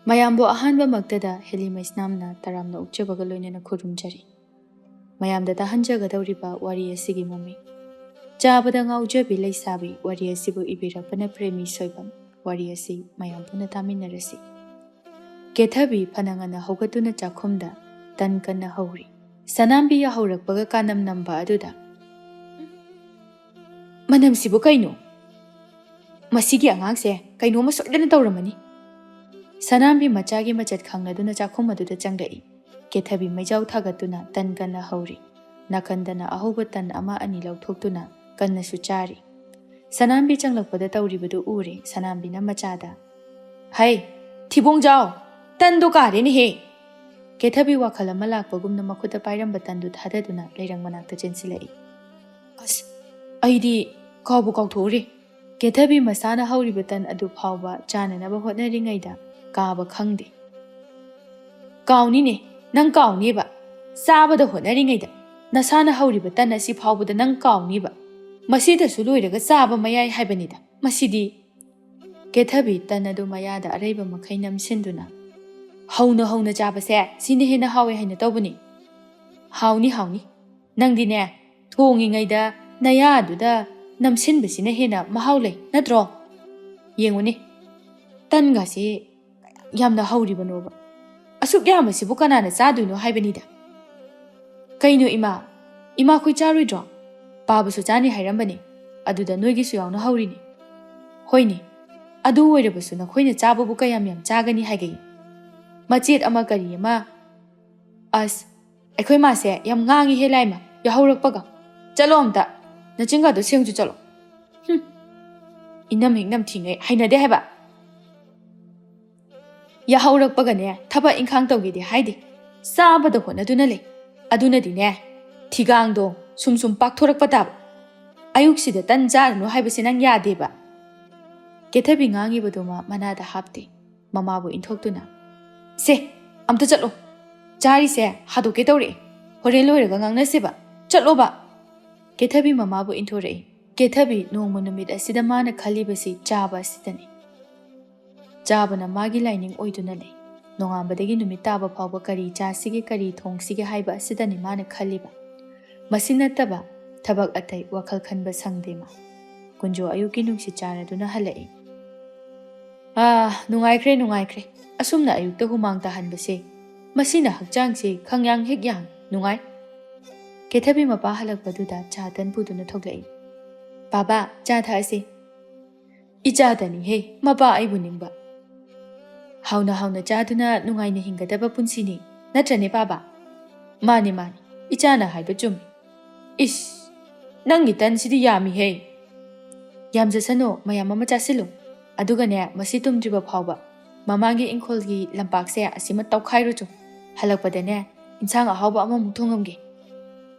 ꯃꯌꯥꯝꯕꯨ ꯑꯍꯥꯟꯕꯃꯛꯇꯗ ꯍꯦꯂꯤꯃꯩꯁꯅꯥꯝꯅ ꯇꯔꯥꯝꯅ ꯑꯣꯛꯆꯕꯒ ꯂꯣꯏꯅꯅ ꯈꯨꯔꯨꯝꯖꯔꯤ꯫ ꯃꯌꯥꯝꯗ ꯇꯥꯍꯟꯖꯒꯗꯧꯔꯤꯕ ꯋꯥꯔꯤ ꯑꯁꯤꯒꯤ ꯃꯃꯤꯡ ꯆꯥꯕꯗ ꯉꯥꯎꯖꯕꯤ ꯂꯩꯁꯥꯕꯤ ꯋꯥꯔꯤ ꯑꯁꯤꯕꯨ ꯏꯕꯤꯔꯛꯄꯅ ꯄ꯭ꯔꯦꯃꯤ ꯁꯣꯏꯕꯝ꯫ ꯋꯥꯔꯤ ꯑꯁꯤ ꯃꯌꯥꯝ ꯄꯨꯟꯅ ꯇꯥꯃꯤꯟꯅꯔꯁꯤ꯫ ꯀꯦꯊꯕꯤ ꯐꯅ ꯉꯟꯅ ꯍꯧꯒꯠꯇꯨꯅ ꯆꯥꯛꯈꯨꯝꯗ ꯇꯟ ꯀꯟꯅ ꯍꯧꯔꯤ꯫ ꯁꯅꯥꯝꯕꯤ ꯌꯥꯍꯧꯔꯛꯄꯒ ꯀꯥꯅꯝ ꯅꯝꯕ ꯑꯗꯨꯗ ꯃꯅꯝꯁꯤꯕꯨ ꯀꯩꯅꯣ? ꯃꯁꯤꯒꯤ ꯑꯉꯥꯡꯁꯦ ꯀꯩꯅꯣꯝꯃ ꯁꯣꯏꯗꯅ ꯇꯧꯔꯝꯃꯅꯤ꯫ ꯁꯅꯥꯝꯕꯤ ꯃꯆꯥꯒꯤ ꯃꯆꯠ ꯈꯪꯂꯗꯨꯅ ꯆꯥꯛꯈꯨꯝ ꯑꯗꯨꯗ ꯆꯪꯂꯛꯏ꯫ ꯀꯦꯊꯕꯤ ꯃꯩꯖꯥꯎ ꯊꯥꯒꯠꯇꯨꯅ ꯇꯟ ꯀꯟꯅ ꯍꯧꯔꯤ꯫ ꯅꯥꯀꯟꯗꯅ ꯑꯍꯧꯕ ꯇꯟ ꯑꯃ ꯑꯅꯤ ꯂꯧꯊꯣꯛꯇꯨꯅ ꯀꯟꯅꯁꯨ ꯆꯥꯔꯤ꯫ ꯁꯅꯥꯝꯕꯤ ꯆꯪꯂꯛꯄꯗ ꯇꯧꯔꯤꯕꯗꯨ ꯎꯔꯦ ꯁꯅꯥꯝꯕꯤꯅ ꯃꯆꯥꯗ "ꯍꯩ ꯊꯤꯕꯣꯡꯖꯥꯎ, ꯇꯟꯗꯣ ꯀꯥꯔꯦꯅꯦꯍꯦ!" ꯀꯦꯊꯕꯤ ꯋꯥꯈꯜ ꯑꯃ ꯂꯥꯛꯄꯒꯨꯝꯅ ꯃꯈꯨꯠꯇ ꯄꯥꯏꯔꯝꯕ ꯇꯟꯗꯨ ꯊꯥꯗꯗꯨꯅ ꯂꯩꯔꯪ ꯃꯅꯥꯛꯇ ꯆꯦꯟꯁꯤꯜꯂꯛꯏ꯫ "ꯑꯁ, ꯑꯩꯗꯤ ꯀꯥꯎꯕꯨ ꯀꯥꯎꯊꯣꯛꯎꯔꯦ." ꯀꯦꯊꯕꯤ ꯃꯁꯥꯅ ꯍꯧꯔꯤꯕ ꯇꯟ ꯑꯗꯨ ꯐꯥꯎꯕ ꯆꯥꯅꯅꯕ ꯍꯣꯠꯅꯔꯤꯉꯩꯗ ꯀꯥꯕ ꯈꯪꯗꯦ꯫ "ꯀꯥꯎꯅꯤꯅꯦ, ꯅꯪ ꯀꯥꯎꯅꯦꯕ꯫ ꯆꯥꯕꯗ ꯍꯣꯠꯅꯔꯤꯉꯩꯗ ꯅꯁꯥꯅ ꯍꯧꯔꯤꯕ ꯇꯟ ꯑꯁꯤ ꯐꯥꯎꯕꯗ ꯅꯪ ꯀꯥꯎꯅꯤꯕ꯫ ꯃꯁꯤꯗꯁꯨ ꯂꯣꯏꯔꯒ ꯆꯥꯕ ꯃꯌꯥꯏ ꯍꯥꯏꯕꯅꯤꯗ ꯃꯁꯤꯗꯤ." ꯀꯦꯊꯕꯤ ꯇꯟ ꯑꯗꯨ ꯃꯌꯥꯗ ꯑꯔꯩꯕ ꯃꯈꯩ ꯅꯝꯁꯤꯟꯗꯨꯅ "ꯍꯧꯅ ꯍꯧꯅ ꯆꯥꯕꯁꯦ ꯁꯤꯅ ꯍꯦꯟꯅ ꯍꯥꯎꯋꯦ ꯍꯥꯏꯅ ꯇꯧꯕꯅꯤ." "ꯍꯥꯎꯅꯤ ꯍꯥꯎꯅꯤ, ꯅꯪꯗꯤꯅꯦ ꯊꯣꯡꯉꯤꯉꯩꯗ ꯅꯌꯥꯗꯨꯗ ꯅꯝꯁꯤꯟꯕꯁꯤꯅ ꯍꯦꯟꯅ ꯃꯍꯥꯎ ꯂꯩ ꯅꯠꯇ꯭ꯔꯣ? ꯌꯦꯡꯉꯨꯅꯦ, ꯇꯟꯒꯁꯤ ꯌꯥꯝꯅ ꯍꯧꯔꯤꯕꯅꯣꯕ꯫ ꯑꯁꯨꯛ ꯌꯥꯝꯕꯁꯤꯕꯨ ꯀꯅꯥꯅ ꯆꯥꯗꯣꯏꯅꯣ ꯍꯥꯏꯕꯅꯤꯗ." "ꯀꯩꯅꯣ ꯏꯃꯥ, ꯏꯃꯥꯈꯣꯏ ꯆꯥꯔꯣꯏꯗ꯭ꯔꯣ? ꯄꯥꯕꯁꯨ ꯆꯥꯅꯤ ꯍꯥꯏꯔꯝꯕꯅꯤ, ꯑꯗꯨꯗ ꯅꯣꯏꯒꯤꯁꯨ ꯌꯥꯎꯅ ꯍꯧꯔꯤꯅꯤ." "ꯍꯣꯏꯅꯦ, ꯑꯗꯨ ꯑꯣꯏꯔꯕꯁꯨ ꯅꯈꯣꯏꯅ ꯆꯥꯕꯕꯨ ꯀꯌꯥꯝ ꯌꯥꯝ ꯆꯥꯒꯅꯤ ꯍꯥꯏꯒꯩ? ꯃꯆꯦꯠ ꯑꯃ ꯀꯔꯤ ꯑꯃ." "ꯑꯁ, ꯑꯩꯈꯣꯏ ꯃꯥꯁꯦ ꯌꯥꯝ ꯉꯥꯡꯉꯤꯍꯦ ꯂꯥꯏꯃ ꯌꯥꯍꯧꯔꯛꯄꯒ꯫ ꯆꯠꯂꯣ ꯑꯝꯇ, ꯅꯆꯤꯟꯒꯗꯣ ꯁꯦꯡꯖꯨ ꯆꯠꯂꯣ." "ꯏꯅꯝ ꯍꯦꯛ ꯅꯝꯊꯤꯉꯩ ꯍꯩꯅꯗꯦ ꯍꯥꯏꯕ꯫ ꯌꯥꯍꯧꯔꯛꯄꯒꯅꯦ ꯊꯕꯛ ꯏꯪꯈꯥꯡ ꯇꯧꯒꯦꯗꯤ ꯍꯥꯏꯗꯦ, ꯆꯥꯕꯗ ꯍꯣꯠꯅꯗꯨꯅ ꯂꯩ꯫ ꯑꯗꯨꯅꯗꯤꯅꯦ ꯊꯤꯒꯥꯡꯗꯣ ꯁꯨꯝ ꯁꯨꯝ ꯄꯥꯛꯊꯣꯔꯛꯄ ꯇꯥꯕ꯫ ꯑꯌꯨꯛꯁꯤꯗ ꯇꯟ ꯆꯥꯔꯅꯨ ꯍꯥꯏꯕꯁꯦ ꯅꯪ ꯌꯥꯗꯦꯕ." ꯀꯦꯊꯕꯤ ꯉꯥꯡꯉꯤꯕꯗꯨꯃ ꯃꯅꯥꯗ ꯍꯥꯞꯇꯦ꯫ ꯃꯃꯥꯕꯨ ꯏꯟꯊꯣꯛꯇꯨꯅ "ꯁꯦ ꯑꯝꯇ ꯆꯠꯂꯣ, ꯆꯥꯔꯤꯁꯦ ꯍꯥꯗꯣꯛꯀꯦ ꯇꯧꯔꯛꯑꯦ, ꯍꯣꯔꯦꯟ ꯂꯣꯏꯔꯒ ꯉꯥꯡꯅꯁꯦꯕ, ꯆꯠꯂꯣꯕ." ꯀꯦꯊꯕꯤ ꯃꯃꯥꯕꯨ ꯏꯟꯊꯣꯔꯛꯏ꯫ ꯀꯦꯊꯕꯤ ꯅꯣꯡꯃ ꯅꯨꯃꯤꯠ ꯑꯁꯤꯗ ꯃꯥꯅ ꯈꯜꯂꯤꯕꯁꯤ ꯆꯥꯕ ꯑꯁꯤꯗꯅꯤ꯫ ꯆꯥꯕꯅ ꯃꯥꯒꯤ ꯂꯥꯏꯅꯤꯡ ꯑꯣꯏꯗꯨꯅ ꯂꯩ꯫ ꯅꯣꯡꯉꯥꯟꯕꯗꯒꯤ ꯅꯨꯃꯤꯠ ꯇꯥꯕ ꯐꯥꯎꯕ ꯀꯔꯤ ꯆꯥꯁꯤꯒꯦ ꯀꯔꯤ ꯊꯣꯡꯁꯤꯒꯦ ꯍꯥꯏꯕ ꯑꯁꯤꯗꯅꯤ ꯃꯥꯅ ꯈꯜꯂꯤꯕ꯫ ꯃꯁꯤ ꯅꯠꯇꯕ ꯊꯕꯛ ꯑꯇꯩ ꯋꯥꯈꯜ ꯈꯟꯕ ꯁꯪꯗꯦ ꯃꯥ꯫ ꯀꯨꯟꯖꯣ ꯑꯌꯨꯛꯀꯤ ꯅꯨꯡꯁꯤꯠ ꯆꯥꯔꯗꯨꯅ ꯍꯜꯂꯛꯏ꯫ "ꯅꯨꯡꯉꯥꯏꯈ꯭ꯔꯦ ꯅꯨꯡꯉꯥꯏꯈ꯭ꯔꯦ, ꯑꯁꯨꯝꯅ ꯑꯌꯨꯛꯇ ꯍꯨꯃꯥꯡ ꯇꯥꯍꯟꯕꯁꯦ, ꯃꯁꯤꯅ ꯍꯛꯆꯥꯡꯁꯦ ꯈꯪꯌꯥꯡ ꯍꯦꯛ ꯌꯥꯡ ꯅꯨꯡꯉꯥꯏ." ꯀꯦꯊꯕꯤ ꯃꯄꯥ ꯍꯜꯂꯛꯄꯗꯨꯗ ꯆꯥ ꯇꯟ ꯄꯨꯗꯨꯅ ꯊꯣꯛꯂꯛꯏ꯫ "ꯕꯥꯕꯥ, ꯆꯥ ꯊꯛꯑꯁꯤ." "ꯏꯆꯥꯗꯅꯤꯍꯦ ꯃꯄꯥ ꯑꯩꯕꯨ ꯅꯤꯡꯕ꯫ ꯍꯥꯎꯅ ꯍꯥꯎꯅ ꯆꯥꯗꯨꯅ ꯅꯨꯡꯉꯥꯏꯅ ꯍꯤꯡꯒꯗꯕ ꯄꯨꯟꯁꯤꯅꯤ, ꯅꯠꯇ꯭ꯔꯅꯦ ꯕꯥꯕꯥ?" "ꯃꯥꯅꯤ ꯃꯥꯅꯤ, ꯏꯆꯥꯅ ꯍꯥꯏꯕ ꯆꯨꯝꯃꯤ." "ꯏꯁ, ꯅꯪꯒꯤ ꯇꯟꯁꯤꯗꯤ ꯌꯥꯝꯃꯤꯍꯦ." "ꯌꯥꯝꯖꯁꯅꯨ, ꯃꯌꯥꯝ ꯑꯃ ꯆꯥꯁꯤꯜꯂꯨ꯫ ꯑꯗꯨꯒꯅꯦ ꯃꯁꯤ ꯇꯨꯝꯗ꯭ꯔꯤꯕ ꯐꯥꯎꯕ ꯃꯃꯥꯡꯒꯤ ꯏꯪꯈꯣꯜꯒꯤ ꯂꯝꯄꯥꯛꯁꯦ ꯑꯁꯤꯃ ꯇꯧꯈꯥꯏꯔꯨꯆꯣ꯫ ꯍꯜꯂꯛꯄꯗꯅꯦ ꯏꯟꯁꯥꯡ ꯑꯍꯥꯎꯕ ꯑꯃꯃꯨꯛ ꯊꯣꯡꯉꯝꯒꯦ."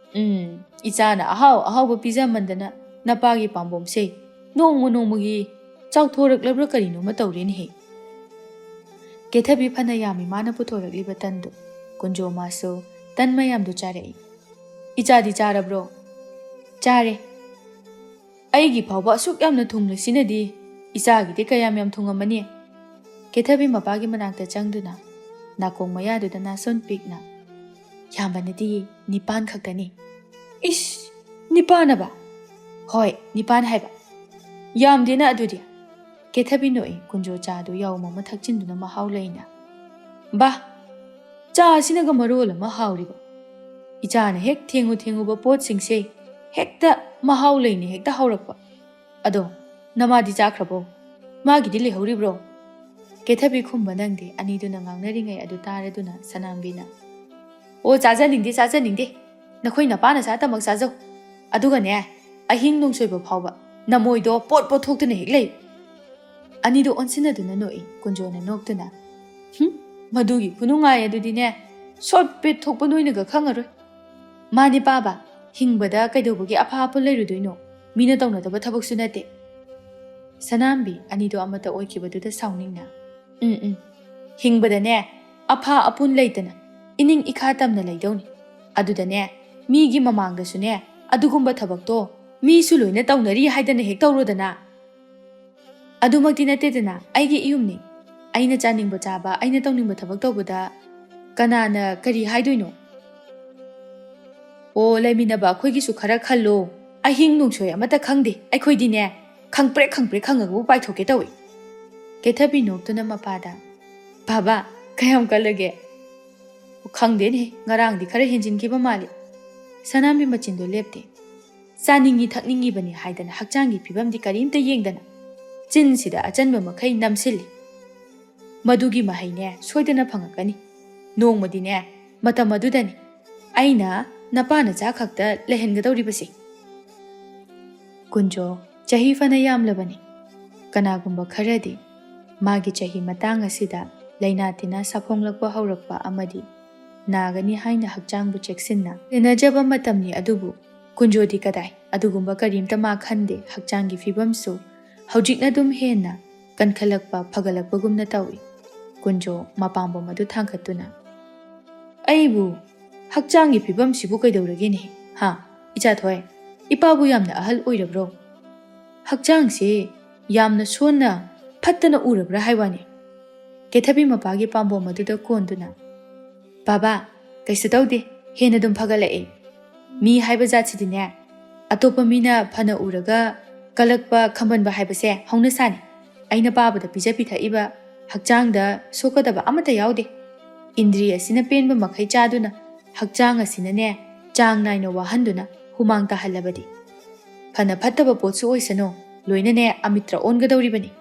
"ꯏꯆꯥꯅ ꯑꯍꯥꯎ ꯑꯍꯥꯎꯕ ꯄꯤꯖꯃꯟꯗꯅ ꯅꯄꯥꯒꯤ ꯄꯥꯝꯕꯣꯝꯁꯦ ꯅꯣꯡꯃ ꯅꯣꯡꯃꯒꯤ ꯆꯥꯎꯊꯣꯔꯛꯂꯕ꯭ꯔꯥ ꯀꯔꯤꯅꯣꯃ ꯇꯧꯔꯦꯅꯦꯍꯦ." ꯀꯦꯊꯕꯤ ꯐꯅ ꯌꯥꯝꯃꯤ ꯃꯥꯅ ꯄꯨꯊꯣꯔꯛꯂꯤꯕ ꯇꯟꯗꯨ꯫ ꯀꯨꯟꯖꯣ ꯃꯥꯁꯨ ꯇꯟ ꯃꯌꯥꯝꯗꯨ ꯆꯥꯔꯛꯏ꯫ "ꯏꯆꯥꯗꯤ ꯆꯥꯔꯕ꯭ꯔꯣ?" "ꯆꯥꯔꯦ." "ꯑꯩꯒꯤ ꯐꯥꯎꯕ ꯑꯁꯨꯛ ꯌꯥꯝꯅ ꯊꯨꯡꯂꯁꯤꯅꯗꯤ ꯏꯆꯥꯒꯤꯗꯤ ꯀꯌꯥꯝ ꯌꯥꯝ ꯊꯨꯡꯉꯝꯃꯅꯤ?" ꯀꯦꯊꯕꯤ ꯃꯄꯥꯒꯤ ꯃꯅꯥꯛꯇ ꯆꯪꯗꯨꯅ ꯅꯥꯀꯣꯡ ꯃꯌꯥꯗꯨꯗ ꯅꯥꯁꯣꯟ ꯄꯤꯛꯅ "ꯌꯥꯝꯕꯅꯗꯤ 9 ꯈꯛꯇꯅꯤ." "ꯏꯁ, 9 "ꯍꯣꯏ, 9 ꯍꯥꯏꯕ." "ꯌꯥꯝꯗꯦꯅ ꯑꯗꯨꯗꯤ." ꯀꯦꯊꯕꯤ ꯅꯣꯛꯏ꯫ ꯀꯨꯟꯖꯣ ꯆꯥꯗꯨ ꯌꯥꯎꯝ ꯑꯃ ꯊꯛꯆꯤꯟꯗꯨꯅ ꯃꯍꯥꯎ ꯂꯩꯅ "ꯕꯥ, ꯆꯥꯁꯤꯅꯒ ꯃꯔꯣꯜ ꯑꯃ ꯍꯥꯎꯔꯤꯕ! ꯏꯆꯥꯅ ꯍꯦꯛ ꯊꯦꯡꯉꯨꯕ ꯄꯣꯠꯁꯤꯡꯁꯦ ꯍꯦꯛꯇ ꯃꯍꯥꯎ ꯂꯩꯅ ꯍꯦꯛꯇ ꯍꯧꯔꯛꯄ꯫ ꯑꯗꯣ ꯅꯃꯥꯗꯤ ꯆꯥꯈ꯭ꯔꯕꯣ? ꯃꯥꯒꯤꯗꯤ ꯂꯩꯍꯧꯔꯤꯕ꯭ꯔꯣ?" ꯀꯦꯊꯕꯤ ꯈꯨꯝꯕ ꯅꯪꯗꯦ꯫ ꯑꯅꯤꯗꯨꯅ ꯉꯥꯡꯅꯔꯤꯉꯩ ꯑꯗꯨ ꯇꯥꯔꯗꯨꯅ ꯁꯅꯥꯝꯕꯤꯅ "ꯑꯣ, ꯆꯥꯖꯅꯤꯡꯗꯦ ꯆꯥꯖꯅꯤꯡꯗꯦ, ꯅꯈꯣꯏ ꯅꯄꯥꯅ ꯆꯥꯇꯃꯛ ꯆꯥꯖꯧ꯫ ꯑꯗꯨꯒꯅꯦ ꯑꯍꯤꯡ ꯅꯣꯡꯁꯣꯏꯕ ꯐꯥꯎꯕ ꯅꯃꯣꯏꯗꯣ ꯄꯣꯠ ꯊꯣꯛꯇꯨꯅ ꯍꯦꯛ ꯂꯩ." ꯑꯅꯤꯗꯨ ꯑꯣꯟꯁꯤꯟꯅꯗꯨꯅ ꯅꯣꯛꯏ꯫ ꯀꯨꯟꯖꯣꯅ ꯅꯣꯛꯇꯨꯅ "ꯃꯗꯨꯒꯤ ꯈꯨꯅꯨꯡꯉꯥꯏ ꯑꯗꯨꯗꯤꯅꯦ ꯁꯣꯠ ꯄꯦꯠ ꯊꯣꯛꯄ ꯅꯣꯏꯅꯒ ꯈꯪꯉꯔꯣꯏ." "ꯃꯥꯅꯤ ꯕꯥꯕꯥ, ꯍꯤꯡꯕꯗ ꯀꯩꯗꯧꯕꯒꯤ ꯑꯐꯥ ꯑꯄꯨꯟ ꯂꯩꯔꯨꯗꯣꯏꯅꯣ? ꯃꯤꯅ ꯇꯧꯅꯗꯕ ꯊꯕꯛꯁꯨ ꯅꯠꯇꯦ." ꯁꯅꯥꯝꯕꯤ ꯑꯅꯤꯗꯣ ꯑꯃꯠꯇ ꯑꯣꯏꯈꯤꯕꯗꯨꯗ ꯁꯥꯎꯅꯤꯡꯅ "ꯍꯤꯡꯕꯗꯅꯦ ꯑꯐꯥ ꯑꯄꯨꯟ ꯂꯩꯇꯅ ꯏꯅꯤꯡ ꯏꯈꯥ ꯇꯝꯅ ꯂꯩꯗꯧꯅꯤ꯫ ꯑꯗꯨꯗꯅꯦ ꯃꯤꯒꯤ ꯃꯃꯥꯡꯗꯁꯨꯅꯦ ꯑꯗꯨꯒꯨꯝꯕ ꯊꯕꯛꯇꯣ ꯃꯤꯁꯨ ꯂꯣꯏꯅ ꯇꯧꯅꯔꯤ ꯍꯥꯏꯗꯅ ꯍꯦꯛ ꯇꯧꯔꯣꯗꯅ." "ꯑꯗꯨꯃꯛꯇꯤ ꯅꯠꯇꯦꯗꯅ, ꯑꯩꯒꯤ ꯏꯌꯨꯝꯅꯤ, ꯑꯩꯅ ꯆꯥꯅꯤꯡꯕ ꯆꯥꯕ ꯑꯩꯅ ꯇꯧꯅꯤꯡꯕ ꯊꯕꯛ ꯇꯧꯕꯗ ꯀꯅꯥꯅ ꯀꯔꯤ ꯍꯥꯏꯗꯣꯏꯅꯣ? ꯑꯣ ꯂꯩꯃꯤꯟꯅꯕ ꯑꯩꯈꯣꯏꯒꯤꯁꯨ ꯈꯔ ꯈꯜꯂꯣ꯫ ꯑꯍꯤꯡ ꯅꯨꯡꯁꯣꯏ ꯑꯃꯠꯇ ꯈꯪꯗꯦ ꯑꯩꯈꯣꯏꯗꯤꯅꯦ ꯈꯪꯄ꯭ꯔꯦꯛ ꯈꯪꯉꯒꯕꯨ ꯄꯥꯏꯊꯣꯛꯀꯦ ꯇꯧꯏ꯫ ꯀꯦꯊꯕꯤ ꯅꯣꯛꯇꯨꯅ ꯃꯄꯥꯗ ꯕꯥꯕꯥ ꯀꯌꯥꯝ ꯀꯜꯂꯒꯦ? ꯈꯪꯗꯦꯅꯦ ꯉꯔꯥꯡꯗꯤ ꯈꯔ ꯍꯦꯟꯖꯤꯟꯈꯤꯕ ꯃꯥꯜꯂꯤ꯫ ꯁꯅꯥꯝꯕꯤ ꯃꯆꯤꯟꯗꯣ ꯂꯦꯞꯇꯦ꯫ ꯆꯥꯅꯤꯡꯉꯤ ꯊꯛꯅꯤꯡꯉꯤꯕꯅꯤ ꯍꯥꯏꯗꯅ ꯍꯛꯆꯥꯡꯒꯤ ꯐꯤꯕꯝꯗꯤ ꯀꯔꯤꯝꯇ ꯌꯦꯡꯗꯅ ꯆꯤꯟꯁꯤꯗ ꯑꯆꯟꯕ ꯃꯈꯩ ꯅꯝꯁꯤꯜꯂꯤ꯫ ꯃꯗꯨꯒꯤ ꯃꯍꯩꯅꯦ ꯁꯣꯏꯗꯅ ꯐꯪꯉꯛꯀꯅꯤ꯫ ꯅꯣꯡꯃꯗꯤꯅꯦ ꯃꯇꯝ ꯑꯗꯨꯗꯅꯤ ꯑꯩꯅ ꯅꯄꯥ ꯅꯆꯥ ꯈꯛꯇ ꯂꯩꯍꯟꯒꯗꯧꯔꯤꯕꯁꯦ꯫ ꯀꯨꯟꯖꯣ ꯆꯍꯤ ꯐꯅ ꯌꯥꯝꯂꯕꯅꯤ꯫ ꯀꯅꯥꯒꯨꯝꯕ ꯈꯔꯗꯤ ꯃꯥꯒꯤ ꯆꯍꯤ ꯃꯇꯥꯡ ꯑꯁꯤꯗ ꯂꯩꯅꯥ ꯇꯤꯟꯅꯥ ꯁꯥꯐꯣꯡꯂꯛꯄ ꯍꯧꯔꯛꯄ ꯑꯃꯗꯤ ꯅꯥꯒꯅꯤ ꯍꯥꯏꯅ ꯍꯛꯆꯥꯡꯕꯨ ꯆꯦꯛꯁꯤꯟꯅ ꯁꯦꯟꯅꯖꯕ ꯃꯇꯝꯅꯤ, ꯑꯗꯨꯕꯨ ꯀꯨꯟꯖꯣꯗꯤ ꯀꯗꯥꯏ ꯑꯗꯨꯒꯨꯝꯕ ꯀꯔꯤꯝꯇ ꯃꯥ ꯈꯟꯗꯦ꯫ ꯍꯛꯆꯥꯡꯒꯤ ꯐꯤꯕꯝꯁꯨ ꯍꯧꯖꯤꯛꯅ ꯑꯗꯨꯝ ꯍꯦꯟꯅ ꯀꯟꯈꯠꯂꯛꯄ ꯐꯒꯠꯂꯛꯄꯒꯨꯝꯅ ꯇꯧꯏ꯫ ꯀꯨꯟꯖꯣ ꯃꯄꯥꯝꯕꯣꯝ ꯑꯗꯨ ꯊꯥꯡꯒꯠꯇꯨꯅ ꯑꯩꯕꯨ ꯍꯛꯆꯥꯡꯒꯤ ꯐꯤꯕꯝꯁꯤꯕꯨ ꯀꯩꯗꯧꯔꯒꯦꯅꯦ? ꯍꯥ ꯏꯆꯥꯊꯣꯏ, ꯏꯄꯥꯕꯨ ꯌꯥꯝꯅ ꯑꯍꯜ ꯑꯣꯏꯔꯕ꯭ꯔꯣ? ꯍꯛꯆꯥꯡꯁꯤ ꯌꯥꯝꯅ ꯁꯣꯟꯅ ꯐꯠꯇꯅ ꯎꯔꯕ꯭ꯔꯥ ꯍꯥꯏꯋꯥꯅꯤ꯫ ꯀꯦꯊꯕꯤ ꯃꯄꯥꯒꯤ ꯄꯥꯝꯕꯣꯝ ꯑꯗꯨꯗ ꯀꯣꯟꯗꯨꯅ ꯕꯥꯕꯥ ꯀꯩꯁꯨ ꯇꯧꯗꯦ, ꯍꯦꯟꯅ ꯑꯗꯨꯝ ꯐꯒꯠꯂꯛꯑꯦ꯫ ꯃꯤ ꯍꯥꯏꯕ ꯖꯥꯠꯁꯤꯗꯤꯅꯦ ꯑꯇꯣꯞꯄ ꯃꯤꯅ ꯐꯅ ꯎꯔꯒ ꯀꯂꯛꯄ ꯈꯝꯕꯟꯕ ꯍꯥꯏꯕꯁꯦ ꯍꯧꯅꯁꯥꯅꯤ꯫ ꯑꯩꯅ ꯄꯥꯕꯗ ꯄꯤꯖ ꯄꯤꯊꯛꯏꯕ ꯍꯛꯆꯥꯡꯗ ꯁꯣꯛꯀꯗꯕ ꯑꯃꯠꯇ ꯌꯥꯎꯗꯦ꯫ ꯏꯟꯗ꯭ꯔꯤ ꯑꯁꯤꯅ ꯄꯦꯟꯕ ꯃꯈꯩ ꯆꯥꯗꯨꯅ ꯍꯛꯆꯥꯡ ꯑꯁꯤꯅꯅꯦ ꯆꯥꯡ ꯅꯥꯏꯅ ꯋꯥꯍꯟꯗꯨꯅ ꯍꯨꯃꯥꯡ ꯇꯥꯍꯜꯂꯕꯗꯤ ꯐꯅ ꯐꯠꯇꯕ ꯄꯣꯠꯁꯨ ꯑꯣꯏꯁꯅꯨ ꯂꯣꯏꯅꯅꯦ ꯑꯃꯤꯇ꯭ꯔ ꯑꯣꯟꯒꯗꯧꯔꯤꯕꯅꯤ꯫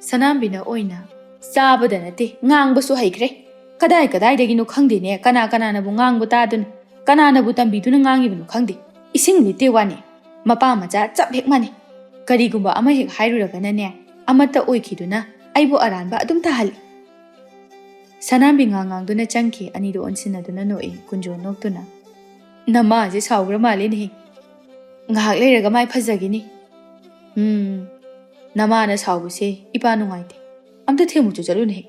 ꯁꯅꯥꯝꯕꯤꯅ ꯑꯣꯏꯅ ꯆꯥꯕꯗ ꯅꯠꯇꯦ ꯉꯥꯡꯕꯁꯨ ꯍꯩꯈ꯭ꯔꯦ꯫ ꯀꯗꯥꯏꯗꯒꯤꯅꯣ ꯈꯪꯗꯦꯅꯦ ꯀꯅꯥꯅꯕꯨ ꯉꯥꯡꯕ ꯇꯥꯗꯨꯅ ꯀꯅꯥꯅꯕꯨ ꯇꯝꯕꯤꯗꯨꯅ ꯉꯥꯡꯉꯤꯕꯅꯣ ꯈꯪꯗꯦ꯫ ꯏꯁꯤꯡ ꯂꯤꯇꯦ ꯋꯥꯅꯤ ꯃꯄꯥ ꯃꯆꯥ ꯆꯞ ꯍꯦꯛ ꯃꯥꯟꯅꯩ꯫ ꯀꯔꯤꯒꯨꯝꯕ ꯑꯃ ꯍꯦꯛ ꯍꯥꯏꯔꯨꯔꯒꯅꯅꯦ ꯑꯃꯠꯇ ꯑꯣꯏꯈꯤꯗꯨꯅ ꯑꯩꯕꯨ ꯑꯔꯥꯟꯕ ꯑꯗꯨꯝ ꯇꯥꯍꯜꯂꯤ꯫ ꯁꯅꯥꯝꯕꯤ ꯉꯥꯡꯗꯨꯅ ꯆꯪꯈꯤ꯫ ꯑꯅꯤꯗꯨ ꯑꯣꯟꯁꯤꯟꯅꯗꯨꯅ ꯅꯣꯛꯏ꯫ ꯀꯨꯟꯖꯣ ꯅꯣꯛꯇꯨꯅ ꯅꯃꯥꯁꯦ ꯁꯥꯎꯈ꯭ꯔ ꯃꯥꯜꯂꯦꯅꯦꯍꯦ, ꯉꯥꯏꯍꯥꯛ ꯂꯩꯔꯒ ꯃꯥꯏ ꯐꯖꯈꯤꯅꯤ꯫ ꯅꯃꯥꯅ ꯁꯥꯎꯕꯁꯦ ꯏꯄꯥ ꯅꯨꯡꯉꯥꯏꯇꯦ, ꯑꯝꯇ ꯊꯦꯝꯃꯨꯆꯣ ꯆꯠꯂꯨꯅꯦꯍꯦ꯫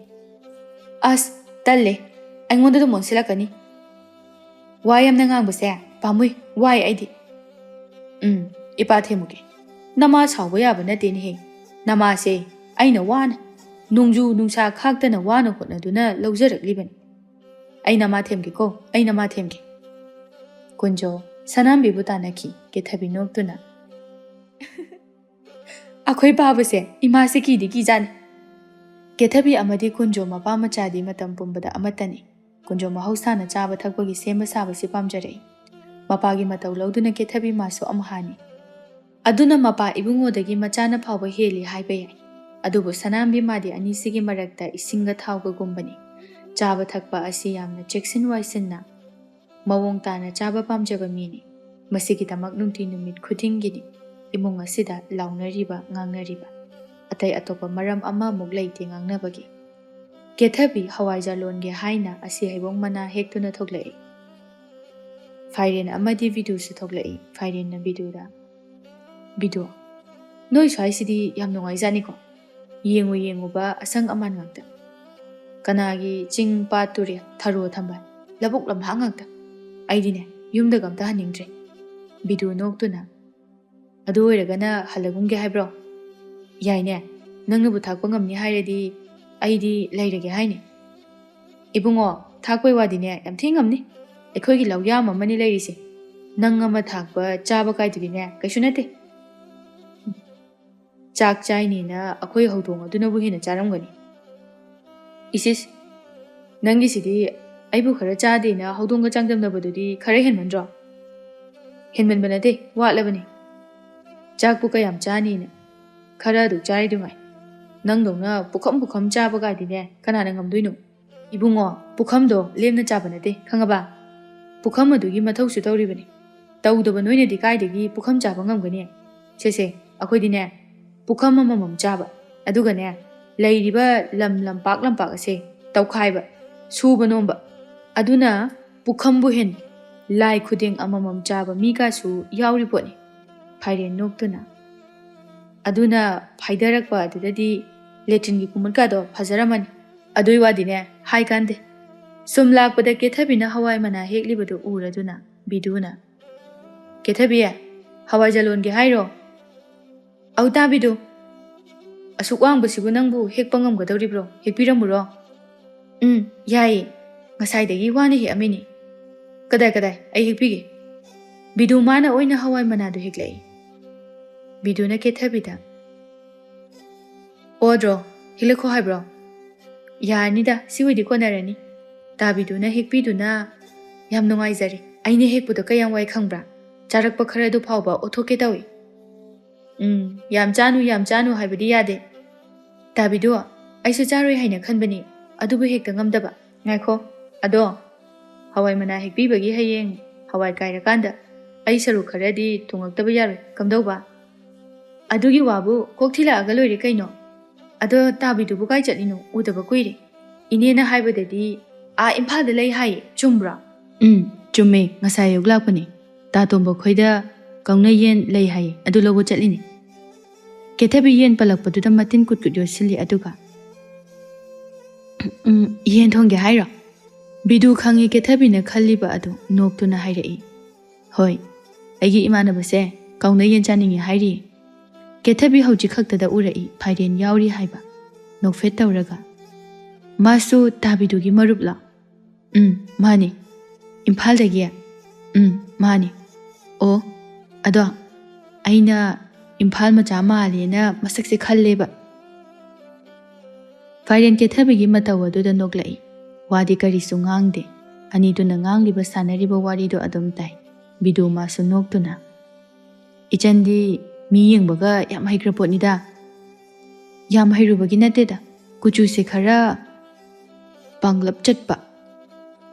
ꯑꯁ ꯇꯜꯂꯦ, ꯑꯩꯉꯣꯟꯗ ꯑꯗꯨꯝ ꯑꯣꯟꯁꯤꯜꯂꯛꯀꯅꯤ꯫ ꯋꯥ ꯌꯥꯝꯅ ꯉꯥꯡꯕꯁꯦ ꯄꯥꯝꯃꯨꯏ, ꯋꯥꯏ ꯑꯩꯗꯤ꯫ ꯏꯄꯥ ꯊꯦꯝꯃꯨꯒꯦ꯫ ꯅꯃꯥ ꯁꯥꯎꯕ ꯌꯥꯕ ꯅꯠꯇꯦꯅꯦꯍꯦ꯫ ꯅꯃꯥꯁꯦ ꯑꯩꯅ ꯋꯥꯅ ꯅꯣꯡꯖꯨ ꯅꯨꯡꯁꯥ ꯈꯥꯛꯇꯅ ꯋꯥꯅ ꯍꯣꯠꯅꯗꯨꯅ ꯂꯧꯖꯔꯛꯂꯤꯕꯅꯤ꯫ ꯑꯩ ꯅꯃꯥ ꯊꯦꯝꯒꯦꯀꯣ, ꯑꯩ ꯅꯃꯥ ꯊꯦꯝꯒꯦ꯫ ꯀꯨꯟꯖꯣ ꯁꯅꯥꯝꯕꯤꯕꯨ ꯇꯥꯟꯅꯈꯤ꯫ ꯀꯦꯊꯕꯤ ꯅꯣꯛꯇꯨꯅ ꯑꯩꯈꯣꯏ ꯄꯥꯕꯁꯦ ꯏꯃꯥꯁꯦ ꯀꯤꯗꯤ ꯀꯤꯖꯥꯅꯤ꯫ ꯀꯦꯊꯕꯤ ꯑꯃꯗꯤ ꯀꯨꯟꯖꯣ ꯃꯄꯥ ꯃꯆꯥꯗꯤ ꯃꯇꯝ ꯄꯨꯝꯕꯗ ꯑꯃꯠꯇꯅꯤ꯫ ꯀꯨꯟꯖꯣ ꯃꯍꯧꯁꯥꯅ ꯆꯥꯕ ꯊꯛꯄꯒꯤ ꯁꯦꯝꯕ ꯁꯥꯕꯁꯤ ꯄꯥꯝꯖꯔꯛꯏ꯫ ꯃꯄꯥꯒꯤ ꯃꯇꯧ ꯂꯧꯗꯨꯅ ꯀꯦꯊꯕꯤ ꯃꯥꯁꯨ ꯑꯃꯍꯥꯅꯤ꯫ ꯑꯗꯨꯅ ꯃꯄꯥ ꯏꯕꯨꯡꯉꯣꯗꯒꯤ ꯃꯆꯥꯅ ꯐꯥꯎꯕ ꯍꯦꯜꯂꯤ ꯍꯥꯏꯕ ꯌꯥꯏ꯫ ꯑꯗꯨꯕꯨ ꯁꯅꯥꯝꯕꯤ ꯃꯥꯗꯤ ꯑꯅꯤꯁꯤꯒꯤ ꯃꯔꯛꯇ ꯏꯁꯤꯡꯒ ꯊꯥꯎꯒꯒꯨꯝꯕꯅꯤ꯫ ꯆꯥꯕ ꯊꯛꯄ ꯑꯁꯤ ꯌꯥꯝꯅ ꯆꯦꯛꯁꯤꯟ ꯋꯥꯏꯁꯤꯟꯅ ꯃꯑꯣꯡ ꯇꯥꯅ ꯆꯥꯕ ꯄꯥꯝꯖꯕ ꯃꯤꯅꯤ꯫ ꯃꯁꯤꯒꯤꯗꯃꯛ ꯅꯨꯡꯇꯤ ꯅꯨꯃꯤꯠ ꯈꯨꯗꯤꯡꯒꯤꯅꯤ ꯏꯃꯨꯡ ꯑꯁꯤꯗ ꯂꯥꯎꯅꯔꯤꯕ ꯉꯥꯡꯅꯔꯤꯕ꯫ ꯑꯇꯩ ꯑꯇꯣꯞꯄ ꯃꯔꯝ ꯑꯃꯃꯨꯛ ꯂꯩꯇꯦ ꯉꯥꯡꯅꯕꯒꯤ꯫ ꯀꯦꯊꯕꯤ ꯍꯋꯥꯏꯖꯥꯔ ꯂꯣꯟꯒꯦ ꯍꯥꯏꯅ ꯑꯁꯤ ꯍꯩꯕꯣꯡ ꯃꯅꯥ ꯍꯦꯛꯇꯨꯅ ꯊꯣꯛꯂꯛꯏ꯫ ꯐꯥꯏꯔꯦꯟ ꯑꯃꯗꯤ ꯕꯤꯗꯨꯁꯨ ꯊꯣꯛꯂꯛꯏ꯫ ꯐꯥꯏꯔꯦꯟꯅ ꯕꯤꯗꯨꯗ ꯕꯤꯗꯨ, ꯅꯣꯏ ꯁ꯭ꯋꯥꯏꯁꯤꯗꯤ ꯌꯥꯝ ꯅꯨꯡꯉꯥꯏꯖꯥꯅꯤꯀꯣ, ꯌꯦꯡꯉꯨꯕ ꯑꯁꯪ ꯑꯃꯥꯟ ꯉꯥꯛꯇ, ꯀꯅꯥꯒꯤ ꯆꯤꯡ ꯄꯥꯠ ꯇꯨꯔꯦꯜ ꯊꯔꯣ ꯊꯝꯕꯥꯜ ꯂꯕꯨꯛ ꯂꯝꯍꯥꯡ ꯉꯥꯛꯇ꯫ ꯑꯩꯗꯤꯅꯦ ꯌꯨꯝꯗꯒ ꯑꯝꯇ ꯍꯟꯅꯤꯡꯗ꯭ꯔꯦ꯫ ꯕꯤꯗꯨ ꯅꯣꯛꯇꯨꯅ ꯑꯗꯨ ꯑꯣꯏꯔꯒꯅ ꯍꯜꯂꯒꯨꯝꯒꯦ ꯍꯥꯏꯕ꯭ꯔꯣ? ꯌꯥꯏꯅꯦ, ꯅꯪꯅꯕꯨ ꯊꯥꯛꯄ ꯉꯝꯅꯤ ꯍꯥꯏꯔꯗꯤ ꯑꯩꯗꯤ ꯂꯩꯔꯒꯦ ꯍꯥꯏꯅꯤ꯫ ꯏꯕꯨꯡꯉꯣ ꯊꯥꯛꯄꯩ ꯋꯥꯗꯤꯅꯦ ꯌꯥꯝ ꯊꯤ ꯉꯝꯅꯤ꯫ ꯑꯩꯈꯣꯏꯒꯤ ꯂꯧꯌꯥꯝ ꯑꯃꯅꯤ ꯂꯩꯔꯤꯁꯦ, ꯅꯪ ꯑꯃ ꯊꯥꯛꯄ ꯆꯥꯕ ꯀꯥꯏꯗꯨꯗꯤꯅꯦ ꯀꯩꯁꯨ ꯅꯠꯇꯦ꯫ ꯆꯥꯛ ꯆꯥꯏꯅꯦꯅ ꯑꯩꯈꯣꯏ ꯍꯧꯗꯣꯡ ꯑꯗꯨꯅꯕꯨ ꯍꯦꯟꯅ ꯆꯥꯔꯝꯒꯅꯤ꯫ ꯏꯁꯤꯁ, ꯅꯪꯒꯤꯁꯤꯗꯤ ꯑꯩꯕꯨ ꯈꯔ ꯆꯥꯗꯦꯅ ꯍꯧꯗꯣꯡꯒ ꯆꯥꯡꯗꯝꯅꯕꯗꯨꯗꯤ ꯈꯔ ꯍꯦꯟꯃꯟꯗ꯭ꯔꯣ? ꯍꯦꯟꯃꯟꯕ ꯅꯠꯇꯦ, ꯋꯥꯠꯂꯕꯅꯤ꯫ ꯆꯥꯛꯄꯨ ꯀꯌꯥꯝ ꯆꯥꯅꯤꯅ ꯈꯔ ꯑꯗꯨꯛ ꯆꯥꯔꯤꯗꯨꯉꯥꯏ꯫ ꯅꯪꯗꯧꯅ ꯄꯨꯈꯝ ꯆꯥꯕ ꯀꯥꯏꯗꯤꯅꯦ ꯀꯅꯥꯅ ꯉꯝꯗꯣꯏꯅꯣ? ꯏꯕꯨꯡꯉꯣ, ꯄꯨꯈꯝꯗꯣ ꯂꯦꯝꯅ ꯆꯥꯕ ꯅꯠꯇꯦ ꯈꯪꯉꯕ? ꯄꯨꯈꯝ ꯑꯗꯨꯒꯤ ꯃꯊꯧꯁꯨ ꯇꯧꯔꯤꯕꯅꯤ꯫ ꯇꯧꯗꯕ ꯅꯣꯏꯅꯗꯤ ꯀꯥꯏꯗꯒꯤ ꯄꯨꯈꯝ ꯆꯥꯕ ꯉꯝꯒꯅꯤ? ꯁꯦ ꯑꯩꯈꯣꯏꯗꯤꯅꯦ ꯄꯨꯈꯝ ꯑꯃꯃꯝ ꯆꯥꯕ, ꯑꯗꯨꯒꯅꯦ ꯂꯩꯔꯤꯕ ꯂꯝꯄꯥꯛ ꯑꯁꯦ ꯇꯧꯈꯥꯏꯕ, ꯁꯨꯕ ꯅꯣꯝꯕ, ꯑꯗꯨꯅ ꯄꯨꯈꯝꯕꯨ ꯍꯦꯟ ꯂꯥꯏ ꯈꯨꯗꯦꯡ ꯑꯃꯃꯝ ꯆꯥꯕ ꯃꯤꯒꯁꯨ ꯌꯥꯎꯔꯤ ꯄꯣꯠꯅꯤ꯫ ꯐꯥꯏꯔꯦꯟ ꯅꯣꯛꯇꯨꯅ ꯑꯗꯨꯅ ꯐꯥꯏꯗꯔꯛꯄ ꯑꯗꯨꯗꯗꯤ ꯂꯦꯇ꯭ꯔꯤꯟꯒꯤ ꯀꯨꯃꯨꯠꯀꯗꯣ ꯐꯖꯔꯝꯃꯅꯤ꯫ ꯑꯗꯨꯏ ꯋꯥꯗꯤꯅꯦ ꯍꯥꯏ ꯀꯥꯟꯗꯦ꯫ ꯁꯨꯝ ꯂꯥꯛꯄꯗ ꯀꯦꯊꯕꯤꯅ ꯍꯋꯥꯏ ꯃꯅꯥ ꯍꯦꯛꯂꯤꯕꯗꯨ ꯎꯔꯗꯨꯅ ꯕꯤꯗꯨꯅ ꯀꯦꯊꯕꯤ, ꯍꯋꯥꯏꯖꯥꯔ ꯂꯣꯟꯒꯦ ꯍꯥꯏꯔꯣ? ꯑꯧ ꯇꯥꯕꯤꯗꯨ, ꯑꯁꯨꯛ ꯋꯥꯡꯕꯁꯤꯕꯨ ꯅꯪꯕꯨ ꯍꯦꯛꯄ ꯉꯝꯒꯗꯧꯔꯤꯕ꯭ꯔꯣ? ꯍꯦꯛꯄꯤꯔꯝꯃꯨꯔꯣ? ꯌꯥꯏꯌꯦ. ꯉꯁꯥꯏꯗꯒꯤ ꯋꯥꯅ ꯍꯦꯛꯑꯝꯃꯤꯅꯤ. ꯀꯗꯥꯏ ꯑꯩ ꯍꯦꯛꯄꯤꯒꯦ. ꯕꯤꯗꯨ ꯃꯥꯅ ꯑꯣꯏꯅ ꯍꯋꯥꯏ ꯃꯅꯥꯗꯨ ꯍꯦꯛꯂꯛꯏ. ꯕꯤꯗꯨꯅ ꯀꯦꯊꯕꯤꯗ ꯑꯣꯗ꯭ꯔꯣ ꯍꯦꯛꯂꯛꯈꯣ ꯍꯥꯏꯕ꯭ꯔꯣ? ꯌꯥꯔꯅꯤꯗ ꯁꯤ ꯑꯣꯏꯗꯤ ꯀꯣꯟꯅꯔꯅꯤ. ꯇꯥꯕꯤꯗꯨꯅ ꯍꯦꯛꯄꯤꯗꯨꯅ ꯌꯥꯝ ꯅꯨꯡꯉꯥꯏꯖꯔꯦ. ꯑꯩꯅ ꯍꯦꯛꯄꯗꯣ ꯀꯌꯥꯝ ꯋꯥꯏ ꯈꯪꯕ꯭ꯔꯥ? ꯆꯥꯔꯛꯄ ꯈꯔꯗꯨ ꯐꯥꯎꯕ ꯑꯣꯊꯣꯛꯀꯦ ꯇꯧꯏ. ꯌꯥꯝ ꯆꯥꯅꯨ ꯍꯥꯏꯕꯗꯤ ꯌꯥꯗꯦ. ꯇꯥꯕꯤꯗꯨ ꯑꯩꯁꯨ ꯆꯥꯔꯣꯏ ꯍꯥꯏꯅ ꯈꯟꯕꯅꯤ, ꯑꯗꯨꯕꯨ ꯍꯦꯛꯇ ꯉꯝꯗꯕ. ꯉꯥꯏꯈꯣ, ꯑꯗꯣ ꯍꯋꯥꯏ ꯃꯅꯥ ꯍꯦꯛꯄꯤꯕꯒꯤ ꯍꯌꯦꯡ ꯍꯋꯥꯏ ꯀꯥꯏꯔꯀꯥꯟꯗ ꯑꯩ ꯁꯔꯨꯛ ꯈꯔꯗꯤ ꯊꯣꯡꯉꯛꯇꯕ ꯌꯥꯔꯣꯏ. ꯀꯝꯗꯧꯕ? ꯑꯗꯨꯒꯤ ꯋꯥꯕꯨ ꯀꯣꯛ ꯊꯤꯜꯂꯛꯑꯒ ꯂꯣꯏꯔꯦ ꯀꯩꯅꯣ. ꯑꯗꯣ ꯇꯥꯕꯤꯗꯨꯕꯨ ꯀꯥꯏ ꯆꯠꯂꯤꯅꯣ? ꯎꯗꯕ ꯀꯨꯏꯔꯦ. ꯏꯅꯦꯅ ꯍꯥꯏꯕꯗꯗꯤ ꯏꯝꯐꯥꯜꯗ ꯂꯩ ꯍꯥꯏꯌꯦ, ꯆꯨꯝꯕ꯭ꯔꯣ? ꯆꯨꯝꯃꯦ. ꯉꯁꯥꯏ ꯑꯌꯨꯛ ꯂꯥꯛꯄꯅꯦ. ꯇꯥꯇꯣꯝꯕ ꯈꯣꯏꯗ ꯀꯥꯎꯅ ꯌꯦꯟ ꯂꯩ ꯍꯥꯏꯌꯦ, ꯑꯗꯨ ꯂꯧꯕ ꯆꯠꯂꯤꯅꯤ. ꯀꯦꯊꯕꯤ ꯌꯦꯟ ꯄꯜꯂꯛꯄꯗꯨꯗ ꯃꯇꯤꯟ ꯀꯨꯠ ꯌꯣꯠꯁꯤꯜꯂꯤ. ꯑꯗꯨꯒ ꯌꯦꯟ ꯊꯣꯡꯒꯦ ꯍꯥꯏꯔꯣ? ꯕꯤꯗꯨ ꯈꯪꯉꯤ ꯀꯦꯊꯕꯤꯅ ꯈꯜꯂꯤꯕ ꯑꯗꯨ ꯅꯣꯛꯇꯨꯅ ꯍꯥꯏꯔꯛꯏ. ꯍꯣꯏ, ꯑꯩꯒꯤ ꯏꯃꯥꯟꯅꯕꯁꯦ ꯀꯥꯎꯅ ꯌꯦꯟ ꯆꯥꯅꯤꯡꯉꯤ ꯍꯥꯏꯔꯤꯌꯦ. ꯀꯦꯊꯕꯤ ꯍꯧꯖꯤꯛ ꯈꯛꯇꯗ ꯎꯔꯛꯏ ꯐꯥꯏꯔꯦꯟ ꯌꯥꯎꯔꯤ ꯍꯥꯏꯕ. ꯅꯣꯛꯐꯦꯠ ꯇꯧꯔꯒ ꯃꯥꯁꯨ ꯇꯥꯕꯤꯗꯨꯒꯤ ꯃꯔꯨꯞꯂꯣ? ꯃꯥꯅꯤ. ꯏꯝꯐꯥꯜꯗꯒꯤ? ꯃꯥꯅꯤ. ꯑꯣ, ꯑꯗꯣ ꯑꯩꯅ ꯏꯝꯐꯥꯜ ꯃꯆꯥ ꯃꯥꯜꯂꯦꯅ ꯃꯁꯛꯁꯦ ꯈꯜꯂꯦꯕ. ꯐꯥꯏꯔꯦꯟ ꯀꯦꯊꯕꯤꯒꯤ ꯃꯇꯧ ꯑꯗꯨꯗ ꯅꯣꯛꯂꯛꯏ. ꯋꯥꯗꯤ ꯀꯔꯤꯁꯨ ꯉꯥꯡꯗꯦ. ꯑꯅꯤꯗꯨꯅ ꯉꯥꯡꯂꯤꯕ ꯁꯥꯟꯅꯔꯤꯕ ꯋꯥꯔꯤꯗꯣ ꯑꯗꯨꯝ ꯇꯥꯏ. ꯕꯤꯗꯨ ꯃꯥꯁꯨ ꯅꯣꯛꯇꯨꯅ ꯏꯆꯟꯗꯤ ꯃꯤ ꯌꯦꯡꯕꯒ ꯌꯥꯝ ꯍꯩꯈ꯭ꯔ ꯄꯣꯠꯅꯤꯗ. ꯌꯥꯝ ꯍꯩꯔꯨꯕꯒꯤ ꯅꯠꯇꯦꯗ, ꯀꯨꯆꯨꯁꯦ ꯈꯔ ꯄꯥꯡꯂꯞ ꯆꯠꯄ.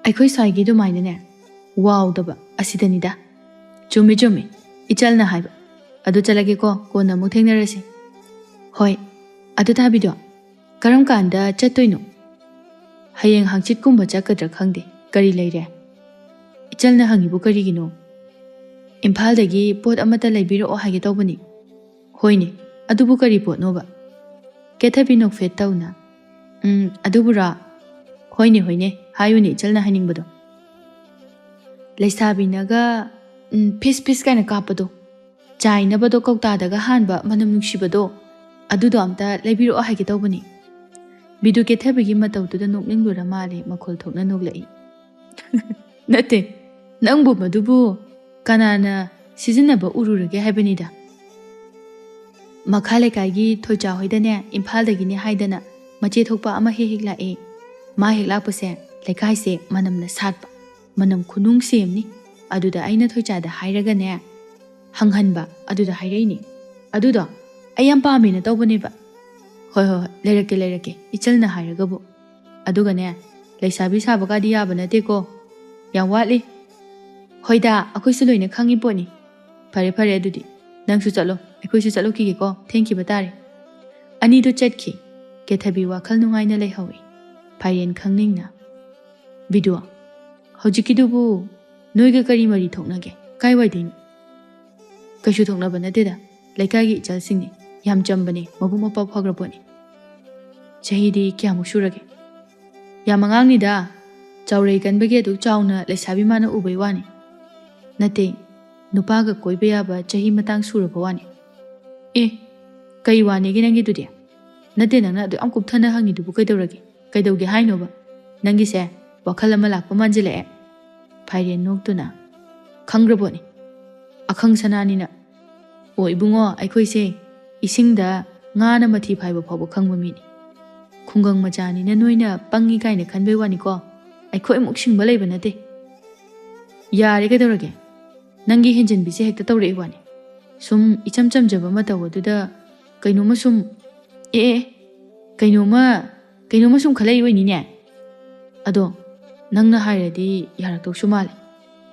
ꯑꯩꯈꯣꯏ ꯁ꯭ꯋꯥꯏꯒꯤ ꯑꯗꯨꯃꯥꯏꯅꯅꯦ ꯋꯥꯎꯗꯕ ꯑꯁꯤꯗꯅꯤꯗ. ꯆꯨꯝꯃꯤ ꯏꯆꯜꯅ ꯍꯥꯏꯕ. ꯑꯗꯨ ꯆꯠꯂꯒꯦꯀꯣ, ꯀꯣꯟꯅ ꯑꯃꯨꯛ ꯊꯦꯡꯅꯔꯁꯤ. ꯍꯣꯏ. ꯑꯗꯨ ꯇꯥꯕꯤꯗꯣ ꯀꯔꯝ ꯀꯥꯟꯗ ꯆꯠꯇꯣꯏꯅꯣ? ꯍꯌꯦꯡ ꯍꯥꯡꯆꯤꯠꯀꯨꯝꯕ ꯆꯠꯀꯗ꯭ꯔꯥ ꯈꯪꯗꯦ. ꯀꯔꯤ ꯂꯩꯔꯦ? ꯏꯆꯜꯅ ꯍꯪꯉꯤꯕꯨ ꯀꯔꯤꯒꯤꯅꯣ? ꯏꯝꯐꯥꯜꯗꯒꯤ ꯄꯣꯠ ꯑꯃꯠꯇ ꯂꯩꯕꯤꯔꯛꯑꯣ ꯍꯥꯏꯒꯦ ꯇꯧꯕꯅꯤ. ꯍꯣꯏꯅꯦ, ꯑꯗꯨꯕꯨ ꯀꯔꯤ ꯄꯣꯠꯅꯣꯕ? ꯀꯦꯊꯕꯤ ꯅꯣꯛꯐꯦꯠ ꯇꯧꯅ ꯑꯗꯨꯕꯨꯔꯥ? ꯍꯣꯏꯅꯦ, ꯍꯥꯏꯌꯨꯅꯦ ꯏꯆꯜꯅ ꯍꯥꯏꯅꯤꯡꯕꯗꯣ. ꯂꯩꯁꯥꯕꯤꯅꯒ ꯐꯤꯁ ꯀꯥꯏꯅ ꯀꯥꯞꯄꯗꯣ, ꯆꯥꯏꯅꯕꯗꯣ ꯀꯧꯇꯥꯗꯒ ꯍꯥꯟꯕ ꯃꯅꯝ ꯅꯨꯡꯁꯤꯕꯗꯣ, ꯑꯗꯨꯗꯣ ꯑꯝꯇ ꯂꯩꯕꯤꯔꯛꯑꯣ ꯍꯥꯏꯒꯦ ꯇꯧꯕꯅꯤ. ꯕꯤꯗꯨ ꯀꯦꯊꯕꯤꯒꯤ ꯃꯇꯧꯗꯨꯗ ꯅꯣꯛꯅꯤꯡꯂꯨꯔ ꯃꯥꯜꯂꯦ ꯃꯈꯣꯜ ꯊꯣꯛꯅ ꯅꯣꯛꯂꯛꯏ. ꯅꯠꯇꯦ, ꯅꯪꯕꯨ ꯃꯗꯨꯕꯨ ꯀꯅꯥꯅ ꯁꯤꯖꯤꯟꯅꯕ ꯎꯔꯨꯔꯒꯦ ꯍꯥꯏꯕꯅꯤꯗ. ꯃꯈꯥ ꯂꯩꯀꯥꯏꯒꯤ ꯊꯣꯏꯆꯥ ꯍꯣꯏꯗꯅꯦ ꯏꯝꯐꯥꯜꯗꯒꯤꯅꯦ ꯍꯥꯏꯗꯅ ꯃꯆꯦ ꯊꯣꯛꯄ ꯑꯃ ꯍꯦꯛ ꯂꯥꯛꯑꯦ. ꯃꯥ ꯍꯦꯛ ꯂꯥꯛꯄꯁꯦ ꯂꯩꯀꯥꯏꯁꯦ ꯃꯅꯝꯅ ꯁꯥꯠꯄ, ꯃꯅꯝ ꯈꯨꯅꯨꯡ ꯁꯦꯝꯅꯤ. ꯑꯗꯨꯗ ꯑꯩꯅ ꯊꯣꯏꯆꯥꯗ ꯍꯥꯏꯔꯒꯅꯦ ꯍꯪꯍꯟꯕ, ꯑꯗꯨꯗ ꯍꯥꯏꯔꯛꯏꯅꯤ. ꯑꯗꯨꯗꯣ ꯑꯩ ꯌꯥꯝ ꯄꯥꯝꯃꯦꯅ ꯇꯧꯕꯅꯦꯕ. ꯍꯣꯏ, ꯂꯩꯔꯛꯀꯦ ꯏꯆꯜꯅ ꯍꯥꯏꯔꯒꯕꯨ. ꯑꯗꯨꯒꯅꯦ ꯂꯩꯁꯥꯕꯤ ꯁꯥꯕꯒꯗꯤ ꯌꯥꯕ ꯅꯠꯇꯦꯀꯣ, ꯌꯥꯝ ꯋꯥꯠꯂꯤ. ꯍꯣꯏꯗ, ꯑꯩꯈꯣꯏꯁꯨ ꯂꯣꯏꯅ ꯈꯪꯉꯤ ꯄꯣꯠꯅꯤ. ꯐꯔꯦ ꯑꯗꯨꯗꯤ ꯅꯪꯁꯨ ꯆꯠꯂꯣ, ꯑꯩꯈꯣꯏꯁꯨ ꯆꯠꯂꯨꯈꯤꯒꯦꯀꯣ, ꯊꯦꯡꯈꯤꯕ ꯇꯥꯔꯦ. ꯑꯅꯤꯗꯨ ꯆꯠꯈꯤ. ꯀꯦꯊꯕꯤ ꯋꯥꯈꯜ ꯅꯨꯡꯉꯥꯏꯅ ꯂꯩꯍꯧꯏ. ꯐꯥꯏꯔꯦꯟ ꯈꯪꯅꯤꯡꯅ ꯕꯤꯗꯨ, ꯍꯧꯖꯤꯛꯀꯤꯗꯨꯕꯨ ꯅꯣꯏꯒ ꯀꯔꯤ ꯃꯔꯤ ꯊꯣꯛꯅꯒꯦ? ꯀꯥꯏ ꯋꯥꯏꯗꯩꯅꯣ? ꯀꯩꯁꯨ ꯊꯣꯛꯅꯕ ꯅꯠꯇꯦꯗ, ꯂꯩꯀꯥꯏꯒꯤ ꯏꯆꯜꯁꯤꯡꯅꯤ. ꯌꯥꯝ ꯆꯝꯕꯅꯦ, ꯃꯕꯨꯛ ꯃꯄꯥꯎ ꯐꯈ꯭ꯔ ꯄꯣꯠꯅꯤ. ꯆꯍꯤꯗꯤ ꯀꯌꯥꯃꯨꯛ ꯁꯨꯔꯒꯦ? ꯌꯥꯝ ꯑꯉꯥꯡꯅꯤꯗ, ꯆꯥꯎꯔꯩ ꯀꯟꯕꯒꯤ ꯑꯗꯨꯛ ꯆꯥꯎꯅ ꯂꯩꯁꯥꯕꯤ ꯃꯥꯅ ꯎꯕꯩ ꯋꯥꯅꯤ. ꯅꯠꯇꯦ, ꯅꯨꯄꯥꯒ ꯀꯣꯏꯕ ꯌꯥꯕ ꯆꯍꯤ ꯃꯇꯥꯡ ꯁꯨꯔꯕ ꯋꯥꯅꯤ. ꯀꯩ ꯋꯥꯅꯤꯒꯦ ꯅꯪꯒꯤꯗꯨꯗꯤ? ꯅꯠꯇꯦ, ꯅꯪꯅ ꯑꯗꯨ ꯌꯥꯝ ꯀꯨꯞꯊꯅ ꯍꯪꯉꯤꯗꯨꯕꯨ ꯀꯩꯗꯧꯔꯒꯦ? ꯀꯩꯗꯧꯒꯦ ꯍꯥꯏꯅꯣꯕ? ꯅꯪꯒꯤꯁꯦ ꯋꯥꯈꯜ ꯑꯃ ꯂꯥꯛꯄ ꯃꯥꯟꯖꯤꯜꯂꯛꯑꯦ. ꯐꯥꯏꯔꯦꯟ ꯅꯣꯛꯇꯨꯅ ꯈꯪꯒ꯭ꯔꯕꯣꯠꯅꯤ, ꯑꯈꯪ ꯁꯅꯥꯅꯤꯅ. ꯑꯣ ꯏꯕꯨꯡꯉꯣ, ꯑꯩꯈꯣꯏꯁꯦ ꯏꯁꯤꯡꯗ ꯉꯥꯅ ꯃꯊꯤ ꯐꯥꯏꯕ ꯐꯥꯎꯕ ꯈꯪꯕ ꯃꯤꯅꯤ. ꯈꯨꯡꯒꯪ ꯃꯆꯥꯅꯤꯅ ꯅꯣꯏꯅ ꯄꯪꯉꯤ ꯀꯥꯏꯅ ꯈꯟꯕꯩ ꯋꯥꯅꯤꯀꯣ, ꯑꯩꯈꯣꯏ ꯑꯃꯨꯛ ꯁꯤꯡꯕ ꯂꯩꯕ ꯅꯠꯇꯦ. ꯌꯥꯔꯦ, ꯀꯩꯗꯧꯔꯒꯦ? ꯅꯪꯒꯤ ꯍꯦꯟꯖꯤꯟꯕꯤꯁꯦ ꯍꯦꯛꯇ ꯇꯧꯔꯛꯏ ꯋꯥꯅꯤ. ꯁꯨꯝ ꯏꯆꯝ ꯆꯝꯖꯕ ꯃꯇꯧ ꯑꯗꯨꯗ ꯀꯩꯅꯣꯝꯃ ꯁꯨꯝ ꯀꯩꯅꯣꯝꯃ ꯁꯨꯝ ꯈꯜꯂꯛꯏ ꯑꯣꯏꯅꯤꯅꯦ. ꯑꯗꯣ ꯅꯪꯅ ꯍꯥꯏꯔꯗꯤ ꯌꯥꯔꯛꯇꯧꯁꯨ ꯃꯥꯜꯂꯦ.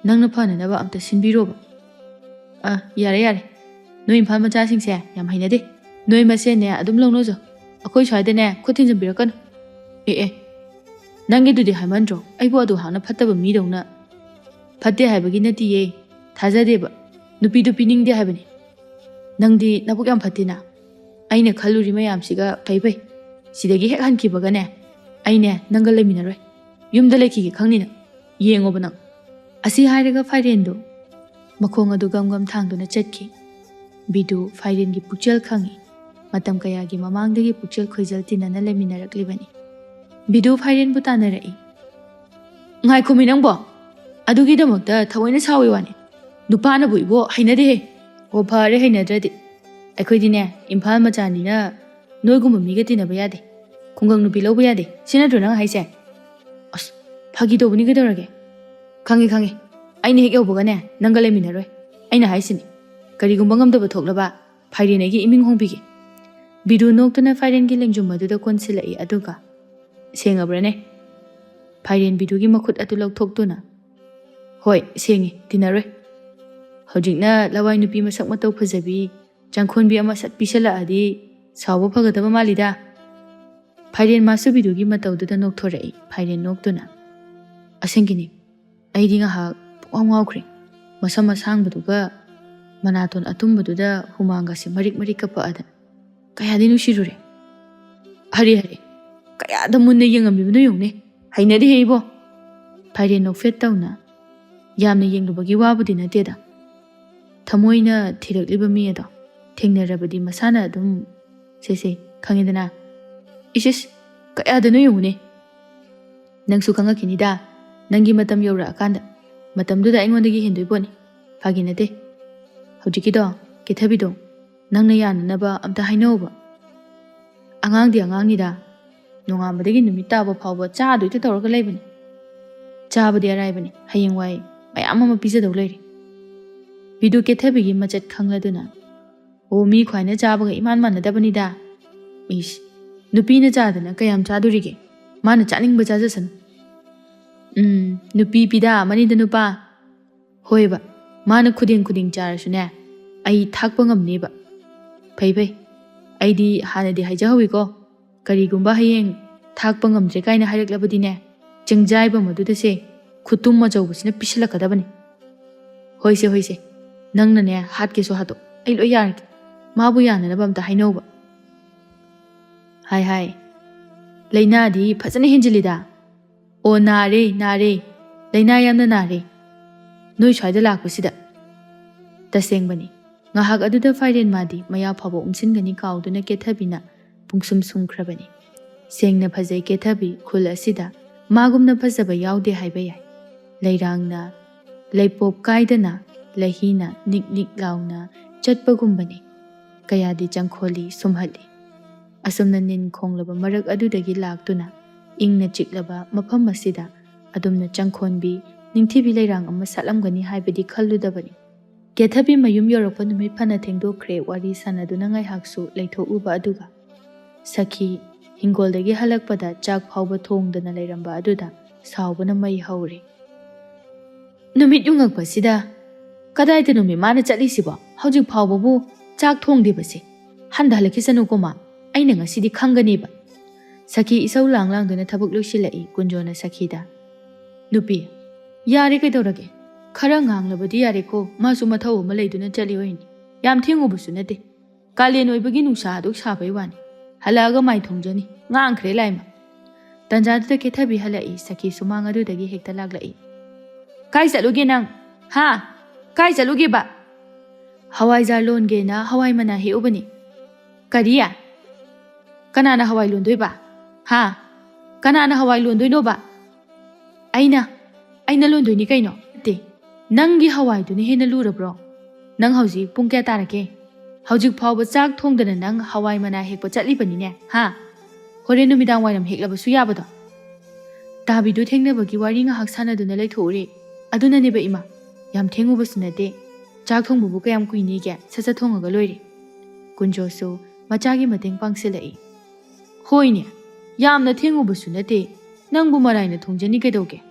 ꯅꯪꯅ ꯐꯅꯅꯕ ꯑꯝꯇ ꯁꯤꯟꯕꯤꯔꯣꯕ. ꯌꯥꯔꯦ. ꯅꯣꯏ ꯏꯝꯐꯥꯜ ꯃꯆꯥꯁꯤꯡꯁꯦ ꯌꯥꯝ ꯍꯩꯅꯗꯦ. ꯅꯣꯏ ꯃꯁꯦꯟꯅꯦ ꯑꯗꯨꯝ ꯂꯧꯅꯖꯧ. ꯑꯩꯈꯣꯏ ꯁ꯭ꯋꯥꯏꯗꯅꯦ ꯈꯨꯠ ꯊꯤꯟꯖꯤꯟꯕꯤꯔꯛꯀꯅꯨ. ꯅꯪꯒꯤꯗꯨꯗꯤ ꯍꯥꯏꯃꯟꯗ꯭ꯔꯣ? ꯑꯩꯕꯨ ꯑꯗꯨ ꯍꯥꯛꯅ ꯐꯠꯇꯕ ꯃꯤꯗꯧꯅ. ꯐꯠꯇꯦ ꯍꯥꯏꯕꯒꯤ ꯅꯠꯇꯤꯌꯦ, ꯊꯥꯖꯗꯦꯕ. ꯅꯨꯄꯤꯗꯨ ꯄꯤꯅꯤꯡꯗꯦ ꯍꯥꯏꯕꯅꯤ. ꯅꯪꯗꯤ ꯅꯕꯨꯛ ꯌꯥꯝ ꯐꯠꯇꯦꯅ. ꯑꯩꯅ ꯈꯜꯂꯨꯔꯤ ꯃꯌꯥꯝꯁꯤꯒ ꯐꯩ. ꯁꯤꯗꯒꯤ ꯍꯦꯛ ꯍꯟꯈꯤꯕꯒꯅꯦ ꯑꯩꯅꯦ ꯅꯪꯒ ꯂꯩꯃꯤꯟꯅꯔꯣꯏ. ꯌꯨꯝꯗ ꯂꯩꯈꯤꯒꯦ ꯈꯪꯅꯤꯅ. ꯌꯦꯡꯉꯣꯕ ꯅꯪ. ꯑꯁꯤ ꯍꯥꯏꯔꯒ ꯐꯥꯏꯔꯦꯟꯗꯣ ꯃꯈꯣꯡ ꯑꯗꯨ ꯒꯝ ꯊꯥꯡꯗꯨꯅ ꯆꯠꯈꯤ. ꯕꯤꯗꯨ ꯐꯥꯏꯔꯦꯟꯒꯤ ꯄꯨꯛꯆꯦꯜ ꯈꯪꯉꯤ. matam kayagi mamangdagi pukchel khoijal tinana leminaraklibani. Bidu Phaiden bu tanarai. Ngai khumi nangbo. Adugi damakta thawaina sawi wani. Nupana bu ibo hainade he. O phare hainadradi. Aikhoidine Imphal machani na noigum miga tinaba yade. Khungang nupi lawba yade. Sinadro nang haise. As phagi dobuni gadorage. Khange. Aina hek yobugane nangga leminaroi. Aina haisini. Karigumba ngamdaba thoklaba Phaiden agi iming hongbigi. Bidu noktana Phaiden gi lengjum maduda konsilai aduga. Sengabrane. Phaiden bidu gi makhut atu lawthoktuna. Hoi, sengi, tinaroi. Hojikna lawai nupi masak matau phajabi, jangkhon bi ama sat pisala adi, sawa phagadaba malida. Phaiden masu bidu gi matau duda nokthorei, Phaiden noktuna. Asengini, aidi nga ha ngawkri. Masama sang baduga, manaton atum baduda humanga si marik kapa adan. Kaya di nushirure. Hari. Kaya da munna yengami binu yungne. Hainadi heibo. Phaiden nokfet tauna. Yamna yenglubagi wabudi na teda. Thamoina thirakliba mi ado. Thengnarabadi masana adum se khangidana. Isis kaya da nu yungne. Nangsu khangakinida. Nangi matam yora akanda. Matam duda aingondagi hindoi boni. Phaginate. Hojikido kithabido. Nangna yananaba amta hainauba. Angangnida. Nongamadagi numit taba phawba chaadu ita tawraga laibani. Chabadi araibani. Hayengwai mayam ama pizadaw lairi. Bidu kethabigi machat khangladuna. O mi khwaina chabaga iman manadabanida. Ish. Nupina chadana kayam chadurige. Mana chaningba chajasanu. Nupi pida manida nupa. Hoiba. Mana kuding charasune. Ai thakpa ngamneba. Phai. Aidi hanadi haijahawiko. Karigumba hayeng thakpa ngamdre kaina haireklabadine. Changjaiba madudase khutum majawbasina pisilakadabani. Hoise. Nangna ne hatkeso hato. Ai lo yarki. Mabu yananaba amta hainauba. Hai. Laina di phajana henjilida. O nare. Laina yamna nare. Noi swaida lakpasida. Tasengbani. Ngahak aduda Phaiden madi maya phabo umsingani kauduna kethabina pungsum sumkrabani. Sengna phajai kethabi khul asida magumna phajaba yaude haiba yai. Lairangna laipop kaidana lahina nik launa chatpagumbani. Kayadi jangkholi sumhali. Asumna nin khonglaba marak adudagi laktuna ingna chiklaba mafam asida adumna jangkhonbi ningthibi lairang amma salamgani haibadi khalludabani. Kethabi mayum yorokpa numit phana thengdokre wari sanaduna ngai haksu leithouba aduga. Sakhi hingoldagi halakpada chak phawba thongdana leiramba aduda saubana mai haure. Numit yungakpa sida kadaida numi mana chatlisibo hojik phawbabu chak thongdibase handa halakisanu koma aina ngasidi khanganiba. Sakhi isau langduna thabuk losilai kunjona sakhida. Nupi yare kaidorage khara nganglabadi yare ko masu mathau ma leiduna chali hoini yam thengubusu nate kalen oibagi nungsa aduk sabai wani halaga mai thongjani ngangkhre laima tanjadu kethabi halai sakhi sumang adu dagi hekta laglai kai chaluge nang ha kai chaluge ba hawai jar lon ge na hawai mana he ubani kariya kanana hawai lon doi ba ha kanana hawai lon doi no ba aina lon doi ni kaino te Nangi hawai duni hena lurabro. Nang hauji pung kya tarake. Haujik phawba chak thongdana nang hawai mana hekpa chatlibani ne. Ha. Hore numidang wainam heklaba su yabado. Tabidu thengnabagi wari nga haksana duna leithore. Aduna neba ima. Yam thenguba sunate. Chak thongbubu kayam kuini ge sasa thongaga loire. Kunjosu machagi mateng pangsilai. Hoine. Yamna thenguba sunate. Nangbu maraina thongjani kedoge.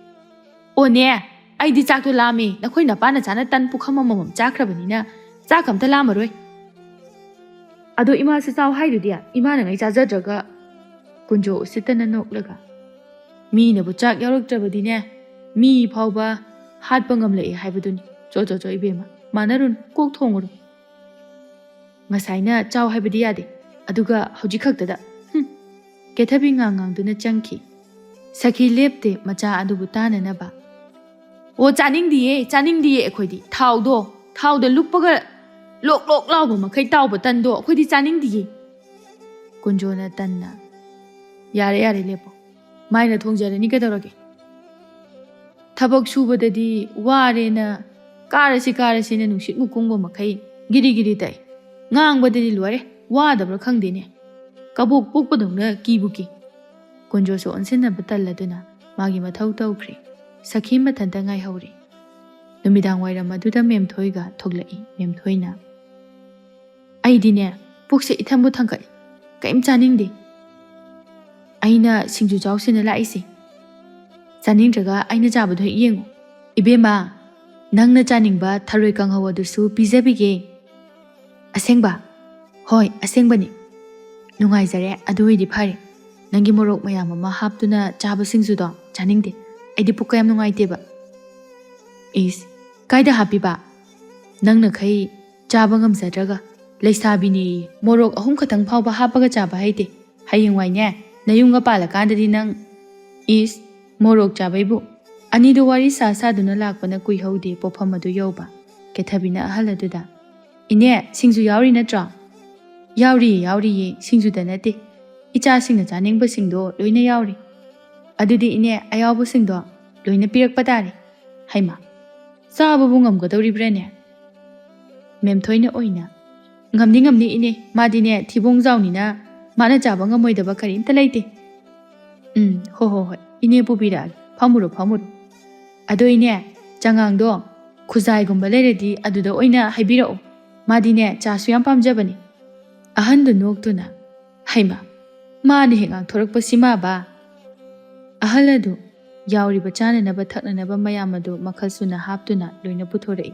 O ne. Aidi chak to lami nakhoi na pana chana tan pukhama mamam chakrabani chak amta lamaroi ado ima se chaw haidu dia ima na ngai chajadraga kunjo usitana noklaga mi na bu chak yarokrabadi ne mi phawba hat pangam lei haibaduni cho ibema manarun kok thonguru ngasaina chaw haibadi yade aduga hojikhaktada kethabi ngang duna changki sakhi lepte macha adubu tananaba O chaning diye akhodi thawda lukpaga lok lawba makhai tawba tando akhodi chaning diye ꯀꯨꯟꯖꯣꯅ ꯇꯟꯅ ꯌꯥꯔꯦ ꯌꯥꯔꯦ ꯂꯦꯞꯄꯣ ꯃꯥꯏꯅ ꯊꯣꯡꯖꯔꯅꯤ ꯀꯩꯗꯧꯔꯒꯦ ꯊꯕꯛ ꯁꯨꯕꯗꯗꯤ ꯋꯥꯔꯦꯅ ꯀꯥꯔꯁꯤꯅ ꯅꯨꯡꯁꯤꯠ ꯃꯨꯀꯨꯡꯕ ꯃꯈꯩ ꯒꯤꯔꯤ ꯒꯤꯔꯤ ꯇꯥꯏ ꯉꯥꯡꯕꯗꯗꯤ ꯂꯣꯏꯔꯦ ꯋꯥꯗꯕ꯭ꯔꯥ ꯈꯪꯗꯦꯅꯦ ꯀꯕꯣꯛ ꯄꯣꯛꯄꯗꯧꯅ ꯀꯤꯕꯨ ꯀꯤ ꯀꯨꯟꯖꯣꯁꯨ ꯑꯣꯟꯁꯤꯟꯅꯕ ꯇꯜꯂꯗꯨꯅ ꯃꯥꯒꯤ ꯃꯊꯧ ꯇꯧꯈ꯭ꯔꯦ ꯁꯈꯤ ꯃꯊꯟꯇ ꯉꯥꯏꯍꯧꯔꯤ ꯅꯨꯃꯤꯗꯥꯡ ꯋꯥꯏꯔꯝ ꯑꯗꯨꯗ ꯃꯦꯝꯊꯣꯏꯒ ꯊꯣꯛꯂꯛꯏ ꯃꯦꯝꯊꯣꯏꯅ ꯑꯩꯗꯤꯅꯦ ꯄꯨꯛꯁꯦ ꯏꯊꯟꯕꯨ ꯊꯟꯒꯠꯂꯤ ꯀꯩꯝ ꯆꯥꯅꯤꯡꯗꯦ ꯑꯩꯅ ꯁꯤꯡꯖꯨ ꯆꯥꯎꯁꯤꯅ ꯂꯥꯛꯏꯁꯦ ꯆꯥꯅꯤꯡꯗ꯭ꯔꯒ ꯑꯩꯅ ꯆꯥꯕꯗꯣ ꯍꯦꯛ ꯌꯦꯡꯉꯨ 이베마 ꯅꯪꯅ ꯆꯥꯅꯤꯡꯕ ꯊꯔꯣꯏ ꯀꯥꯡꯍꯧ ꯑꯗꯨꯁꯨ ꯄꯤꯖꯕꯤꯒꯦ ꯑꯁꯦꯡꯕ ꯍꯣꯏ ꯑꯁꯦꯡꯕꯅꯤ ꯅꯨꯡꯉꯥꯏꯖꯔꯦ ꯑꯗꯨ ꯑꯣꯏꯗꯤ ꯐꯔꯦ ꯅꯪꯒꯤ ꯃꯣꯔꯣꯛ ꯃꯌꯥꯝ ꯑꯃ ꯍꯥꯞꯇꯨꯅ ꯆꯥꯕ ꯁꯤꯡꯖꯨꯗꯣ ꯆꯥꯅꯤꯡꯗꯦ ꯑꯩꯗꯤ ꯄꯨꯛꯀ ꯌꯥꯝ ꯅꯨꯡꯉꯥꯏꯇꯦꯕ ꯏꯁ ꯀꯥꯏꯗ ꯍꯥꯞꯄꯤꯕ ꯅꯪꯅ ꯈꯩ ꯆꯥꯕ ꯉꯝꯖꯗ꯭ꯔꯒ ꯂꯩꯁꯥꯕꯤꯅꯤ ꯃꯣꯔꯣꯛ 3 ꯈꯇꯪ ꯐꯥꯎꯕ ꯍꯥꯞꯄꯒ ꯆꯥꯕ ꯍꯩꯇꯦ ꯍꯌꯦꯡꯋꯥꯏꯅꯦ ꯅꯌꯨꯝꯒ ꯄꯥꯜꯂꯀꯥꯟꯗꯗꯤ ꯅꯪ ꯏꯁ ꯃꯣꯔꯣꯛ ꯆꯥꯕꯩꯕꯨ ꯑꯅꯤꯗꯣ ꯋꯥꯔꯤ ꯁꯥꯗꯨꯅ ꯂꯥꯛꯄꯅ ꯀꯨꯏꯍꯧꯗꯦ ꯄꯣꯐꯝ ꯑꯗꯨ ꯌꯧꯕ ꯀꯦꯊꯕꯤꯅ ꯑꯍꯜ ꯑꯗꯨꯗ ꯏꯅꯦ ꯁꯤꯡꯖꯨ ꯌꯥꯎꯔꯤ ꯅꯠꯇ꯭ꯔꯣ ꯌꯥꯎꯔꯤꯌꯦ ꯁꯤꯡꯖꯨꯗ ꯅꯠꯇꯦ ꯏꯆꯥꯁꯤꯡꯅ ꯆꯥꯅꯤꯡꯕꯁꯤꯡꯗꯣ ꯂꯣꯏꯅ ꯌꯥꯎꯔꯤ ꯑꯗꯨꯗꯤ ꯏꯅꯦ ꯑꯌꯥꯎꯕꯁꯤꯡꯗꯣ ꯂꯣꯏꯅ ꯄꯤꯔꯛꯄ ꯇꯥꯔꯦ ꯍꯩꯃꯥ ꯆꯥꯕꯕꯨ ꯉꯝꯒꯗꯧꯔꯤꯕ꯭ꯔꯥꯅꯦ ꯃꯦꯝꯊꯣꯏꯅ ꯑꯣꯏꯅ ꯉꯝꯅꯤ ꯏꯅꯦ ꯃꯥꯗꯤꯅꯦ ꯊꯤꯕꯣꯡꯖꯥꯎꯅꯤꯅ ꯃꯥꯅ ꯆꯥꯕ ꯉꯝꯃꯣꯏꯗꯕ ꯀꯔꯤꯝꯇ ꯂꯩꯇꯦ ꯍꯣꯏ ꯏꯅꯦ ꯄꯨꯕꯤꯔꯛꯑꯒꯦ ꯐꯝꯃꯨꯔꯣ ꯑꯗꯣ ꯏꯅꯦ ꯆꯉꯥꯡꯗꯣ ꯈꯨꯖꯥꯏꯒꯨꯝꯕ ꯂꯩꯔꯗꯤ ꯑꯗꯨꯗ ꯑꯣꯏꯅ ꯍꯩꯕꯤꯔꯛꯑꯣ ꯃꯥꯗꯤꯅꯦ ꯆꯥꯁꯨ ꯌꯥꯝ ꯄꯥꯝꯖꯕꯅꯤ ꯑꯍꯟꯗꯨ ꯅꯣꯛꯇꯨꯅ ꯍꯩꯃꯥ ꯃꯥꯅ ꯍꯦꯛ ꯉꯥꯡꯊꯣꯔꯛꯄꯁꯤꯃꯥꯕ ꯑꯍꯜ ꯑꯗꯨ ꯌꯥꯎꯔꯤꯕ ꯆꯥꯅꯅꯕ ꯊꯛꯅꯅꯕ ꯃꯌꯥꯝ ꯑꯗꯨ ꯃꯈꯜ ꯁꯨꯅ ꯍꯥꯞꯇꯨꯅ ꯂꯣꯏꯅ ꯄꯨꯊꯣꯔꯛꯏ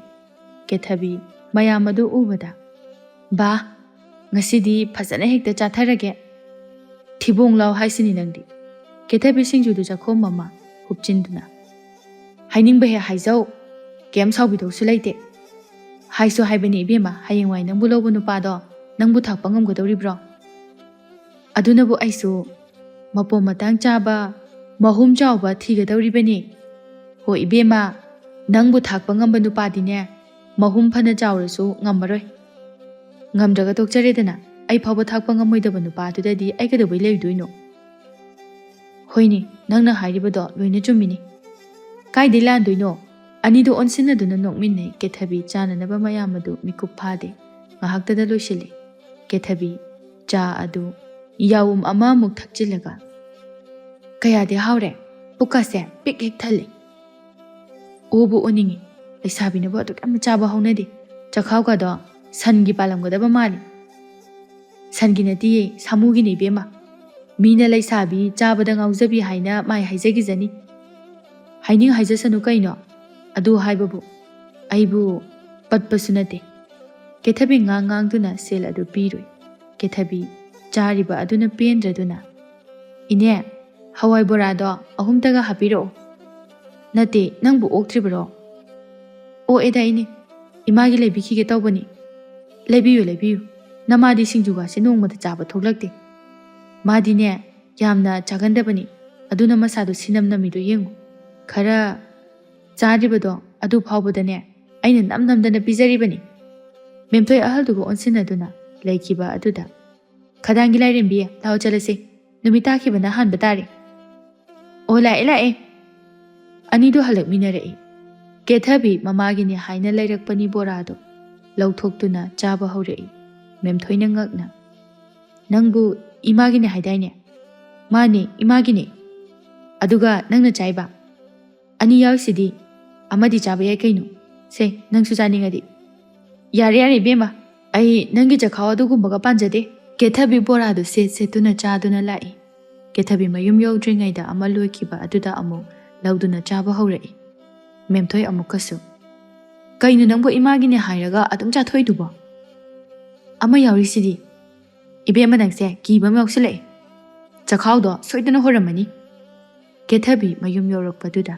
ꯀꯦꯊꯕꯤ ꯃꯌꯥꯝ ꯑꯗꯨ ꯎꯕꯗ ꯕꯥ ꯉꯁꯤꯗꯤ ꯐꯖꯅ ꯍꯦꯛꯇ ꯆꯥꯊꯔꯒꯦ ꯊꯤꯕꯣꯡ ꯂꯥꯎ ꯍꯥꯏꯁꯤꯅꯤ ꯅꯪꯗꯤ ꯀꯦꯊꯕꯤ ꯁꯤꯡꯖꯨꯗꯨ ꯆꯥꯈꯣꯝ ꯑꯃ ꯍꯨꯞꯆꯤꯟꯗꯨꯅ ꯍꯥꯏꯅꯤꯡꯕ ꯍꯦꯛ ꯍꯥꯏꯖꯧ ꯀꯩꯝ ꯁꯥꯎꯕꯤꯗꯧꯁꯨ ꯂꯩꯇꯦ ꯍꯥꯏꯁꯨ ꯍꯥꯏꯕꯅꯤ ꯏꯕꯦꯝꯃ ꯍꯌꯦꯡꯋꯥꯏ ꯅꯪꯕꯨ ꯂꯧꯕ ꯅꯨꯄꯥꯗꯣ ꯅꯪꯕꯨ ꯊꯥꯛꯄ ꯉꯝꯒꯗꯧꯔꯤꯕ꯭ꯔꯣ ꯑꯗꯨꯅꯕꯨ ꯑꯩꯁꯨ ꯃꯄꯣꯝ ꯃꯇꯥꯡ ꯆꯥꯕ ꯃꯍꯨꯝ ꯆꯥꯎꯕ ꯊꯤꯒꯗꯧꯔꯤꯕꯅꯤ ꯍꯣꯏ ꯏꯕꯦꯝꯃ ꯅꯪꯕꯨ ꯊꯥꯛꯄ ꯉꯝꯕ ꯅꯨꯄꯥꯗꯤꯅꯦ ꯃꯍꯨꯝ ꯐꯅ ꯆꯥꯎꯔꯁꯨ ꯉꯝꯃꯔꯣꯏ ꯉꯝꯗ꯭ꯔꯒ ꯇꯣꯛꯆꯔꯦꯗꯅ ꯑꯩ ꯐꯥꯎꯕ ꯊꯥꯛꯄ ꯉꯝꯃꯣꯏꯗꯕ ꯅꯨꯄꯥꯗꯨꯗꯗꯤ ꯑꯩ ꯀꯩꯗꯧꯕꯩ ꯂꯩꯗꯣꯏꯅꯣ ꯍꯣꯏꯅꯦ ꯅꯪꯅ ꯍꯥꯏꯔꯤꯕꯗꯣ ꯂꯣꯏꯅ ꯆꯨꯝꯃꯤꯅꯤ ꯀꯥꯏꯗꯩ ꯂꯥꯟꯗꯣꯏꯅꯣ ꯑꯅꯤꯗꯣ ꯑꯣꯟꯁꯤꯟꯅꯗꯨꯅ ꯅꯣꯛꯃꯤꯟꯅꯩ ꯀꯦꯊꯕꯤ ꯆꯥꯅꯅꯕ ꯃꯌꯥꯝ ꯑꯗꯨ ꯃꯤꯀꯨꯞ ꯐꯥꯗꯦ ꯉꯥꯏꯍꯥꯛꯇꯗ ꯂꯣꯏꯁꯤꯜꯂꯤ ꯀꯦꯊꯕꯤ ꯆꯥ ꯑꯗꯨ ꯌꯥꯎꯝ ꯑꯃꯃꯨꯛ ꯊꯛꯆꯤꯜꯂꯒ ꯀꯌꯥꯗꯤ ꯍꯥꯎꯔꯦ ꯄꯨꯛꯀꯁꯦ ꯄꯤꯛ ꯍꯦꯛ ꯊꯜꯂꯤ ꯑꯣꯕꯨ ꯑꯣꯅꯤꯡꯉꯤ ꯂꯩꯁꯥꯕꯤꯅꯕꯨ ꯑꯗꯨꯛ ꯌꯥꯝꯅ ꯆꯥꯕ ꯍꯧꯅꯗꯦ ꯆꯈꯥꯎꯒꯗꯣ ꯁꯟꯒꯤ ꯄꯥꯜꯂꯝꯒꯗꯕ ꯃꯥꯜꯂꯤ ꯁꯟꯒꯤ ꯅꯠꯇꯤꯌꯦ ꯁꯥꯃꯨꯒꯤꯅꯤ ꯏꯕꯦꯝꯃ ꯃꯤꯅ ꯂꯩꯁꯥꯕꯤ ꯆꯥꯕꯗ ꯉꯥꯎꯖꯕꯤ ꯍꯥꯏꯅ ꯃꯥꯏ ꯍꯥꯏꯖꯈꯤꯖꯅꯤ ꯍꯥꯏꯅꯤꯡ ꯍꯥꯏꯖꯁꯅꯨ ꯀꯩꯅꯣ ꯑꯗꯨ ꯍꯥꯏꯕꯕꯨ ꯑꯩꯕꯨ ꯄꯠꯄꯁꯨ ꯅꯠꯇꯦ ꯀꯦꯊꯕꯤ ꯉꯥꯡꯗꯨꯅ ꯁꯦꯜ ꯑꯗꯨ ꯄꯤꯔꯨꯏ ꯀꯦꯊꯕꯤ ꯆꯥꯔꯤꯕ ꯑꯗꯨꯅ ꯄꯦꯟꯗ꯭ꯔꯗꯨꯅ ꯏꯅꯦ ꯍꯋꯥꯏ ꯕꯣꯔꯥꯗꯣ 3ꯇꯒ ꯍꯥꯞꯄꯤꯔꯛꯑꯣ ꯅꯠꯇꯦ ꯅꯪꯕꯨ ꯑꯣꯛꯇ꯭ꯔꯤꯕꯔꯣ ꯑꯣꯛꯑꯦꯗ ꯏꯅꯦ ꯏꯃꯥꯒꯤ ꯂꯩꯕꯤꯈꯤꯒꯦ ꯇꯧꯕꯅꯤ ꯂꯩꯕꯤꯌꯨ ꯅꯃꯥꯗꯤ ꯁꯤꯡꯖꯨꯒꯥꯁꯦ ꯅꯣꯡꯃꯗ ꯆꯥꯕ ꯊꯣꯛꯂꯛꯇꯦ ꯃꯥꯗꯤꯅꯦ ꯌꯥꯝꯅ ꯆꯥꯒꯟꯗꯕꯅꯤ ꯑꯗꯨꯅ ꯃꯁꯥꯗꯣ ꯁꯤꯅꯝ ꯅꯝꯃꯤꯗꯣ ꯌꯦꯡꯉꯨ ꯈꯔ ꯆꯥꯗ꯭ꯔꯤꯕꯗꯣ ꯑꯗꯨ ꯐꯥꯎꯕꯗꯅꯦ ꯑꯩꯅ ꯅꯝꯗꯅ ꯄꯤꯖꯔꯤꯕꯅꯤ ꯃꯦꯝꯊꯣꯏ ꯑꯍꯜꯗꯨꯒ ꯑꯣꯟꯁꯤꯟꯅꯗꯨꯅ ꯂꯩꯈꯤꯕ ꯑꯗꯨꯗ ꯈꯗꯥꯡꯒꯤ ꯂꯥꯏꯔꯦꯝꯕꯤ ꯂꯥꯛꯑꯣ ꯆꯠꯂꯁꯤ ꯅꯨꯃꯤꯠ ꯇꯥꯈꯤꯕꯅ ꯍꯥꯟꯕ ꯇꯥꯔꯦ ꯑꯣ ꯂꯥꯛꯑꯦ ꯑꯅꯤꯗꯨ ꯍꯜꯂꯛꯃꯤꯟꯅꯔꯛꯏ ꯀꯦꯊꯕꯤ ꯃꯃꯥꯒꯤꯅꯤ ꯍꯥꯏꯅ ꯂꯩꯔꯛꯄꯅꯤ ꯕꯣꯔꯥꯗꯣ ꯂꯧꯊꯣꯛꯇꯨꯅ ꯆꯥꯕ ꯍꯧꯔꯛꯏ ꯃꯦꯝꯊꯣꯏꯅ ꯉꯛꯅ ꯅꯪꯕꯨ ꯏꯃꯥꯒꯤꯅꯤ ꯍꯥꯏꯗꯥꯏꯅꯦ ꯃꯥꯅꯤ ꯏꯃꯥꯒꯤꯅꯤ ꯑꯗꯨꯒ ꯅꯪꯅ ꯆꯥꯏꯕ ꯑꯅꯤ ꯌꯥꯎꯔꯤꯁꯤꯗꯤ ꯑꯃꯗꯤ ꯆꯥꯕ ꯌꯥꯏ ꯀꯩꯅꯣ ꯁꯦ ꯅꯪꯁꯨ ꯆꯥꯅꯤꯡꯉꯗꯤ ꯌꯥꯔꯦ ꯏꯕꯦꯝꯃ ꯑꯩ ꯅꯪꯒꯤ ꯆꯈꯥꯎ ꯑꯗꯨꯒꯨꯝꯕꯒ ꯄꯥꯟꯖꯗꯦ ꯀꯦꯊꯕꯤ ꯕꯣꯔꯥꯗꯨ ꯁꯦꯠꯇꯨꯅ ꯆꯥꯗꯨꯅ ꯂꯥꯛꯏ ꯀꯦꯊꯕꯤ ꯃꯌꯨꯝ ꯌꯧꯗ꯭ꯔꯤꯉꯩꯗ ꯑꯃ ꯂꯣꯏꯈꯤꯕ ꯑꯗꯨꯗ ꯑꯃꯨꯛ ꯂꯧꯗꯨꯅ ꯆꯥꯕ ꯍꯧꯔꯛꯏ ꯃꯦꯝꯊꯣꯏ ꯑꯃꯨꯛꯀꯁꯨ ꯀꯩꯅꯣ ꯅꯪꯕꯨ ꯏꯃꯥꯒꯤꯅꯦ ꯍꯥꯏꯔꯒ ꯑꯗꯨꯝ ꯆꯥꯊꯣꯛꯏꯗꯨꯕꯣ ꯑꯃ ꯌꯥꯎꯔꯤꯁꯤꯗꯤ ꯏꯕꯦꯝꯃ ꯅꯪꯁꯦ ꯀꯤꯕ ꯑꯃ ꯌꯥꯎꯁꯤꯜꯂꯛꯑꯦ ꯆꯈꯥꯎꯗꯣ ꯁꯣꯏꯗꯅ ꯍꯣꯔꯝꯃꯅꯤ ꯀꯦꯊꯕꯤ ꯃꯌꯨꯝ ꯌꯧꯔꯛꯄꯗꯨꯗ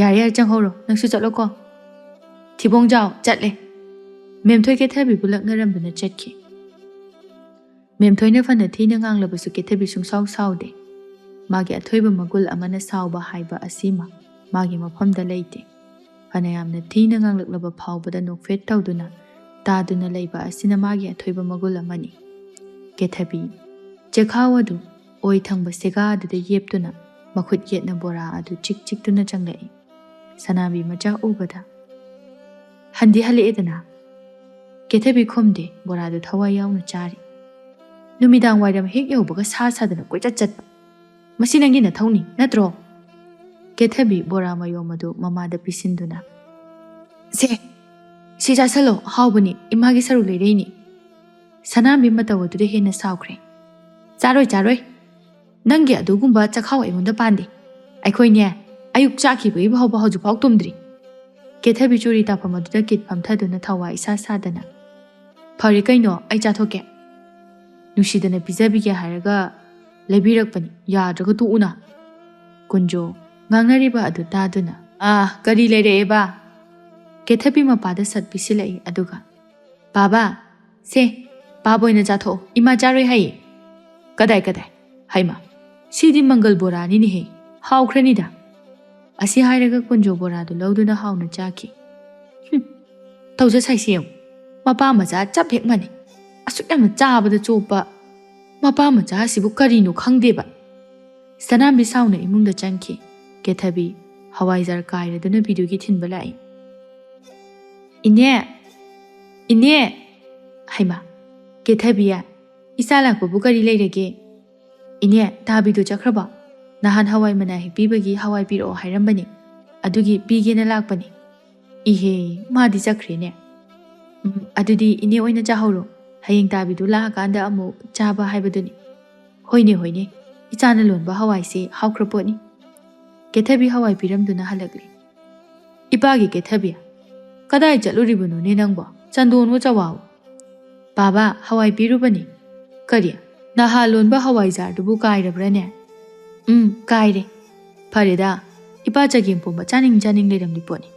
ꯌꯥꯔꯦ ꯆꯪꯍꯧꯔꯣ ꯅꯪꯁꯨ ꯆꯠꯂꯣꯀꯣ ꯊꯤꯕꯣꯡꯖꯥꯎ ꯆꯠꯂꯦ ꯃꯦꯝꯊꯣꯏ ꯀꯦꯊꯕꯤꯕꯨ ꯂꯛꯅꯔꯝꯗꯨꯅ ꯆꯠꯈꯤ ꯃꯦꯝꯊꯣꯏꯅ ꯐꯅ ꯊꯤꯅ ꯉꯥꯡꯂꯕꯁꯨ ꯀꯦꯊꯕꯤ ꯁꯨꯡꯁꯥꯎ ꯁꯥꯎꯗꯦ ꯃꯥꯒꯤ ꯑꯊꯣꯏꯕ ꯃꯒꯨꯜ ꯑꯃꯅ ꯁꯥꯎꯕ ꯍꯥꯏꯕ ꯑꯁꯤꯃ ꯃꯥꯒꯤ ꯃꯐꯝꯗ ꯂꯩꯇꯦ ꯐꯅ ꯌꯥꯝꯅ ꯊꯤꯅ ꯉꯥꯡꯂꯛꯂꯕ ꯐꯥꯎꯕꯗ ꯅꯣꯛꯐꯦꯠ ꯇꯧꯗꯨꯅ ꯇꯥꯗꯨꯅ ꯂꯩꯕ ꯑꯁꯤꯅ ꯃꯥꯒꯤ ꯑꯊꯣꯏꯕ ꯃꯒꯨꯜ ꯑꯃꯅꯤ ꯀꯦꯊꯕꯤ ꯆꯦꯈꯥꯎ ꯑꯗꯨ ꯑꯣꯏ ꯊꯪꯕ ꯁꯦꯒꯥ ꯑꯗꯨꯗ ꯌꯦꯞꯇꯨꯅ ꯃꯈꯨꯠ ꯌꯦꯠꯅ ꯕꯣꯔꯥ ꯑꯗꯨ ꯆꯤꯛꯇꯨꯅ ꯆꯪꯂꯛꯏ꯫ ꯁꯅꯥꯕꯤ ꯃꯆꯥ ꯎꯕꯗ ꯍꯟꯗꯤ ꯍꯜꯂꯛꯑꯦꯗꯅ꯫ ꯀꯦꯊꯕꯤ ꯈꯨꯝꯗꯦ, ꯕꯣꯔꯥꯗꯨ ꯊꯋꯥꯏ ꯌꯥꯎꯅ ꯆꯥꯔꯤ꯫ ꯅꯨꯃꯤꯗꯥꯡ ꯋꯥꯏꯔꯝ ꯍꯦꯛ ꯌꯧꯕꯒ ꯁꯥꯗꯅ ꯀꯣꯏꯆꯠ ꯆꯠꯄ, ꯃꯁꯤ ꯅꯪꯒꯤ ꯅꯊꯧꯅꯤ ꯅꯠꯇ꯭ꯔꯣ? ꯀꯦꯊꯕꯤ ꯕꯣꯔꯥ ꯃꯌꯣꯝ ꯑꯗꯨ ꯃꯃꯥꯗ ꯄꯤꯁꯤꯟꯗꯨꯅ, ꯁꯤ ꯆꯥꯁꯜꯂꯣ, ꯍꯥꯎꯕꯅꯤ, ꯏꯃꯥꯒꯤ ꯁꯔꯨꯛ ꯂꯩꯔꯛꯏꯅꯤ꯫ ꯁꯅꯥꯕꯤ ꯃꯇꯧ ꯑꯗꯨꯗ ꯍꯦꯟꯅ ꯁꯥꯎꯈ꯭ꯔꯦ꯫ ꯆꯥꯔꯣꯏ, ꯅꯪꯒꯤ ꯑꯗꯨꯒꯨꯝꯕ ꯆꯈꯥꯎ ꯑꯩꯉꯣꯟꯗ ꯄꯥꯟꯗꯦ꯫ ꯑꯩꯈꯣꯏꯅꯦ ꯑꯌꯨꯛ ꯆꯥꯈꯤꯕꯒꯤ ꯐꯥꯎꯕ ꯍꯧꯖꯤꯛꯐꯥꯎ ꯇꯨꯝꯗ꯭ꯔꯤ꯫ ꯀꯦꯊꯕꯤ ꯆꯨꯔꯤ ꯇꯥꯐꯝ ꯑꯗꯨꯗ ꯀꯤꯠ ꯐꯝꯊꯗꯨꯅ ꯊꯋꯥꯏ ꯏꯁꯥ ꯁꯥꯗꯅ, ꯐꯔꯦ ꯀꯩꯅꯣ, ꯑꯩ ꯆꯥꯊꯣꯛꯀꯦ꯫ ꯅꯨꯡꯁꯤꯗꯅ ꯄꯤꯖꯕꯤꯒꯦ ꯍꯥꯏꯔꯒ ꯂꯩꯕꯤꯔꯛꯄꯅꯤ, ꯌꯥꯗ꯭ꯔꯒ ꯇꯣꯛꯎꯅ꯫ ꯀꯨꯟꯖꯣ ꯉꯥꯡꯅꯔꯤꯕ ꯑꯗꯨ ꯇꯥꯗꯨꯅ, ꯀꯔꯤ ꯂꯩꯔꯛꯑꯦꯕ? ꯀꯦꯊꯕꯤ ꯃꯄꯥꯗ ꯁꯠ ꯄꯤꯁꯤꯜꯂꯛꯏ ꯑꯗꯨꯒ, ꯕꯥꯕꯥ, ꯄꯥꯕ ꯑꯣꯏꯅ ꯆꯥꯊꯣꯛꯑꯣ, ꯏꯃꯥ ꯆꯥꯔꯣꯏ ꯍꯥꯏꯌꯦ꯫ ꯀꯗꯥꯏ, ꯍꯩꯃ, ꯁꯤꯗꯤ ꯃꯪꯒꯜ ꯕꯣꯔꯥꯅꯤꯅꯦꯍꯦ, ꯍꯥꯎꯈ꯭ꯔꯅꯤꯗ꯫ ꯑꯁꯤ ꯍꯥꯏꯔꯒ ꯀꯨꯟꯖꯣ ꯕꯣꯔꯥꯗꯨ ꯂꯧꯗꯨꯅ ꯍꯥꯎꯅ ꯆꯥꯈꯤ꯫ ꯇꯧꯖꯁꯥꯏꯁꯤ ꯌꯦꯡꯉꯨ, ꯃꯄꯥ ꯃꯆꯥ ꯆꯞ ꯍꯦꯛ ꯃꯥꯟꯅꯩ, ꯑꯁꯨꯛ ꯌꯥꯝꯅ ꯆꯥꯕꯗ ꯆꯣꯞꯄ ꯃꯄꯥ ꯃꯆꯥ ꯑꯁꯤꯕꯨ ꯀꯔꯤꯅꯣ ꯈꯪꯗꯦꯕ꯫ ꯁꯅꯥꯕꯤ ꯁꯥꯎꯅ ꯏꯃꯨꯡꯗ ꯆꯪꯈꯤ꯫ ꯀꯦꯊꯕꯤ ꯍꯋꯥꯏꯖꯥꯔ ꯀꯥꯏꯔꯗꯨꯅ ꯕꯤꯗꯨꯒꯤ ꯊꯤꯟꯕ ꯂꯥꯛꯏ꯫ ꯏꯅꯦ, ꯍꯩꯃ, ꯀꯦꯊꯕꯤ, ꯏꯆꯥ ꯂꯥꯛꯄꯕꯨ ꯀꯔꯤ ꯂꯩꯔꯒꯦ? ꯏꯅꯦ, ꯇꯥꯕꯤꯗꯨ ꯆꯠꯈ꯭ꯔꯕꯣ? ꯅꯍꯥꯟ ꯍꯋꯥꯏ ꯃꯅꯥ ꯍꯦꯛꯄꯤꯕꯒꯤ ꯍꯋꯥꯏ ꯄꯤꯔꯛꯑꯣ ꯍꯥꯏꯔꯝꯕꯅꯤ, ꯑꯗꯨꯒꯤ ꯄꯤꯒꯦꯅ ꯂꯥꯛꯄꯅꯤ꯫ ꯏꯍꯦ, ꯃꯥꯗꯤ ꯆꯠꯈ꯭ꯔꯦꯅꯦ꯫ ꯑꯗꯨꯗꯤ ꯏꯅꯦ ꯑꯣꯏꯅ ꯆꯥꯍꯧꯔꯣ, ꯍꯌꯦꯡ ꯇꯥꯕꯤꯗꯨ ꯂꯥꯛꯑꯀꯥꯟꯗ ꯑꯃꯨꯛ ꯆꯥꯕ ꯍꯥꯏꯕꯗꯨꯅꯤ꯫ ꯍꯣꯏꯅꯦ, ꯏꯆꯥꯅ ꯂꯣꯟꯕ ꯍꯋꯥꯏꯁꯦ ꯍꯥꯎꯈ꯭ꯔ ꯄꯣꯠꯅꯤ꯫ ꯀꯦꯊꯕꯤ ꯍꯋꯥꯏ ꯄꯤꯔꯝꯗꯨꯅ ꯍꯜꯂꯛꯂꯤ꯫ ꯏꯄꯥꯒꯤ ꯀꯦꯊꯕꯤ, ꯀꯗꯥꯏ ꯆꯠꯂꯨꯔꯤꯕꯅꯣꯅꯦ ꯅꯪꯕꯣ? ꯆꯟꯗꯣꯟꯋꯣ ꯆꯋꯥꯋꯣ? ꯕꯥꯕꯥ, ꯍꯋꯥꯏ ꯄꯤꯔꯨꯕꯅꯤ꯫ ꯀꯔꯤ, ꯅꯍꯥꯟ ꯂꯣꯟꯕ ꯍꯋꯥꯏꯖꯥꯔꯗꯨꯕꯨ ꯀꯥꯏꯔꯕ꯭ꯔꯅꯦ? ꯀꯥꯏꯔꯦ꯫ ꯐꯔꯦꯗ, ꯏꯄꯥ ꯆꯒꯦꯝꯄꯣꯝꯕ ꯆꯥꯅꯤꯡ ꯂꯩꯔꯝꯂꯤ ꯄꯣꯠꯅꯤ꯫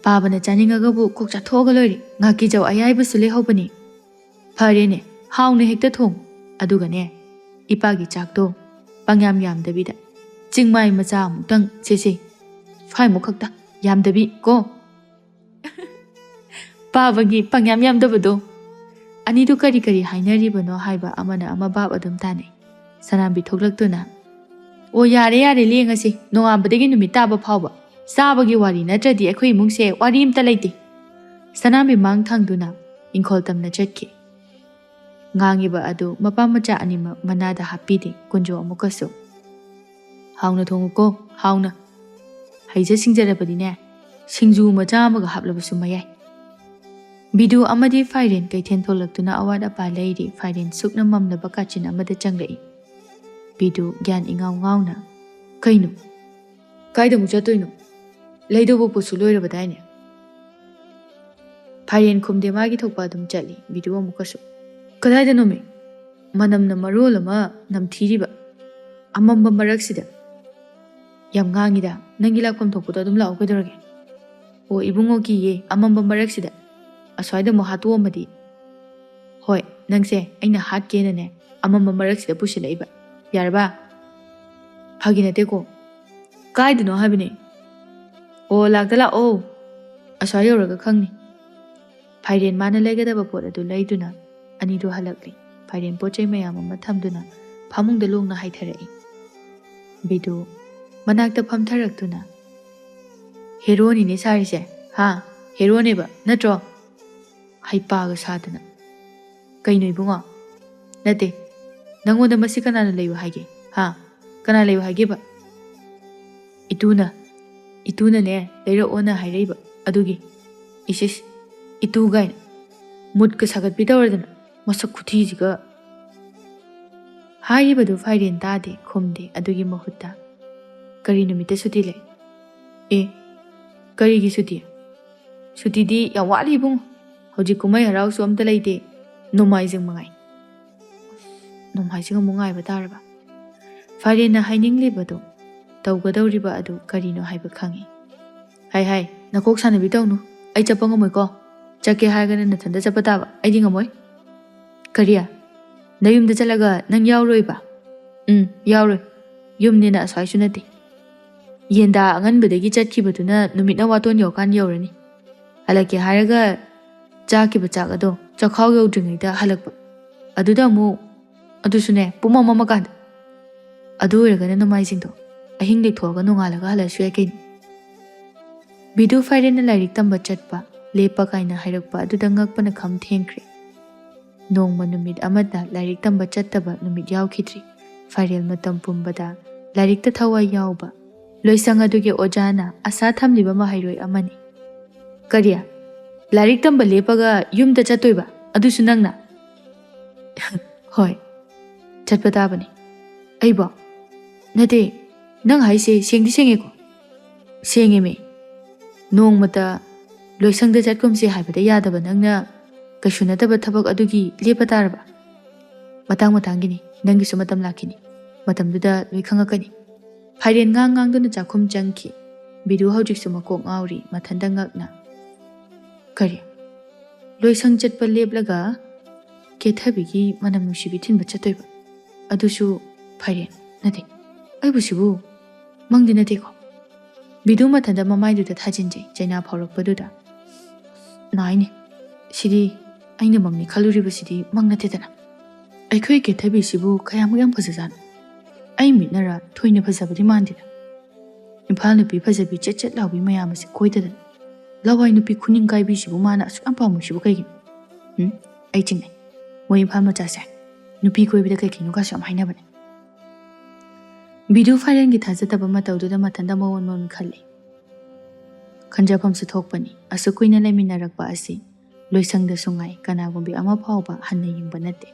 ꯄꯥꯕꯅ ꯆꯥꯅꯤꯡꯉꯒꯕꯨ ꯀꯣꯛ ꯆꯥꯊꯣꯛꯑꯒ ꯂꯣꯏꯔꯦ, ꯉꯥꯀꯤꯖꯧ ꯑꯌꯥꯏꯕꯁꯨ ꯂꯩꯍꯧꯕꯅꯤ꯫ ꯐꯔꯦꯅꯦ, ꯍꯥꯎꯅ ꯍꯦꯛꯇ ꯊꯣꯡꯉꯨ, ꯑꯗꯨꯒꯅꯦ, ꯏꯄꯥꯒꯤ ꯆꯥꯛꯇꯣ ꯌꯥꯝꯗꯕꯤꯗ ꯆꯤꯡꯃꯥꯏ ꯃꯆꯥ ꯑꯃꯨꯛꯇꯪ ꯁ꯭ꯋꯥꯏꯃꯨꯛ ꯈꯛꯇ, ꯌꯥꯝꯗꯕꯤ ꯀꯣ꯫ ꯄꯥꯕꯒꯤ ꯌꯥꯝꯗꯕꯗꯣ꯫ ꯑꯅꯤꯗꯨ ꯀꯔꯤ ꯍꯥꯏꯅꯔꯤꯕꯅꯣ ꯍꯥꯏꯕ ꯑꯃꯅ ꯑꯃ ꯚꯥꯞ ꯑꯗꯨꯝ ꯇꯥꯅꯩ꯫ ꯁꯅꯥꯕꯤ ꯊꯣꯛꯂꯛꯇꯨꯅ, ꯑꯣ ꯌꯥꯔꯦ, ꯂꯦꯡꯉꯁꯤ, ꯅꯣꯡꯉꯥꯟꯕꯗꯒꯤ ꯅꯨꯃꯤꯠ ꯇꯥꯕ ꯐꯥꯎꯕ ꯆꯥꯕꯒꯤ ꯋꯥꯔꯤ ꯅꯠꯇ꯭ꯔꯗꯤ ꯑꯩꯈꯣꯏ ꯏꯃꯨꯡꯁꯦ ꯋꯥꯔꯤ ꯑꯝꯇ ꯂꯩꯇꯦ꯫ ꯁꯅꯥꯕꯤ ꯃꯥꯡ ꯊꯥꯡꯗꯨꯅ ꯏꯪꯈꯣꯜ ꯇꯝꯅ ꯆꯠꯈꯤ꯫ ꯉꯥꯡꯉꯤꯕ ꯑꯗꯨ ꯃꯄꯥ ꯃꯆꯥ ꯑꯅꯤꯃꯛ ꯃꯅꯥꯗ ꯍꯥꯞꯄꯤꯗꯦ꯫ ꯀꯨꯟꯖꯣ ꯑꯃꯨꯛꯀꯁꯨ, ꯍꯥꯎꯅ ꯊꯣꯡꯉꯨꯀꯣ, ꯍꯥꯎꯅ, ꯍꯩꯖ ꯁꯤꯡꯖꯔꯕꯗꯤꯅꯦ, ꯁꯤꯡꯖꯨ ꯃꯆꯥ ꯑꯃꯒ ꯍꯥꯞꯂꯕꯁꯨ ꯃꯌꯥꯏ꯫ ꯕꯤꯗꯨ ꯑꯃꯗꯤ ꯐꯥꯏꯔꯦꯟ ꯀꯩꯊꯦꯜ ꯊꯣꯛꯂꯛꯇꯨꯅ ꯑꯋꯥꯠ ꯑꯄꯥ ꯂꯩꯔꯤ꯫ ꯐꯥꯏꯔꯦꯟ ꯁꯨꯛꯅ ꯃꯝꯂꯕ ꯀꯥꯆꯤꯟ ꯑꯃꯗ ꯆꯪꯂꯛꯏ꯫ ꯕꯤꯗꯨ ꯒ꯭ꯌꯥꯟ ꯏꯉꯥꯎ ꯉꯥꯎꯅ, ꯀꯩꯅꯣ, ꯀꯥꯏꯗ ꯑꯃꯨꯛ ꯆꯠꯇꯣꯏꯅꯣ? ꯂꯩꯗꯧꯕ ꯄꯣꯠꯁꯨ ꯂꯣꯏꯔꯕꯗꯥꯏꯅꯦ? ꯐꯥꯏꯔꯦꯟ ꯈꯨꯝꯗꯦ, ꯃꯥꯒꯤ ꯊꯣꯛꯄ ꯑꯗꯨꯝ ꯆꯠꯂꯤ꯫ ꯕꯤꯗꯨ ꯑꯃꯨꯛꯀꯁꯨ, ꯀꯗꯥꯏꯗꯅꯣꯃꯦ? ꯃꯅꯝꯅ ꯃꯔꯣꯜ ꯑꯃ ꯅꯝꯊꯤꯔꯤꯕ, ꯑꯃꯝꯕ ꯃꯔꯛꯁꯤꯗ꯫ ꯌꯥꯝ ꯉꯥꯡꯉꯤꯗ, ꯅꯪꯒꯤ ꯂꯥꯛꯐꯝ ꯊꯣꯛꯄꯗꯣ ꯑꯗꯨꯝ ꯂꯥꯛꯑꯣ, ꯀꯩꯗꯧꯔꯒꯦ? ꯑꯣ ꯏꯕꯨꯡꯉꯣ, ꯀꯤꯌꯦ, ꯑꯃꯝꯕ ꯃꯔꯛꯁꯤꯗ ꯑꯁ꯭ꯋꯥꯏꯗ ꯑꯃꯨꯛ ꯍꯥꯠꯇꯣꯛꯑꯝꯃꯗꯤ? ꯍꯣꯏ, ꯅꯪꯁꯦ ꯑꯩꯅ ꯍꯥꯠꯀꯦꯅꯅꯦ ꯑꯃꯝꯕ ꯃꯔꯛꯁꯤꯗ ꯄꯨꯁꯤꯜꯂꯛꯏꯕ, ꯌꯥꯔꯕ? ꯐꯥꯒꯤ ꯅꯠꯇꯦꯀꯣ, ꯀꯥꯏꯗꯅꯣ ꯍꯥꯏꯕꯅꯦ? ꯑꯣ, ꯂꯥꯛꯑꯣ, ꯑꯁ꯭ꯋꯥꯏ ꯌꯧꯔꯒ ꯈꯪꯅꯤ꯫ ꯐꯥꯏꯔꯦꯟ ꯃꯥꯅ ꯂꯩꯒꯗꯕ ꯄꯣꯠ ꯑꯗꯨ ꯂꯩꯗꯨꯅ ꯑꯅꯤꯗꯨ ꯍꯜꯂꯛꯂꯤ꯫ ꯐꯥꯏꯔꯦꯟ ꯄꯣꯠꯆꯩ ꯃꯌꯥꯝ ꯑꯃ ꯊꯝꯗꯨꯅ ꯐꯃꯨꯡꯗ ꯂꯣꯡꯅ ꯍꯥꯏꯊꯔꯛꯏ꯫ ꯕꯤꯗꯨ ꯃꯅꯥꯛꯇ ꯐꯝꯊꯔꯛꯇꯨꯅ, ꯍꯦꯔꯣꯅꯤꯅꯦ ꯁꯥꯔꯤꯁꯦ, ꯍꯦꯔꯣꯅꯦꯕ ꯅꯠꯇ꯭ꯔꯣ? ꯍꯩꯄꯥꯒ ꯁꯥꯗꯅ, ꯀꯩꯅꯣ ꯏꯕꯨꯡꯉꯣ? ꯅꯠꯇꯦ, ꯅꯪꯉꯣꯟꯗ ꯃꯁꯤ ꯀꯅꯥꯅ ꯂꯩꯌꯨ ꯍꯥꯏꯒꯦ? ꯀꯅꯥ ꯂꯩꯌꯨ ꯍꯥꯏꯒꯦꯕ? ꯏꯇꯨꯅꯅꯦ ꯂꯩꯔꯛꯑꯣꯅ ꯍꯥꯏꯔꯛꯏꯕ, ꯑꯗꯨꯒꯤ꯫ ꯏꯁ, ꯏꯇꯨ ꯒꯥꯏꯅ ꯃꯨꯠꯀ ꯁꯥꯒꯠꯄꯤ ꯇꯧꯔꯗꯅ, ꯃꯁꯛ ꯈꯨꯊꯤꯁꯤꯒ꯫ ꯍꯥꯏꯔꯤꯕꯗꯨ ꯐꯥꯏꯔꯦꯟ ꯇꯥꯗꯦ, ꯈꯨꯝꯗꯦ꯫ ꯑꯗꯨꯒꯤ ꯃꯍꯨꯠꯇ, ꯀꯔꯤ ꯅꯨꯃꯤꯠꯇ ꯁꯨꯇꯤ ꯂꯩ? ꯀꯔꯤꯒꯤ ꯁꯨꯇꯤ? ꯁꯨꯇꯤꯗꯤ ꯌꯥꯝ ꯋꯥꯠꯂꯤ ꯏꯕꯨꯡꯉꯣ, ꯍꯧꯖꯤꯛ ꯀꯨꯝꯍꯩ ꯍꯔꯥꯎꯁꯨ ꯑꯝꯇ ꯂꯩꯇꯦ, ꯅꯣꯡꯃꯥꯏꯖꯤꯡ ꯃꯉꯥꯏ꯫ ꯅꯣꯡꯃꯥꯏꯖꯤꯡ ꯑꯃꯨꯛ ꯉꯥꯏꯕ ꯇꯥꯔꯕ? ꯐꯥꯏꯔꯦꯟꯅ ꯍꯥꯏꯅꯤꯡꯂꯤꯕꯗꯨ, ꯇꯧꯒꯗꯧꯔꯤꯕ ꯑꯗꯨ ꯀꯔꯤꯅꯣ ꯍꯥꯏꯕ ꯈꯪꯏ꯫ ꯍꯥꯏ, ꯅꯀꯣꯛ ꯁꯥꯟꯅꯕꯤ ꯇꯧꯅꯨ, ꯑꯩ ꯆꯠꯄ ꯉꯝꯃꯣꯏꯀꯣ꯫ ꯆꯠꯀꯦ ꯍꯥꯏꯔꯒꯅ ꯅꯊꯟꯗ ꯆꯠꯄ ꯇꯥꯕ, ꯑꯩꯗꯤ ꯉꯝꯃꯣꯏ꯫ ꯀꯔꯤ? ꯅꯌꯨꯝꯗ ꯆꯠꯂꯒ ꯅꯪ ꯌꯥꯎꯔꯣꯏꯕ? ꯌꯥꯎꯔꯣꯏ, ꯌꯨꯝꯅꯦꯅ ꯑꯁ꯭ꯋꯥꯏꯁꯨ ꯅꯠꯇꯦ꯫ ꯌꯦꯟꯗꯥ ꯑꯉꯟꯕꯗꯒꯤ ꯆꯠꯈꯤꯕꯗꯨꯅ ꯅꯨꯃꯤꯠꯅ ꯋꯥꯇꯣꯟ ꯌꯧꯀꯥꯟ ꯌꯧꯔꯅꯤ꯫ ꯍꯜꯂꯛꯀꯦ ꯍꯥꯏꯔꯒ ꯆꯥꯈꯤꯕ ꯆꯥꯛ ꯑꯗꯣ ꯆꯈꯥꯎ ꯌꯧꯗ꯭ꯔꯤꯉꯩꯗ ꯍꯜꯂꯛꯄ, ꯑꯗꯨꯗ ꯑꯃꯨꯛ ꯑꯗꯨꯁꯨꯅꯦ ꯄꯨꯡ ꯑꯃ ꯀꯥꯟꯗ ꯑꯗꯨ ꯑꯣꯏꯔꯒꯅ ꯅꯣꯡꯃꯥꯏꯖꯤꯡꯗꯣ ꯑꯍꯤꯡ ꯂꯦꯛꯊꯣꯛꯑꯒ ꯅꯣꯡꯉꯥꯜꯂꯒ ꯍꯜꯂꯁꯨ ꯌꯥꯏ ꯀꯩꯅꯣ ꯕꯤꯗꯨ ꯐꯥꯏꯔꯦꯟꯅ ꯂꯥꯏꯔꯤꯛ ꯇꯝꯕ ꯆꯠꯄ ꯂꯦꯞꯄ ꯀꯥꯏꯅ ꯍꯥꯏꯔꯛꯄ ꯑꯗꯨꯗ ꯉꯛꯄꯅ ꯈꯝ ꯊꯦꯡꯈ꯭ꯔꯦ ꯅꯣꯡꯃ ꯅꯨꯃꯤꯠ ꯑꯃꯗ ꯂꯥꯏꯔꯤꯛ ꯇꯝꯕ ꯆꯠꯇꯕ ꯅꯨꯃꯤꯠ ꯌꯥꯎꯈꯤꯗ꯭ꯔꯤ ꯐꯥꯏꯔꯦꯜ ꯃꯇꯝ ꯄꯨꯝꯕꯗ ꯂꯥꯏꯔꯤꯛꯇ ꯊꯋꯥꯏ ꯌꯥꯎꯕ ꯂꯣꯏꯁꯪ ꯑꯗꯨꯒꯤ ꯑꯣꯖꯥꯅ ꯑꯁꯥ ꯊꯝꯂꯤꯕ ꯃꯍꯩꯔꯣꯏ ꯑꯃꯅꯤ ꯀꯔꯤ ꯂꯥꯏꯔꯤꯛ ꯇꯝꯕ ꯂꯦꯞꯄꯒ ꯌꯨꯝꯗ ꯆꯠꯇꯣꯏꯕ ꯑꯗꯨꯁꯨ ꯅꯪꯅ ꯍꯣꯏ ꯆꯠꯄ ꯇꯥꯕꯅꯤ ꯑꯩꯕꯣ ꯅꯠꯇꯦ ꯅꯪ ꯍꯥꯏꯁꯦ ꯁꯦꯡꯗꯤ ꯁꯦꯡꯉꯦꯀꯣ ꯁꯦꯡꯉꯦꯃꯦ ꯅꯣꯡꯃꯇ ꯂꯣꯏꯁꯪꯗ ꯆꯠꯀꯨꯝꯁꯤ ꯍꯥꯏꯕꯗ ꯌꯥꯗꯕ ꯅꯪꯅ ꯀꯩꯁꯨ ꯅꯠꯇꯕ ꯊꯕꯛ ꯑꯗꯨꯒꯤ ꯂꯦꯞꯄ ꯇꯥꯔꯕ ꯃꯇꯥꯡ ꯃꯇꯥꯡꯒꯤꯅꯤ ꯅꯪꯒꯤꯁꯨ ꯃꯇꯝ ꯂꯥꯛꯈꯤꯅꯤ ꯃꯇꯝꯗꯨꯗ ꯂꯣꯏ ꯈꯪꯉꯛꯀꯅꯤ ꯐꯥꯏꯔꯦꯟ ꯉꯥꯡꯗꯨꯅ ꯆꯥꯛꯈꯨꯝ ꯆꯪꯈꯤ ꯕꯤꯗꯨ ꯍꯧꯖꯤꯛꯁꯨ ꯃꯀꯣꯛ ꯉꯥꯎꯔꯤ ꯃꯊꯟꯇ ꯉꯛꯅ ꯀꯔꯤ ꯂꯣꯏꯁꯪ ꯆꯠꯄ ꯂꯦꯞꯂꯒ ꯀꯦꯊꯕꯤꯒꯤ ꯃꯅꯝ ꯅꯨꯡꯁꯤꯕꯤ ꯊꯤꯟꯕ ꯆꯠꯇꯣꯏꯕ ꯑꯗꯨꯁꯨ ꯐꯥꯏꯔꯦꯟ ꯅꯠꯇꯦ ꯑꯩꯕꯨꯁꯤꯕꯨ ꯃꯪꯗꯤ ꯅꯠꯇꯦꯀꯣ ꯕꯤꯗꯨ ꯃꯊꯟꯇ ꯃꯃꯥꯏꯗꯨꯗ ꯊꯥꯖꯤꯟꯖꯩ ꯆꯩꯅꯥ ꯐꯥꯎꯔꯛꯄꯗꯨꯗ ꯅꯥꯏꯅꯦ ꯁꯤꯗꯤ ꯑꯩꯅ ꯃꯪꯅꯤ ꯈꯜꯂꯨꯔꯤꯕꯁꯤꯗꯤ ꯃꯪ ꯅꯠꯇꯦꯗꯅ ꯑꯩꯈꯣꯏ ꯀꯦꯊꯕꯤꯁꯤꯕꯨ ꯀꯌꯥꯃꯨꯛ ꯌꯥꯝ ꯐꯖꯖꯥꯠꯅꯣ ꯑꯩ ꯃꯤꯠꯅꯔ ꯊꯣꯏꯅ ꯐꯖꯕꯗꯤ ꯃꯥꯟꯗꯦꯗ ꯏꯝꯐꯥꯜ ꯅꯨꯄꯤ ꯐꯖꯕꯤ ꯆꯦꯠ ꯆꯦꯠ ꯂꯥꯎꯕꯤ ꯃꯌꯥꯝ ꯑꯁꯤ ꯀꯣꯏꯗꯗꯅ ꯂꯋꯥꯏ ꯅꯨꯄꯤ ꯈꯨꯅꯤꯡ ꯀꯥꯏꯕꯤꯁꯤꯕꯨ ꯃꯥꯅ ꯑꯁꯨꯛ ꯌꯥꯝ ꯄꯥꯝꯃꯨꯁꯤꯕꯨ ꯀꯩꯒꯤꯅꯣ ꯑꯩ ꯆꯤꯡꯅꯩ ꯃꯣꯏ ꯏꯝꯐꯥꯜ ꯃꯆꯥꯁꯦ ꯅꯨꯄꯤ ꯀꯣꯏꯕꯗ ꯀꯩꯀꯩꯅꯣꯒꯁꯨ ꯌꯥꯝ ꯍꯥꯏꯅꯕꯅꯦ ꯕꯤꯗꯨ ꯐꯥꯏꯔꯦꯟꯒꯤ ꯊꯥꯖꯗꯕ ꯃꯇꯧꯗꯨꯗ ꯃꯊꯟꯇ ꯃꯑꯣꯟ ꯃꯑꯣꯟ ꯈꯜꯂꯤ ꯈꯟꯖꯐꯝꯁꯨ ꯊꯣꯛꯄꯅꯤ ꯑꯁꯨꯛ ꯀꯨꯏꯅ ꯂꯩꯃꯤꯟꯅꯔꯛꯄ ꯑꯁꯤ ꯂꯣꯏꯁꯪꯗꯁꯨ ꯉꯥꯏ ꯀꯅꯥꯒꯨꯝꯕꯤ ꯑꯃ ꯐꯥꯎꯕ ꯍꯟꯅ ꯌꯦꯡꯕ ꯅꯠꯇꯦ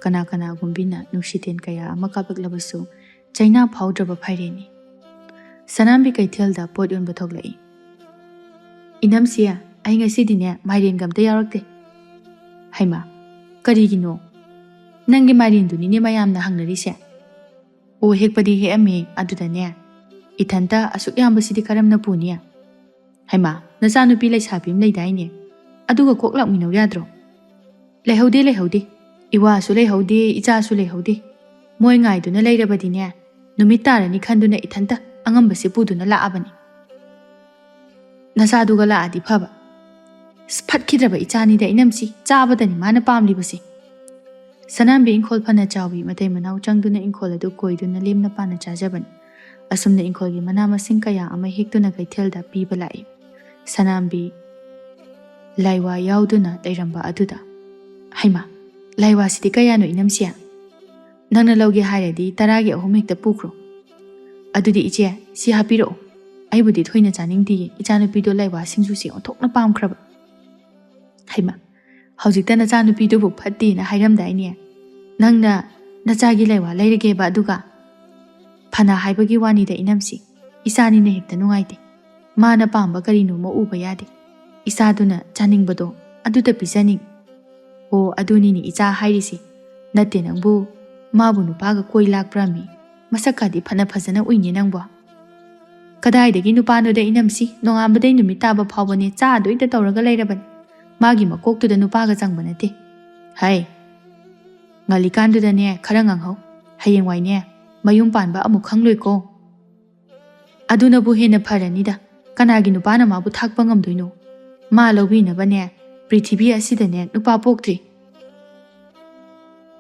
ꯀꯅꯥꯒꯨꯝꯕꯤꯅ ꯅꯨꯡꯁꯤꯇꯦꯟ ꯀꯌꯥ ꯑꯃ ꯀꯥꯄꯛꯂꯕꯁꯨ ꯆꯩꯅꯥ ꯐꯥꯎꯗ꯭ꯔꯕ ꯐꯥꯏꯔꯦꯟꯅꯤ ꯁꯅꯥꯝꯕꯤ ꯀꯩꯊꯦꯜꯗ ꯄꯣꯠ ꯌꯣꯟꯕ ꯊꯣꯛꯂꯛꯏ ꯏꯅꯝꯁꯤ ꯑꯩ ꯉꯁꯤꯗꯤꯅꯦ ꯃꯥꯏꯔꯦꯟꯒ ꯑꯝꯇ ꯌꯥꯎꯔꯛꯇꯦ ꯍꯩꯃꯥ ꯀꯔꯤꯒꯤꯅꯣ ꯅꯪꯒꯤ ꯃꯥꯏꯔꯦꯟꯗꯨꯅꯤꯅꯦ ꯃꯌꯥꯝꯅ ꯍꯪꯅꯔꯤꯁꯦ ꯑꯣ ꯍꯦꯛꯄꯗꯤ ꯍꯦꯛꯑꯝꯃꯦ ꯑꯗꯨꯗꯅꯦ ꯏꯊꯟꯇ ꯑꯁꯨꯛ ꯌꯥꯝꯕꯁꯤꯗꯤ ꯀꯔꯝꯅ ꯄꯨꯅꯤ ꯍꯩꯃꯥ ꯅꯆꯥꯅꯨꯄꯤ ꯂꯩꯁꯥꯕꯤ ꯑꯃ ꯂꯩꯗꯥꯏꯅꯦ ꯑꯗꯨꯒ ꯀꯣꯛ ꯂꯥꯛꯃꯤꯟꯅꯧ ꯌꯥꯗ꯭ꯔꯣ ꯂꯩꯍꯧꯗꯦ ꯏꯋꯥꯁꯨ ꯂꯩꯍꯧꯗꯦ ꯏꯆꯥꯁꯨ ꯂꯩꯍꯧꯗꯦ ꯃꯣꯏ ꯉꯥꯏꯗꯨꯅ ꯂꯩꯔꯕꯗꯤꯅꯦ ꯅꯨꯃꯤꯠ ꯇꯥꯔꯅꯤ ꯈꯟꯗꯨꯅ ꯏꯊꯟꯇ ꯑꯉꯝꯕꯁꯦ ꯄꯨꯗꯨꯅ ꯂꯥꯛꯑꯕꯅꯤ ꯅꯆꯥꯗꯨꯒ ꯂꯥꯛꯑꯗꯤ ꯐꯕ ꯐꯠꯈꯤꯗ꯭ꯔꯕ ꯏꯆꯥꯅꯤꯗ ꯏꯅꯝꯁꯤ ꯆꯥꯕꯗꯅꯤ ꯃꯥꯅ ꯄꯥꯝꯂꯤꯕꯁꯦ ꯁꯅꯥꯝꯕꯤ ꯏꯪꯈꯣꯜ ꯐꯅ ꯆꯥꯎꯏ ꯃꯇꯩ ꯃꯅꯥꯎ ꯆꯪꯗꯨꯅ ꯏꯪꯈꯣꯜ ꯑꯗꯨ ꯀꯣꯏꯗꯨꯅ ꯂꯦꯝꯅ ꯄꯥꯅ ꯆꯥꯖꯕꯅꯤ ꯑꯁꯨꯝꯅ ꯏꯪꯈꯣꯜꯒꯤ ꯃꯅꯥ ꯃꯁꯤꯡ ꯀꯌꯥ ꯑꯃ ꯍꯦꯛꯇꯨꯅ ꯀꯩꯊꯦꯜꯗ ꯄꯤꯕ ꯂꯥꯛꯏ ꯁꯅꯥꯝꯕꯤ ꯂꯥꯏꯋꯥ ꯌꯥꯎꯗꯨꯅ ꯂꯩꯔꯝꯕ ꯑꯗꯨꯗ ꯍꯩꯃꯥ ꯂꯥꯏꯋꯥꯁꯤꯗꯤ ꯀꯌꯥꯅꯣ ꯏꯅꯝꯁꯤ ꯅꯪꯅ ꯂꯧꯒꯦ ꯍꯥꯏꯔꯗꯤ 10ꯒꯤ 3 ꯍꯦꯛꯇ ꯄꯨꯈ꯭ꯔꯣ ꯑꯗꯨꯗꯤ ꯏꯆꯦ ꯁꯤ ꯍꯥꯞꯄꯤꯔꯛꯑꯣ ꯑꯩꯕꯨꯗꯤ ꯊꯣꯏꯅ ꯆꯥꯅꯤꯡꯗꯤꯌꯦ ꯏꯆꯥꯅꯨꯄꯤꯗꯣ ꯂꯥꯏꯋꯥ ꯁꯤꯡꯖꯨꯁꯦ ꯑꯣꯟꯊꯣꯛꯅ ꯄꯥꯝꯈ꯭ꯔꯕ ꯍꯩꯃꯥ ꯍꯧꯖꯤꯛꯇ ꯅꯆꯥꯅꯨꯄꯤꯗꯨꯕꯨ ꯐꯠꯇꯦꯅ ꯍꯥꯏꯔꯝꯗꯥꯏꯅꯦ ꯅꯪꯅ ꯅꯆꯥꯒꯤ ꯂꯥꯏꯋꯥ ꯂꯩꯔꯒꯦꯕ ꯑꯗꯨꯒ ꯐꯅ ꯍꯥꯏꯕꯒꯤ ꯋꯥꯅꯤꯗ ꯏꯅꯝꯁꯤ ꯏꯆꯥꯅꯤꯅ ꯍꯦꯛꯇ ꯅꯨꯡꯉꯥꯏꯇꯦ ꯃꯥꯅ ꯄꯥꯝꯕ ꯀꯔꯤꯅꯣꯃ ꯎꯕ ꯌꯥꯗꯦ ꯏꯆꯥꯗꯨꯅ ꯆꯥꯅꯤꯡꯕꯗꯣ ꯑꯗꯨꯗ ꯄꯤꯖꯅꯤꯡ ꯑꯣ ꯑꯗꯨꯅꯤꯅꯦ ꯏꯆꯥ ꯍꯥꯏꯔꯤꯁꯤ ꯅꯠꯇꯦ ꯅꯪꯕꯨ ꯃꯥꯕꯨ ꯅꯨꯄꯥꯒ ꯀꯣꯏ ꯂꯥꯛꯄ꯭ꯔꯥꯃꯤ ꯃꯁꯛꯀꯗꯤ ꯐꯖꯅ ꯎꯏꯅꯦ ꯅꯪꯕꯣ ꯀꯗꯥꯏꯗꯒꯤ ꯅꯨꯄꯥꯅꯣꯗ ꯏꯅꯝꯁꯤ ꯅꯣꯡꯉꯥꯟꯕꯗꯩ ꯅꯨꯃꯤꯠ ꯇꯥꯕ ꯐꯥꯎꯕꯅꯦ ꯆꯥꯗꯣꯏꯇ ꯇꯧꯔꯒ ꯂꯩꯔꯕꯅꯤ ꯃꯥꯒꯤ ꯃꯀꯣꯛꯇꯨꯗ ꯅꯨꯄꯥꯒ ꯆꯪꯕ ꯅꯠꯇꯦ ꯍꯥꯏ ꯉꯜꯂꯤꯀꯥꯟꯗꯨꯗꯅꯦ ꯈꯔ ꯉꯥꯡꯍꯧ ꯍꯌꯦꯡꯋꯥꯏꯅꯦ ꯃꯌꯨꯝ ꯄꯥꯟꯕ ꯑꯃꯨꯛ ꯈꯪꯂꯣꯏꯀꯣ ꯑꯗꯨꯅꯕꯨ ꯍꯦꯟꯅ ꯐꯔꯅꯤꯗ ꯀꯅꯥꯒꯤ ꯅꯨꯄꯥꯅ ꯃꯥꯕꯨ ꯊꯥꯛꯄ ꯉꯝꯗꯣꯏꯅꯣ ꯃꯥ ꯂꯧꯕꯤꯅꯕꯅꯦ ꯄ꯭ꯔꯤꯊꯤꯕꯤ ꯑꯁꯤꯗꯅꯦ ꯅꯨꯄꯥ ꯄꯣꯛꯇ꯭ꯔꯤ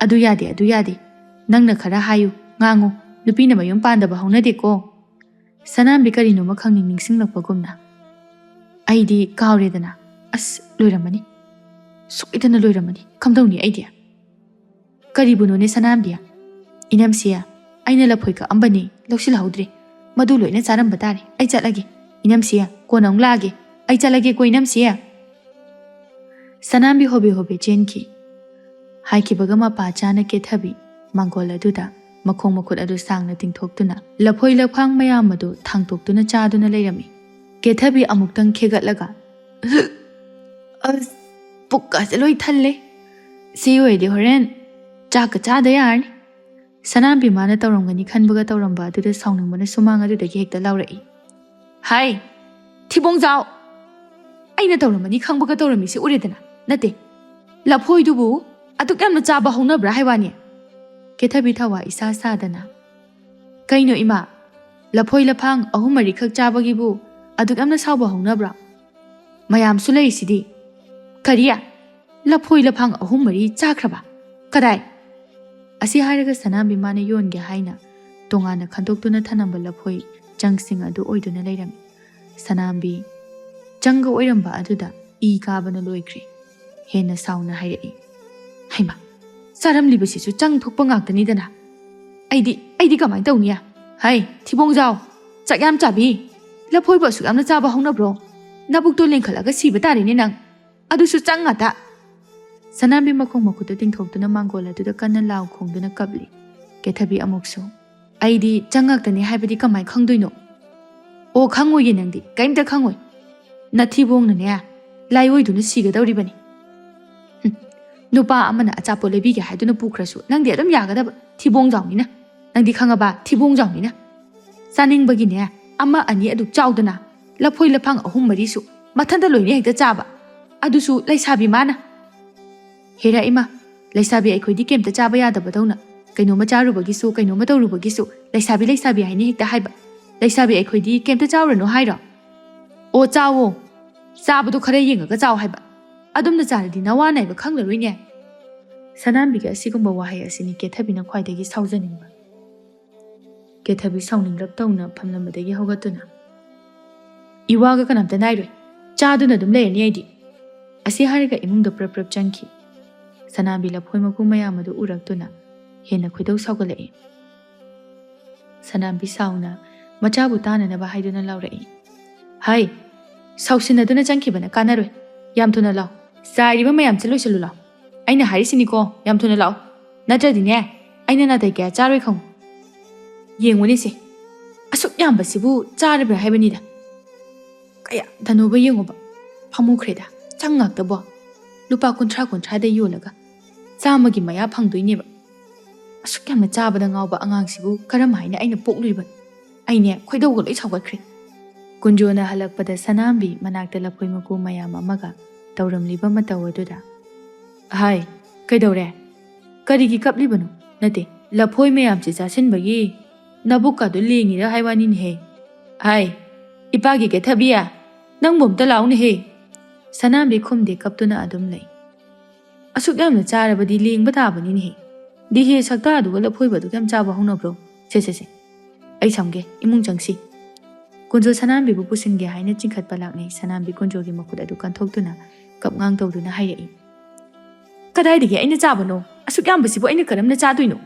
ꯑꯗꯨ ꯌꯥꯗꯦ ꯅꯪꯅ ꯈꯔ ꯍꯥꯏꯌꯨ ꯉꯥꯡꯉꯨ ꯅꯨꯄꯤꯅ ꯃꯌꯨꯝ ꯄꯥꯟꯗꯕ ꯍꯧꯅꯗꯦꯀꯣ ꯁꯅꯥꯝꯕꯤ ꯀꯔꯤꯅꯣꯃ ꯈꯪꯅꯤꯡ ꯅꯤꯡꯁꯤꯡꯂꯛꯄꯒꯨꯝꯅ ꯑꯩꯗꯤ ꯀꯥꯎꯔꯦꯗꯅ ꯑꯁ ꯂꯣꯏꯔꯝꯃꯅꯤ ꯁꯣꯏꯗꯅ ꯂꯣꯏꯔꯝꯃꯅꯤ ꯀꯝꯗꯧꯅꯤ ꯑꯩꯗꯤ ꯀꯔꯤꯕꯨꯅꯣꯅꯦ ꯁꯅꯥꯝꯕꯤ ꯏꯅꯝꯁꯤ ꯑꯩꯅ ꯂꯐꯣꯏ ꯀꯛꯑꯝꯕꯅꯤ ꯂꯧꯁꯤꯜꯍꯧꯗ꯭ꯔꯦ ꯃꯗꯨ ꯂꯣꯏꯅ ꯆꯥꯔꯝꯕ ꯇꯥꯔꯦ ꯑꯩ ꯆꯠꯂꯒꯦ ꯏꯅꯝꯁꯤ ꯀꯣꯟꯅ ꯑꯃꯨꯛ ꯂꯥꯛꯑꯒꯦ ꯑꯩ ꯆꯠꯂꯒꯦꯀꯣ ꯏꯅꯝꯁꯤ ꯁꯅꯥꯝꯕꯤ ꯍꯣꯕꯦ ꯆꯦꯟꯈꯤ ꯍꯥꯏꯈꯤꯕꯒ ꯃꯄꯥ ꯆꯥꯅ ꯀꯦꯊꯕꯤ ꯃꯥꯡꯒꯣꯜ ꯑꯗꯨꯗ ꯃꯈꯣꯡ ꯃꯈꯨꯠ ꯑꯗꯨ ꯁꯥꯡꯅ ꯇꯤꯡꯊꯣꯛꯇꯨꯅ ꯂꯐꯣꯏ ꯂꯐꯥꯡ ꯃꯌꯥꯝ ꯑꯗꯨ ꯊꯥꯡꯇꯣꯛꯇꯨꯅ ꯆꯥꯗꯨꯅ ꯂꯩꯔꯝꯃꯤ ꯀꯦꯊꯕꯤ ꯑꯃꯨꯛꯇꯪ ꯈꯦꯒꯠꯂꯒ ꯑꯁ ꯄꯨꯛꯀꯁꯦ ꯂꯣꯏ ꯊꯜꯂꯦ ꯁꯤ ꯑꯣꯏꯔꯗꯤ ꯍꯣꯔꯦꯟ ꯆꯥꯛꯀ ꯆꯥꯗ ꯌꯥꯔꯅꯤ ꯁꯅꯥꯝꯕꯤ ꯃꯥꯅ ꯇꯧꯔꯝꯒꯅꯤ ꯈꯟꯕꯒ ꯇꯧꯔꯝꯕ ꯑꯗꯨꯗ ꯁꯥꯎꯅꯤꯡꯕꯅ ꯁꯨꯃꯥꯡ ꯑꯗꯨꯗꯒꯤ ꯍꯦꯛꯇ ꯂꯥꯎꯔꯛꯏ ꯍꯥꯏ ꯊꯤꯕꯣꯡꯖꯥꯎ ꯑꯩꯅ ꯇꯧꯔꯝꯃꯅꯤ ꯈꯪꯕꯒ ꯇꯧꯔꯝꯃꯤꯁꯤ ꯎꯔꯦꯗꯅ ꯅꯠꯇꯦ ꯂꯐꯣꯏꯗꯨꯕꯨ ꯑꯗꯨꯛ ꯌꯥꯝꯅ ꯆꯥꯕ ꯍꯧꯅꯕ꯭ꯔꯥ ꯍꯥꯏꯋꯥꯅꯤ ꯀꯦꯊꯕꯤ ꯊꯋꯥ ꯏꯁꯥ ꯁꯥꯗꯅ ꯀꯩꯅꯣ ꯏꯃꯥ ꯂꯐꯣꯏ ꯂꯐꯥꯡ 3-4 ꯈꯛ ꯆꯥꯕꯒꯤꯕꯨ ꯑꯗꯨꯛ ꯌꯥꯝꯅ ꯁꯥꯎꯕ ꯍꯧꯅꯕ꯭ꯔꯥ ꯃꯌꯥꯝꯁꯨ ꯂꯩꯔꯤꯁꯤꯗꯤ ꯀꯔꯤ ꯂꯐꯣꯏ ꯂꯐꯥꯡ 3-4 ꯆꯥꯈ꯭ꯔꯕ ꯀꯗꯥꯏ ꯑꯁꯤ ꯍꯥꯏꯔꯒ ꯁꯅꯥꯝꯕꯤ ꯃꯥꯅ ꯌꯣꯟꯒꯦ ꯍꯥꯏꯅ ꯇꯣꯉꯥꯟꯅ ꯈꯟꯗꯣꯛꯇꯨꯅ ꯊꯅꯝꯕ ꯂꯐꯣꯏ ꯆꯪꯁꯤꯡ ꯑꯗꯨ ꯑꯣꯏꯗꯨꯅ ꯂꯩꯔꯝꯃꯤ꯫ ꯁꯅꯥꯝꯕꯤ ꯆꯪꯒ ꯑꯣꯏꯔꯝꯕ ꯑꯗꯨꯗ ꯏ ꯀꯥꯕꯅ ꯂꯣꯏꯈ꯭ꯔꯦ꯫ ꯍꯦꯟꯅ ꯁꯥꯎꯅ ꯍꯥꯏꯔꯛꯏ, ꯍꯩꯃꯥ, ꯆꯥꯔꯝꯂꯤꯕꯁꯤꯁꯨ ꯆꯪ ꯊꯣꯛꯄ ꯉꯥꯛꯇꯅꯤꯗꯅ꯫ ꯑꯩꯗꯤ ꯀꯃꯥꯏꯅ ꯇꯧꯅꯤ? ꯍꯩ ꯊꯤꯕꯣꯡꯖꯥꯎ, ꯆꯥꯛ ꯌꯥꯝ ꯆꯥꯕꯤ, ꯂꯐꯣꯏꯕꯨ ꯑꯁꯨꯛ ꯌꯥꯝꯅ ꯆꯥꯕ ꯍꯧꯅꯕ꯭ꯔꯣ? ꯅꯕꯨꯛꯇꯣ ꯂꯦꯡꯈꯠꯂꯒ ꯁꯤꯕ ꯇꯥꯔꯦꯅꯦ ꯅꯪ, ꯑꯗꯨꯁꯨ ꯆꯪ ꯉꯥꯛꯇ꯫ ꯁꯅꯥꯝꯕꯤ ꯃꯈꯣꯡ ꯃꯈꯨꯠꯇ ꯇꯤꯡꯊꯣꯛꯇꯨꯅ ꯃꯥꯡꯒꯣꯜ ꯑꯗꯨꯗ ꯀꯟꯅ ꯂꯥꯎ ꯈꯣꯡꯗꯨꯅ ꯀꯞꯂꯤ꯫ ꯀꯦꯊꯕꯤ ꯑꯃꯨꯛꯁꯨ, ꯑꯩꯗꯤ ꯆꯪ ꯉꯥꯛꯇꯅꯤ ꯍꯥꯏꯕꯗꯤ ꯀꯃꯥꯏ ꯈꯪꯗꯣꯏꯅꯣ? ꯑꯣ ꯈꯪꯉꯣꯏꯌꯦ ꯅꯪꯗꯤ, ꯀꯔꯤꯝꯇ ꯈꯪꯉꯣꯏ꯫ ꯅꯊꯤꯕꯣꯡꯅꯅꯦ ꯂꯥꯏꯑꯣꯏꯗꯨꯅ ꯁꯤꯒꯗꯧꯔꯤꯕꯅꯤ꯫ ꯅꯨꯄꯥ ꯑꯃꯅ ꯑꯆꯥꯄꯣꯠ ꯂꯩꯕꯤꯒꯦ ꯍꯥꯏꯗꯨꯅ ꯄꯨꯈ꯭ꯔꯁꯨ ꯅꯪꯗꯤ ꯑꯗꯨꯝ ꯌꯥꯒꯗꯕ ꯊꯤꯕꯣꯡꯖꯥꯎꯅꯤꯅ꯫ ꯅꯪꯗꯤ ꯈꯪꯉꯕ, ꯊꯤꯕꯣꯡꯖꯥꯎꯅꯤꯅ꯫ ꯆꯥꯅꯤꯡꯕꯒꯤꯅꯦ ꯑꯃ ꯑꯅꯤ ꯑꯗꯨ ꯆꯥꯎꯗꯅ, ꯂꯐꯣꯏ ꯂꯐꯥꯡ 3, 4ꯁꯨ ꯃꯊꯟꯇ ꯂꯣꯏꯅ ꯍꯦꯛꯇ ꯆꯥꯕ, ꯑꯗꯨꯁꯨ ꯂꯩꯁꯥꯕꯤ ꯃꯥꯅ꯫ ꯍꯦꯔꯥ ꯏꯃꯥ, ꯂꯩꯁꯥꯕꯤ ꯑꯩꯈꯣꯏꯗꯤ ꯀꯩꯝꯇ ꯆꯥꯕ ꯌꯥꯗꯕꯗꯧꯅ ꯀꯩꯅꯣꯝꯃ ꯆꯥꯔꯨꯕꯒꯤꯁꯨ ꯀꯩꯅꯣꯝꯃ ꯇꯧꯔꯨꯕꯒꯤꯁꯨ ꯂꯩꯁꯥꯕꯤ ꯍꯥꯏꯅ ꯍꯦꯛꯇ ꯍꯥꯏꯕ꯫ ꯂꯩꯁꯥꯕꯤ ꯑꯩꯈꯣꯏꯗꯤ ꯀꯩꯝꯇ ꯆꯥꯎꯔꯅꯨ ꯍꯥꯏꯔꯣ? ꯑꯣ ꯆꯥꯋꯣ, ꯆꯥꯕꯗꯣ ꯈꯔ ꯌꯦꯡꯉꯒ ꯆꯥꯎ ꯍꯥꯏꯕ, ꯑꯗꯨꯝꯅ ꯆꯥꯔꯗꯤ ꯅꯋꯥ ꯅꯥꯏꯕ ꯈꯪꯂꯔꯣꯏꯅꯦ꯫ ꯁꯅꯥꯝꯕꯤꯒꯤ ꯑꯁꯤꯒꯨꯝꯕ ꯋꯥꯍꯩ ꯑꯁꯤꯅꯤ ꯀꯦꯊꯕꯤꯅ ꯈ꯭ꯋꯥꯏꯗꯒꯤ ꯁꯥꯎꯖꯅꯤꯡꯕ꯫ ꯀꯦꯊꯕꯤ ꯁꯥꯎꯅꯤꯡꯂꯞ ꯇꯧꯅ ꯐꯝꯂꯝꯕꯗꯒꯤ ꯍꯧꯒꯠꯇꯨꯅ, ꯏꯋꯥꯒ ꯀꯅꯥꯝꯇ ꯅꯥꯏꯔꯣꯏ, ꯆꯥꯗꯨꯅ ꯑꯗꯨꯝ ꯂꯩꯔꯅꯤ ꯑꯩꯗꯤ꯫ ꯑꯁꯤ ꯍꯥꯏꯔꯒ ꯏꯃꯨꯡꯗ ꯄ꯭ꯔꯞ ꯄ꯭ꯔꯞ ꯆꯪꯈꯤ꯫ ꯁꯅꯥꯝꯕꯤ ꯂꯐꯣꯏ ꯃꯀꯨ ꯃꯌꯥꯝ ꯑꯗꯨ ꯎꯔꯛꯇꯨꯅ ꯍꯦꯟꯅ ꯈꯣꯏꯗꯧ ꯁꯥꯎꯒꯠꯂꯛꯏ꯫ ꯁꯅꯥꯝꯕꯤ ꯁꯥꯎꯅ ꯃꯆꯥꯕꯨ ꯇꯥꯅꯅꯕ ꯍꯥꯏꯗꯨꯅ ꯂꯥꯎꯔꯛꯏ, ꯍꯩ, ꯁꯥꯎꯁꯤꯟꯅꯗꯨꯅ ꯆꯪꯈꯤꯕꯅ ꯀꯥꯟꯅꯔꯣꯏ, ꯌꯥꯝ ꯊꯨꯅ ꯂꯥꯎ, ꯆꯥꯏꯔꯤꯕ ꯃꯌꯥꯝꯁꯦ ꯂꯣꯏꯁꯤꯜꯂꯨ ꯂꯥꯎ꯫ ꯑꯩꯅ ꯍꯥꯏꯔꯤꯁꯤꯅꯤꯀꯣ, ꯌꯥꯝ ꯊꯨꯅ ꯂꯥꯎ, ꯅꯠꯇ꯭ꯔꯗꯤꯅꯦ ꯑꯩꯅ ꯅꯥꯇꯩ ꯀꯌꯥ ꯆꯥꯔꯣꯏ ꯈꯪꯉꯨ꯫ ꯌꯦꯡꯉꯨꯅꯦꯁꯦ, ꯑꯁꯨꯛ ꯌꯥꯝꯕꯁꯤꯕꯨ ꯆꯥꯔꯕ꯭ꯔꯥ ꯍꯥꯏꯕꯅꯤꯗ꯫ ꯀꯌꯥ ꯙꯅꯣꯕ ꯌꯦꯡꯉꯨꯕ, ꯐꯝꯃꯨꯈ꯭ꯔꯦꯗ, ꯆꯪ ꯉꯥꯛꯇꯕꯣ, ꯂꯨꯄꯥ 30-30ꯗ ꯌꯣꯜꯂꯒ 100ꯒꯤ ꯃꯌꯥ ꯐꯪꯗꯣꯏꯅꯦꯕ꯫ ꯑꯁꯨꯛ ꯌꯥꯝꯅ ꯆꯥꯕꯗ ꯉꯥꯎꯕ ꯑꯉꯥꯡꯁꯤꯕꯨ ꯀꯔꯝ ꯍꯥꯏꯅ ꯑꯩꯅ ꯄꯣꯛꯂꯨꯔꯤꯕꯅꯣ? ꯑꯩꯅꯦ ꯈꯣꯏꯗꯧꯒ ꯂꯣꯏ ꯁꯥꯎꯒꯠꯈ꯭ꯔꯦ꯫ ꯀꯨꯟꯖꯣꯅ ꯍꯜꯂꯛꯄꯗ ꯁꯅꯥꯝꯕꯤ ꯃꯅꯥꯛꯇ ꯂꯐꯣꯏ ꯃꯀꯨ ꯃꯌꯥꯝ ꯑꯃꯒ ꯇꯧꯔꯝꯂꯤꯕ ꯃꯇꯧ ꯑꯗꯨꯗ, ꯍꯥꯏ, ꯀꯩꯗꯧꯔꯦ? ꯀꯔꯤꯒꯤ ꯀꯞꯂꯤꯕꯅꯣ? ꯅꯠꯇꯦ, ꯂꯐꯣꯏ ꯃꯌꯥꯝꯁꯦ ꯆꯥꯁꯤꯟꯕꯒꯤ ꯅꯕꯨꯛꯀꯗꯨ ꯂꯦꯡꯉꯤꯔ ꯍꯥꯏꯕꯅꯤꯅꯦꯍꯦ꯫ ꯍꯥꯏ, ꯏꯄꯥꯒꯤ ꯀꯦꯊꯕꯤꯌꯥ, ꯅꯪꯕꯨ ꯑꯝꯇ ꯂꯥꯎꯅꯦꯍꯦ꯫ ꯁꯅꯥꯝꯕꯤ ꯈꯨꯝꯗꯦ, ꯀꯞꯇꯨꯅ ꯑꯗꯨꯝ ꯂꯩ꯫ ꯑꯁꯨꯛ ꯌꯥꯝꯅ ꯆꯥꯔꯕꯗꯤ ꯂꯦꯡꯕ ꯇꯥꯕꯅꯤꯅꯦꯍꯦ꯫ ꯗꯤꯍꯦ ꯁꯛꯇꯥꯗꯨꯒ ꯂꯐꯣꯏꯕꯗꯨ ꯀꯌꯥꯝ ꯆꯥꯕ ꯍꯧꯅꯕ꯭ꯔꯣ? ꯁꯦ, ꯑꯩ ꯁꯝꯒꯦ, ꯏꯃꯨꯡ ꯆꯪꯁꯤ꯫ ꯀꯨꯟꯖꯣ ꯁꯅꯥꯝꯕꯤꯕꯨ ꯄꯨꯁꯤꯟꯒꯦ ꯍꯥꯏꯅ ꯆꯤꯡꯈꯠꯄ ꯂꯥꯛꯅꯩ꯫ ꯁꯅꯥꯝꯕꯤ ꯀꯨꯟꯖꯣꯒꯤ ꯃꯈꯨꯠ ꯑꯗꯨ ꯀꯟꯊꯣꯛꯇꯨꯅ ꯀꯞꯉꯥꯡ ꯇꯧꯗꯨꯅ ꯍꯥꯏꯔꯛꯏ, ꯀꯗꯥꯏꯗꯒꯤ ꯑꯩꯅ ꯆꯥꯕꯅꯣ? ꯑꯁꯨꯛ ꯌꯥꯝꯕꯁꯤꯕꯨ ꯑꯩꯅ ꯀꯔꯝꯅ ꯆꯥꯗꯣꯏꯅꯣ?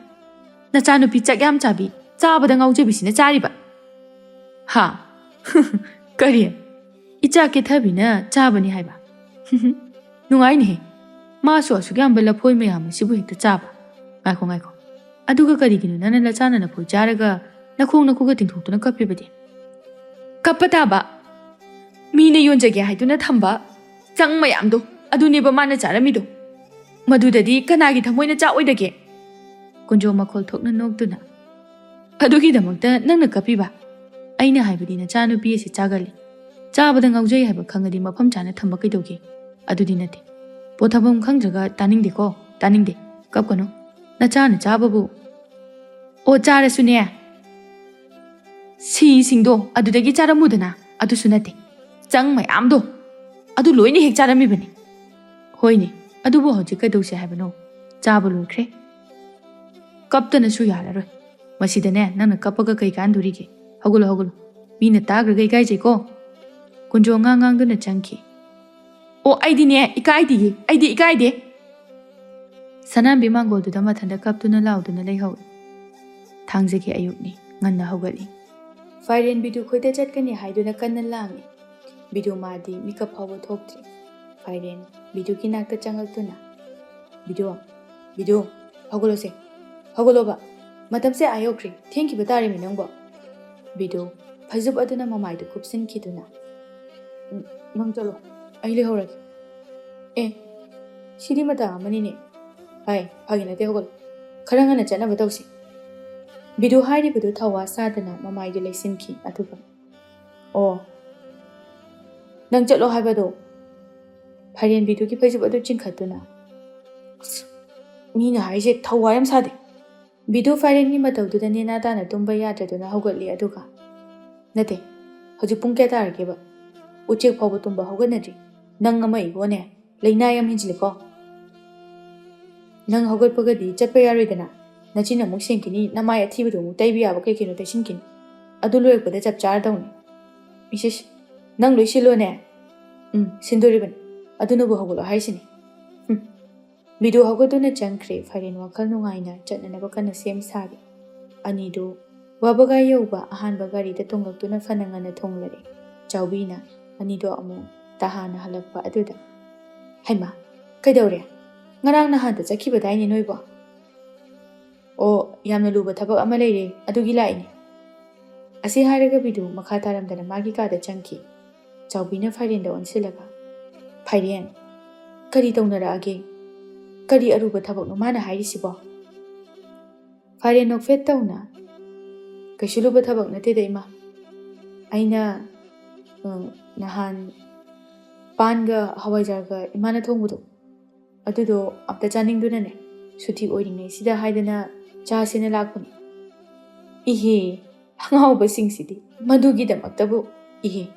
ꯅꯆꯥꯅꯨꯄꯤ ꯆꯥꯛ ꯌꯥꯝ ꯆꯥꯕꯤ, ꯆꯥꯕꯗ ꯉꯥꯎꯖꯕꯤꯁꯤꯅ ꯆꯥꯔꯤꯕ꯫ ꯍꯥ? ꯀꯔꯤ? ꯏꯆꯥ ꯀꯦꯊꯕꯤꯅ ꯆꯥꯕꯅꯤ ꯍꯥꯏꯕ? ꯅꯨꯡꯉꯥꯏꯅꯦꯍꯦ, ꯃꯥꯁꯨ ꯑꯁꯨꯛ ꯌꯥꯝꯕ ꯂꯐꯣꯏ ꯃꯌꯥꯝ ꯑꯁꯤꯕꯨ ꯍꯦꯛꯇ ꯆꯥꯕ꯫ ꯉꯥꯏꯈꯣ, ꯑꯗꯨꯒ ꯀꯔꯤꯒꯤꯅꯣ ꯅꯪꯅ ꯅꯆꯥꯅ ꯂꯐꯣꯏ ꯆꯥꯔꯒ ꯅꯈꯣꯡ ꯅꯈꯨꯠꯒ ꯇꯤꯡꯊꯣꯛꯇꯨꯅ ꯀꯞꯄꯤꯕꯗꯤ? ꯀꯞꯄ ꯇꯥꯕ, ꯃꯤꯅ ꯌꯣꯟꯖꯒꯦ ꯍꯥꯏꯗꯨꯅ ꯊꯝꯕ ꯆꯪ ꯃꯌꯥꯝꯗꯣ ꯑꯗꯨꯅꯦꯕ ꯃꯥꯅ ꯆꯥꯔꯝꯃꯤꯗꯣ, ꯃꯗꯨꯗꯗꯤ ꯀꯅꯥꯒꯤ ꯊꯃꯣꯏꯅ ꯆꯥꯛꯑꯣꯏꯗꯒꯦ? ꯀꯨꯟꯖꯣ ꯃꯈꯣꯜ ꯊꯣꯛꯅ ꯅꯣꯛꯇꯨꯅ, ꯑꯗꯨꯒꯤꯗꯃꯛꯇ ꯅꯪꯅ ꯀꯞꯄꯤꯕ? ꯑꯩꯅ ꯍꯥꯏꯕꯗꯤ ꯅꯆꯥꯅꯨꯄꯤ ꯑꯁꯤ ꯆꯥꯒꯜꯂꯤ, ꯆꯥꯕꯗ ꯉꯥꯎꯖꯩ ꯍꯥꯏꯕ ꯈꯪꯉꯗꯤ ꯃꯐꯝ ꯆꯥꯅ ꯊꯝꯕ ꯀꯩꯗꯧꯒꯦ? ꯑꯗꯨꯗꯤ ꯅꯠꯇꯦ, ꯄꯣꯊꯥꯐꯝ ꯈꯪꯗ꯭ꯔꯒ ꯇꯥꯅꯤꯡꯗꯦꯀꯣ, ꯇꯥꯅꯤꯡꯗꯦ, ꯀꯞꯀꯅꯨ, ꯅꯆꯥꯅ ꯆꯥꯕꯕꯨ꯫ ꯑꯣ ꯆꯥꯔꯁꯨꯅꯦ, ꯁꯤꯁꯤꯡꯗꯣ ꯑꯗꯨꯗꯒꯤ ꯆꯥꯔꯝꯃꯨꯗꯅ, ꯑꯗꯨꯁꯨ ꯅꯠꯇꯦ, ꯆꯪ ꯃꯌꯥꯝꯗꯣ ꯑꯗꯨ ꯂꯣꯏꯅ ꯍꯦꯛ ꯆꯥꯔꯝꯃꯤꯕꯅꯤ꯫ ꯍꯣꯏꯅꯦ, ꯑꯗꯨꯕꯨ ꯍꯧꯖꯤꯛ ꯀꯩꯗꯧꯁꯦ ꯍꯥꯏꯕꯅꯣ? ꯆꯥꯕ ꯂꯣꯏꯈ꯭ꯔꯦ, ꯀꯞꯇꯅꯁꯨ ꯌꯥꯔꯔꯣꯏ꯫ ꯃꯁꯤꯗꯅꯦ ꯅꯪꯅ ꯀꯞꯄꯒ ꯀꯩ ꯀꯥꯟꯗꯣꯔꯤꯒꯦ? ꯍꯧꯒꯠꯂꯣ, ꯃꯤꯅ ꯇꯥꯈ꯭ꯔꯒ ꯏꯀꯥꯏꯖꯩꯀꯣ꯫ ꯀꯨꯟꯖꯣ ꯉꯥꯡꯗꯨꯅ ꯆꯪꯈꯤ꯫ ꯑꯣ ꯑꯩꯗꯤꯅꯦ ꯏꯀꯥꯏꯗꯤꯌꯦ, ꯑꯩꯗꯤ ꯏꯀꯥꯏꯗꯦ꯫ ꯁꯅꯥꯝꯕꯤ ꯃꯥꯡꯒꯣꯜꯗꯨꯗ ꯃꯊꯟꯇ ꯀꯞꯇꯨꯅ ꯂꯥꯎꯗꯨꯅ ꯂꯩꯍꯧꯏ꯫ ꯊꯥꯡꯖꯒꯤ ꯑꯌꯨꯛꯅꯤ, ꯉꯟꯅ ꯍꯧꯒꯠꯂꯤ꯫ ꯐꯥꯏꯔꯦꯟ ꯕꯤꯗꯨ ꯈꯣꯏꯗ ꯆꯠꯀꯅꯤ ꯍꯥꯏꯗꯨꯅ ꯀꯟꯅ ꯂꯥꯡꯏ꯫ ꯕꯤꯗꯨ ꯃꯥꯗꯤ ꯃꯤꯀꯞ ꯐꯥꯎꯕ ꯊꯣꯛꯇ꯭ꯔꯤ꯫ ꯐꯥꯏꯔꯦꯟ ꯕꯤꯗꯨꯒꯤ ꯅꯥꯛꯇ ꯆꯪꯂꯛꯇꯨꯅ, ꯕꯤꯗꯨ, ꯍꯧꯒꯠꯂꯣꯁꯦ, ꯍꯧꯒꯠꯂꯣꯕ, ꯃꯇꯝꯁꯦ ꯑꯥ ꯌꯧꯈ꯭ꯔꯦ, ꯊꯦꯡꯈꯤꯕ ꯇꯥꯔꯤꯃꯤ ꯅꯪꯕꯣ꯫ ꯕꯤꯗꯨ ꯐꯩꯖꯨꯞ ꯑꯗꯨꯅ ꯃꯃꯥꯏꯗꯨ ꯀꯨꯞꯁꯤꯟꯈꯤꯗꯨꯅ, ꯅꯪ ꯆꯠꯂꯣ, ꯑꯩ ꯂꯩꯍꯧꯔꯒꯦ꯫ ꯁꯤꯗꯤ ꯃꯇꯝ ꯑꯃꯅꯤꯅꯦ꯫ ꯍꯥꯏ, ꯐꯥꯒꯤ ꯅꯠꯇꯦ, ꯍꯧꯒꯠꯂꯣ, ꯈꯔ ꯉꯟꯅ ꯆꯠꯅꯕ ꯇꯧꯁꯤ꯫ ꯕꯤꯗꯨ ꯍꯥꯏꯔꯤꯕꯗꯨ ꯊꯧꯋꯥ ꯁꯥꯗꯅ ꯃꯃꯥꯏꯗꯨ ꯂꯩꯁꯤꯟꯈꯤ꯫ ꯑꯗꯨꯒ, ꯑꯣ, ꯅꯪ ꯆꯠꯂꯣ ꯍꯥꯏꯕꯗꯣ꯫ ꯐꯥꯏꯔꯦꯟ ꯕꯤꯗꯨꯒꯤ ꯐꯩꯖꯨꯞ ꯑꯗꯨ ꯆꯤꯡꯈꯠꯇꯨꯅ, ꯃꯤꯅ ꯍꯥꯏꯔꯤꯁꯦ ꯊꯧꯋꯥ ꯌꯥꯝ ꯁꯥꯗꯦ꯫ ꯕꯤꯗꯨ ꯐꯥꯏꯔꯦꯟꯒꯤ ꯃꯇꯧꯗꯨꯗ ꯅꯦꯅꯥ ꯇꯥꯅ ꯇꯨꯝꯕ ꯌꯥꯗ꯭ꯔꯗꯨꯅ ꯍꯧꯒꯠꯂꯤ꯫ ꯑꯗꯨꯒ, ꯅꯠꯇꯦ, ꯍꯧꯖꯤꯛ ꯄꯨꯡ ꯀꯌꯥ ꯇꯥꯔꯒꯦꯕ? ꯎꯆꯦꯛ ꯐꯥꯎꯕ ꯇꯨꯝꯕ ꯍꯧꯒꯠꯅꯗ꯭ꯔꯤ, ꯅꯪ ꯑꯃ ꯏꯕꯣꯅꯦ, ꯂꯩꯅꯥ ꯌꯥꯝ ꯍꯦꯟꯖꯤꯜꯂꯦꯀꯣ꯫ ꯅꯪ ꯍꯧꯒꯠꯄꯒꯗꯤ ꯆꯠꯄ ꯌꯥꯔꯣꯏꯗꯅ, Nachin amuk senkini namai athibudu amuk taibi yaba kai kino taisinkin. Adu loirakpada chap chardawni. Mrs. Nang loisilo ne? Sindoriban. Adunabu hawalo haisini. Bidu hawgaduna changkre Fairen wakal nungaina chatnanaba kana sem sari. Anidu wabaga yauba ahanba garida tongaktuna fanangana thonglare. Chawbina anidu amu tahana halakpa aduda. Haima, kaidawre? Ngarang nahanta chakhibadaini noiba. O yamna luba thabak ama leire adugi laini. Asi haraga bidu makha taramdana magi kada changki. Chawbina Fairen da onsilaga. Fairen, kari taunarage? Kari aruba thabak no mana hairisibo? Fairen nokfet tauna. Kaishuluba thabak nate da ima. Aina nahan panga hawaijarga imana thongbudu. Adudo apta chaningdunane. Suthi oiringai sida haidana chasina lakpuni. Ihe hangauba singsidi madugi damaktabu ihe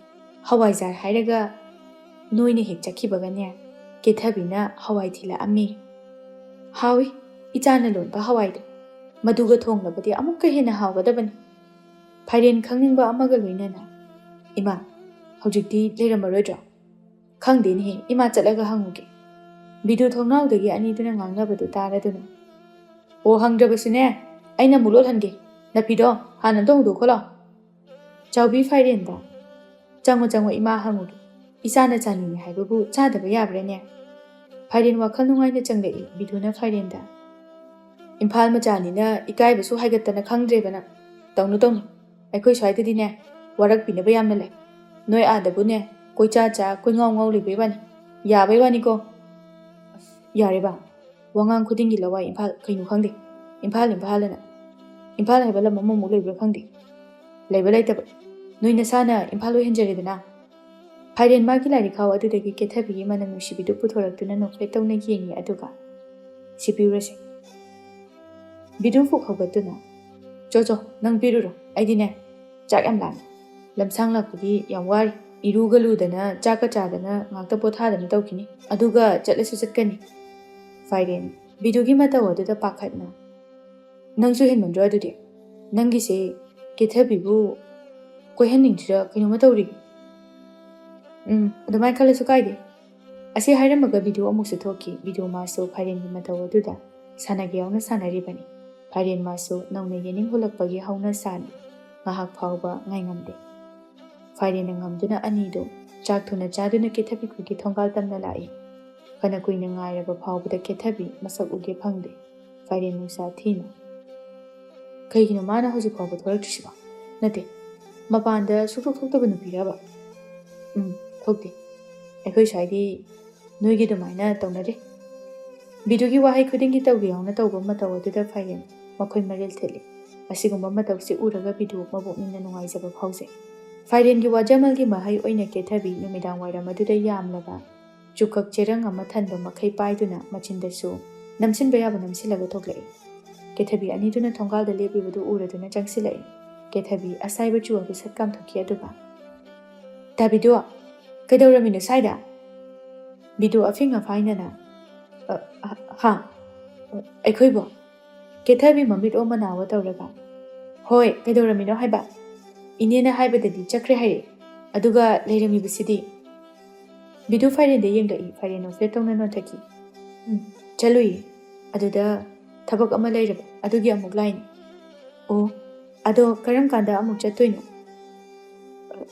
hawaijar hairaga noine hek chakhibagane kethabina hawai thila ami. Hawi ichana lonba hawaidu maduga thonglabadi amukka hena hawgadabani. Fairen khangningba amaga loinana. Ima hojikti leiramarodra. Khangdeni ima chalaga hanguge. Bidu thongnawdagi aniduna ngangnabadu taraduna. O hangdrabasune aina mulol hange. Napido hana dongdu khola. Chawbi Fairen da changwa ima hanguge. Isana chanini haibabu chadaba yabrane. Fairen wakal nungaina changlai biduna Fairen da. Imphal machanina ikaibasu haigatana khangdrebana. Tawnu aikoi swaidadine warak pinaba yamna lai. Noi adabune koi cha koi ngau libei bani. Yabai bani ko. Yareba wangang khudingi lawa imphal kainu khangde. Imphal haibala mamamu leibra khangde. Leiba laitaba. Noi nasana imphal oi henjaredana. Fairen magi lari khaw adudagi kethabigi manam nusibidu puthoraktuna nokfet tawna yengi aduga. Sipiurase. Bidu fuk hawgatuna. Jojo nang piruro aidine chak yam lam. Lamsang lakpudi yam wari. Iruga ludana chaka chadana ngakta pothadana tawkini. Aduga chatlasu chatkani. Fairen bidugi mataw aduda pakhatna. Nangsu henmandro adudi. Nangise kethabibu koihanningsira kainoma tawrigi. Adumai khalasu kaide. Asi hairamaga bidu amuksu thoki bidu masu Fairen gi mataw aduda sanagi yauna sanaribani. Fairen masu nauna yening hulakpagi hauna sani. Ngahak phawba ngaingamde. Fairen ngamduna anido chak thuna chaduna kethabikugi thongal tamna lai. Kana kuina ngairaba phawbada kethabi masak uge phangde. Fairen nusa thina. Kaigino mana hojik phawba thoraktisiba. Nate mapanda suthokthokdaba nupiraba. Thokde. Aikoi swaidi noigi dumaina tawnare. Bidugi wahai khudingi tawgi yauna tawba mataw aduda Fairen makhoi maril theli. Asigumba matawsi uraga bidu mabukningna nungaijaba phawse. Fairen gi wajamalgi mahai oina kethabi numidang wairam aduda yamlaga. Chukak cherang ama thanba makhai paiduna machindasu namsinba yaba namsilaga thoklai. Kethabi aniduna thongalda lepibadu uraduna changsilai. Kethabi asaiba chuwabu satkam thoki aduga. Ta bidu kaidawramino saida. Bidu afinga fainana. Ha. Aikhoibo. Kethabi mamit o manawa tawraga. Hoi kaidawramino haiba. Inena haibadadi chakre haire. Aduga leiramibusidi. Bidu Fairen de yengai Fairen nokfet tawna nothaki. Chalui. Aduda thabak ama leiraba. Adugi amuk laini. O ado karam kanda amuk chatoino.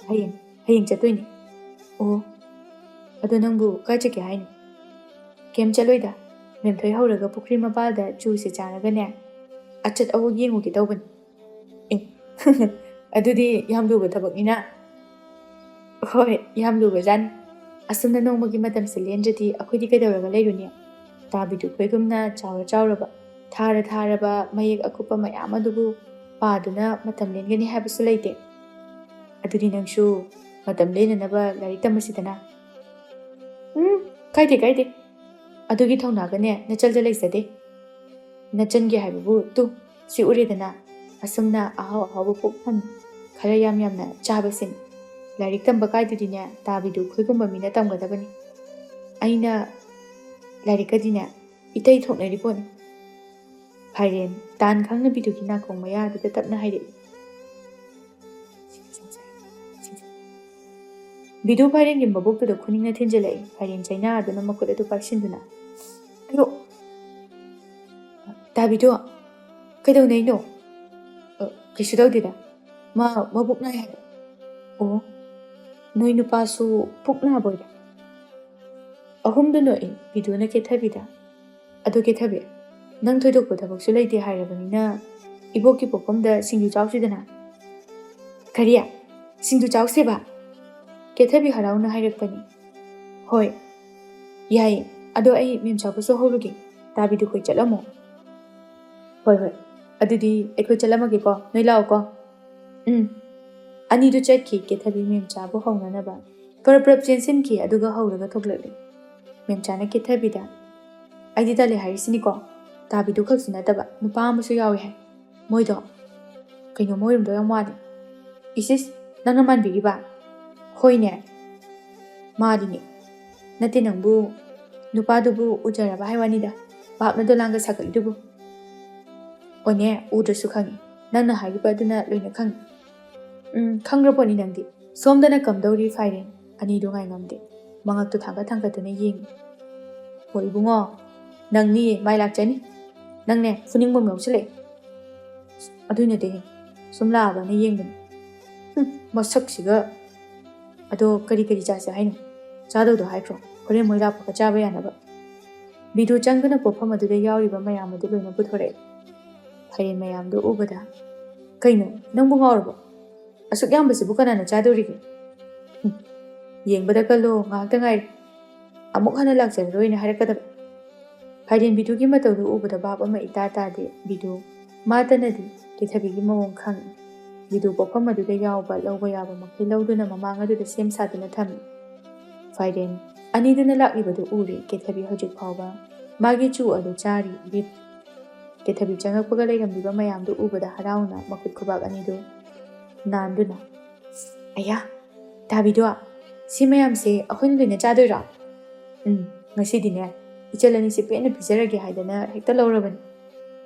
Hayeng chatoini. O ado nangbu kai chake haini. Kem chaloida. Memthoi hauraga pukri mapalda chu se chanaga ne. Achat awu yengu ki tawban. Adudi yamluba thabaknina. Hoi yamluba jan. Asumna nongmagi matamse lenjadi akhodi kaidawraga leiruni. Tabidu khoigumna chawraba. Tharaba mayek akupa mayam adubu paduna matam lengani habasu leite. Adudi nangsu matam lenanaba larik tamasidana. Kaide. Adugi thongnagane nachalda leisade. Nachangi hababu tu si uredana. Asumna ahaw pokhan khara yamna chabasin. Larik tamba kaidudine tabidu khoigumba mina tamgadabani. Aina larikadine itai thoknariponi. ꯐꯥꯏꯔꯦꯟ ꯇꯥꯟ ꯈꯪꯅ ꯕꯤꯗꯨꯒꯤ ꯅꯥꯀꯣꯡ ꯃꯌꯥꯗꯨꯗ ꯇꯞꯅ ꯍꯥꯏꯔꯛꯏ꯫ ꯕꯤꯗꯨ ꯐꯥꯏꯔꯦꯟꯒꯤ ꯃꯕꯣꯛꯇꯨꯗ ꯈꯨꯅꯤꯡꯅ ꯊꯤꯟꯖꯤꯜꯂꯛꯏ꯫ ꯐꯥꯏꯔꯦꯟ ꯆꯩꯅꯥ ꯑꯗꯨꯅ ꯃꯈꯨꯠ ꯑꯗꯨ ꯄꯥꯏꯁꯤꯟꯗꯨꯅ ꯑꯌꯣ ꯗꯥꯕꯤꯗꯣ ꯀꯩꯗꯧꯅꯩꯅꯣ? ꯀꯩꯁꯨ ꯇꯧꯗꯦꯗ ꯃꯥ ꯃꯕꯨꯛ ꯅꯥꯏ ꯍꯥꯏꯕ꯫ ꯑꯣ ꯅꯣꯏ ꯅꯨꯄꯥꯁꯨ ꯄꯨꯛ ꯅꯥꯕꯣꯏꯔꯦ? ꯑꯍꯨꯝꯗꯨ ꯅꯣꯛꯏ ꯕꯤꯗꯨꯅ ꯀꯦꯊꯕꯤꯗ꯫ ꯑꯗꯣ ꯀꯦꯊꯕꯤ ꯅꯪ ꯊꯣꯏꯗꯣꯛꯄ ꯊꯕꯛꯁꯨ ꯂꯩꯇꯦ ꯍꯥꯏꯔꯕꯅꯤꯅ ꯏꯕꯣꯛꯀꯤ ꯄꯣꯛꯐꯝꯗ ꯁꯤꯡꯖꯨ ꯆꯥꯎꯁꯤꯗꯅ꯫ ꯀꯔꯤ ꯁꯤꯡꯖꯨ ꯆꯥꯎꯁꯦꯕ? ꯀꯦꯊꯕꯤ ꯍꯔꯥꯎꯅ ꯍꯥꯏꯔꯛꯄꯅꯤ꯫ ꯍꯣꯏ ꯌꯥꯏꯌꯦ ꯑꯗꯣ ꯑꯩ ꯃꯦꯝꯆꯥꯕꯨꯁꯨ ꯍꯧꯔꯨꯒꯦ ꯗꯥꯕꯤꯗꯨ ꯈꯣꯏ ꯆꯠꯂꯝꯃꯣ꯫ ꯍꯣꯏ ꯍꯣꯏ ꯑꯗꯨꯗꯤ ꯑꯩꯈꯣꯏ ꯆꯠꯂꯝꯃꯒꯦꯀꯣ ꯅꯣꯏ ꯂꯥꯛꯑꯣꯀꯣ꯫ ꯑꯅꯤꯗꯨ ꯆꯠꯈꯤ ꯀꯦꯊꯕꯤ ꯃꯦꯝꯆꯥꯕꯨ ꯍꯧꯅꯅꯕ ꯄꯔꯞ ꯆꯦꯟꯁꯤꯟꯈꯤ ꯑꯗꯨꯒ ꯍꯧꯔꯒ ꯊꯣꯛꯂꯛꯂꯤ꯫ ꯃꯦꯝꯆꯥꯅ ꯀꯦꯊꯕꯤꯗ ꯑꯩꯗꯤ ꯇꯜꯂꯦ ꯍꯥꯏꯔꯤꯁꯤꯅꯤꯀꯣ ꯗꯥꯕꯤꯗꯨ ꯈꯛꯁꯨ ꯅꯠꯇꯕ ꯅꯨꯄꯥ ꯑꯃꯁꯨ ꯌꯥꯎꯏ ꯍꯥꯏ ꯃꯣꯏꯗꯣ ꯀꯩꯅꯣꯝ ꯑꯣꯏꯔꯝꯗꯣ ꯌꯥꯝ ꯃꯥꯜꯂꯤ꯫ ꯏꯁꯤꯁ ꯅꯪꯅ ꯃꯥꯟꯕꯤꯔꯤꯕ? ꯍꯣꯏꯅꯦ ꯃꯥꯗꯤꯅꯦ ꯅꯠꯇꯦ ꯅꯪꯕꯨ ꯅꯨꯄꯥꯗꯨꯕꯨ ꯎꯖꯔꯕ ꯍꯥꯏꯋꯥꯅꯤꯗ ꯚꯥꯞꯅ ꯗꯣꯂꯥꯡꯒ ꯁꯥꯒꯠꯂꯤꯗꯨꯕꯨ꯫ ꯑꯣꯅꯦ ꯎꯗ꯭ꯔꯁꯨ ꯈꯪꯉꯤ ꯅꯪꯅ ꯍꯥꯏꯔꯤꯕ ꯑꯗꯨꯅ ꯂꯣꯏꯅ ꯈꯪꯉꯤ꯫ ꯈꯪꯈ꯭ꯔꯄꯣꯠꯅꯤ ꯅꯪꯗꯤ꯫ ꯁꯣꯝꯗꯅ ꯀꯝꯗꯧꯔꯤ ꯐꯥꯏꯔꯦꯟ ꯑꯅꯤꯗꯨ ꯉꯥꯏ ꯉꯝꯗꯦ ꯃꯉꯛꯇꯨ ꯊꯥꯡꯒꯠꯇꯨꯅ ꯌꯦꯡꯉꯤ꯫ ꯍꯣꯏ ꯏꯕꯨꯡꯉꯣ ꯅꯪꯅꯤꯌꯦ ꯃꯥꯏ ꯂꯥꯛꯆꯅꯤ ꯅꯪꯅꯦ ꯐꯨꯅꯤꯡꯕ ꯑꯃ ꯌꯥꯎꯁꯤꯜꯂꯛꯑꯦ꯫ ꯑꯗꯨꯏ ꯅꯠꯇꯦꯍꯦ ꯁꯨꯝ ꯂꯥꯛꯑꯕꯅ ꯌꯦꯡꯕꯅꯤ꯫ ꯃꯁꯛꯁꯤꯒ ꯑꯗꯣ ꯀꯔꯤ ꯆꯥꯁꯦ ꯍꯥꯏꯅꯣ? ꯆꯥꯗꯧꯗꯣ ꯍꯥꯏꯈ꯭ꯔꯣ ꯍꯣꯔꯦꯟ ꯃꯣꯏ ꯂꯥꯛꯄꯒ ꯆꯥꯕ ꯌꯥꯅꯕ꯫ ꯕꯤꯗꯨ ꯆꯪꯗꯨꯅ ꯄꯣꯠꯐꯝ ꯑꯗꯨꯗ ꯌꯥꯎꯔꯤꯕ ꯃꯌꯥꯝ ꯑꯗꯨ ꯂꯣꯏꯅ ꯄꯨꯊꯣꯔꯛꯏ꯫ ꯐꯥꯏꯔꯦꯟ ꯃꯌꯥꯝꯗꯨ ꯎꯕꯗ ꯀꯩꯅꯣ ꯅꯪꯕꯨ ꯉꯥꯎꯔꯕꯣ? ꯑꯁꯨꯛ ꯌꯥꯝꯕꯁꯤꯕꯨ ꯀꯅꯥꯅ ꯆꯥꯗꯣꯔꯤꯒꯦ? ꯌꯦꯡꯕꯗ ꯀꯜꯂꯣ ꯉꯥꯏꯍꯥꯛꯇ ꯉꯥꯏꯔꯦ ꯑꯃꯨꯛ ꯍꯟꯅ ꯂꯥꯛꯆꯔꯔꯣꯏꯅ ꯍꯥꯏꯔꯛꯀꯗꯕ꯫ ꯐꯥꯏꯔꯦꯟ ꯕꯤꯗꯨꯒꯤ ꯃꯇꯧꯗꯨ ꯎꯕꯗ ꯚꯥꯞ ꯑꯃ ꯏꯇꯥ ꯇꯥꯗꯦ ꯕꯤꯗꯨ ꯃꯥꯇꯅꯗꯤ ꯀꯦꯊꯕꯤꯒꯤ ꯃꯑꯣꯡ ꯈꯪꯉꯤ꯫ ꯕꯤꯗꯨ ꯄꯣꯛꯐꯝ ꯑꯗꯨꯗ ꯌꯥꯎꯕ ꯂꯧꯕ ꯌꯥꯕ ꯃꯈꯩ ꯂꯧꯗꯨꯅ ꯃꯃꯥꯡ ꯑꯗꯨꯗ ꯁꯦꯝ ꯁꯥꯗꯨꯅ ꯊꯝꯃꯤ꯫ ꯐꯥꯏꯔꯦꯟ ꯑꯅꯤꯗꯨꯅ ꯂꯥꯛꯂꯤꯕꯗꯨ ꯎꯔꯦ ꯀꯦꯊꯕꯤ ꯍꯧꯖꯤꯛ ꯐꯥꯎꯕ ꯃꯥꯒꯤ ꯆꯨ ꯑꯗꯨ ꯆꯥꯔꯤ ꯕꯤꯠ꯫ ꯀꯦꯊꯕꯤ ꯆꯪꯉꯛꯄꯒ ꯂꯩꯔꯝꯂꯤꯕ ꯃꯌꯥꯝꯗꯨ ꯎꯕꯗ ꯍꯔꯥꯎꯅ ꯃꯈꯨꯠ ꯈꯨꯕꯥꯛ ꯑꯅꯤꯗꯨ ꯅꯥꯟꯗꯨꯅ ꯑꯌꯥ ꯗꯥꯕꯤꯗꯣ ꯁꯤ ꯃꯌꯥꯝꯁꯦ ꯑꯩꯈꯣꯏꯅ ꯂꯣꯏꯅ ꯆꯥꯗꯣꯏꯔꯣ? ꯉꯁꯤꯗꯤꯅꯦ ꯏꯆꯜ ꯑꯅꯤꯁꯦ ꯄꯦꯟꯅ ꯄꯤꯖꯔꯒꯦ ꯍꯥꯏꯗꯅ ꯍꯦꯛꯇ ꯂꯧꯔꯕꯅꯤ꯫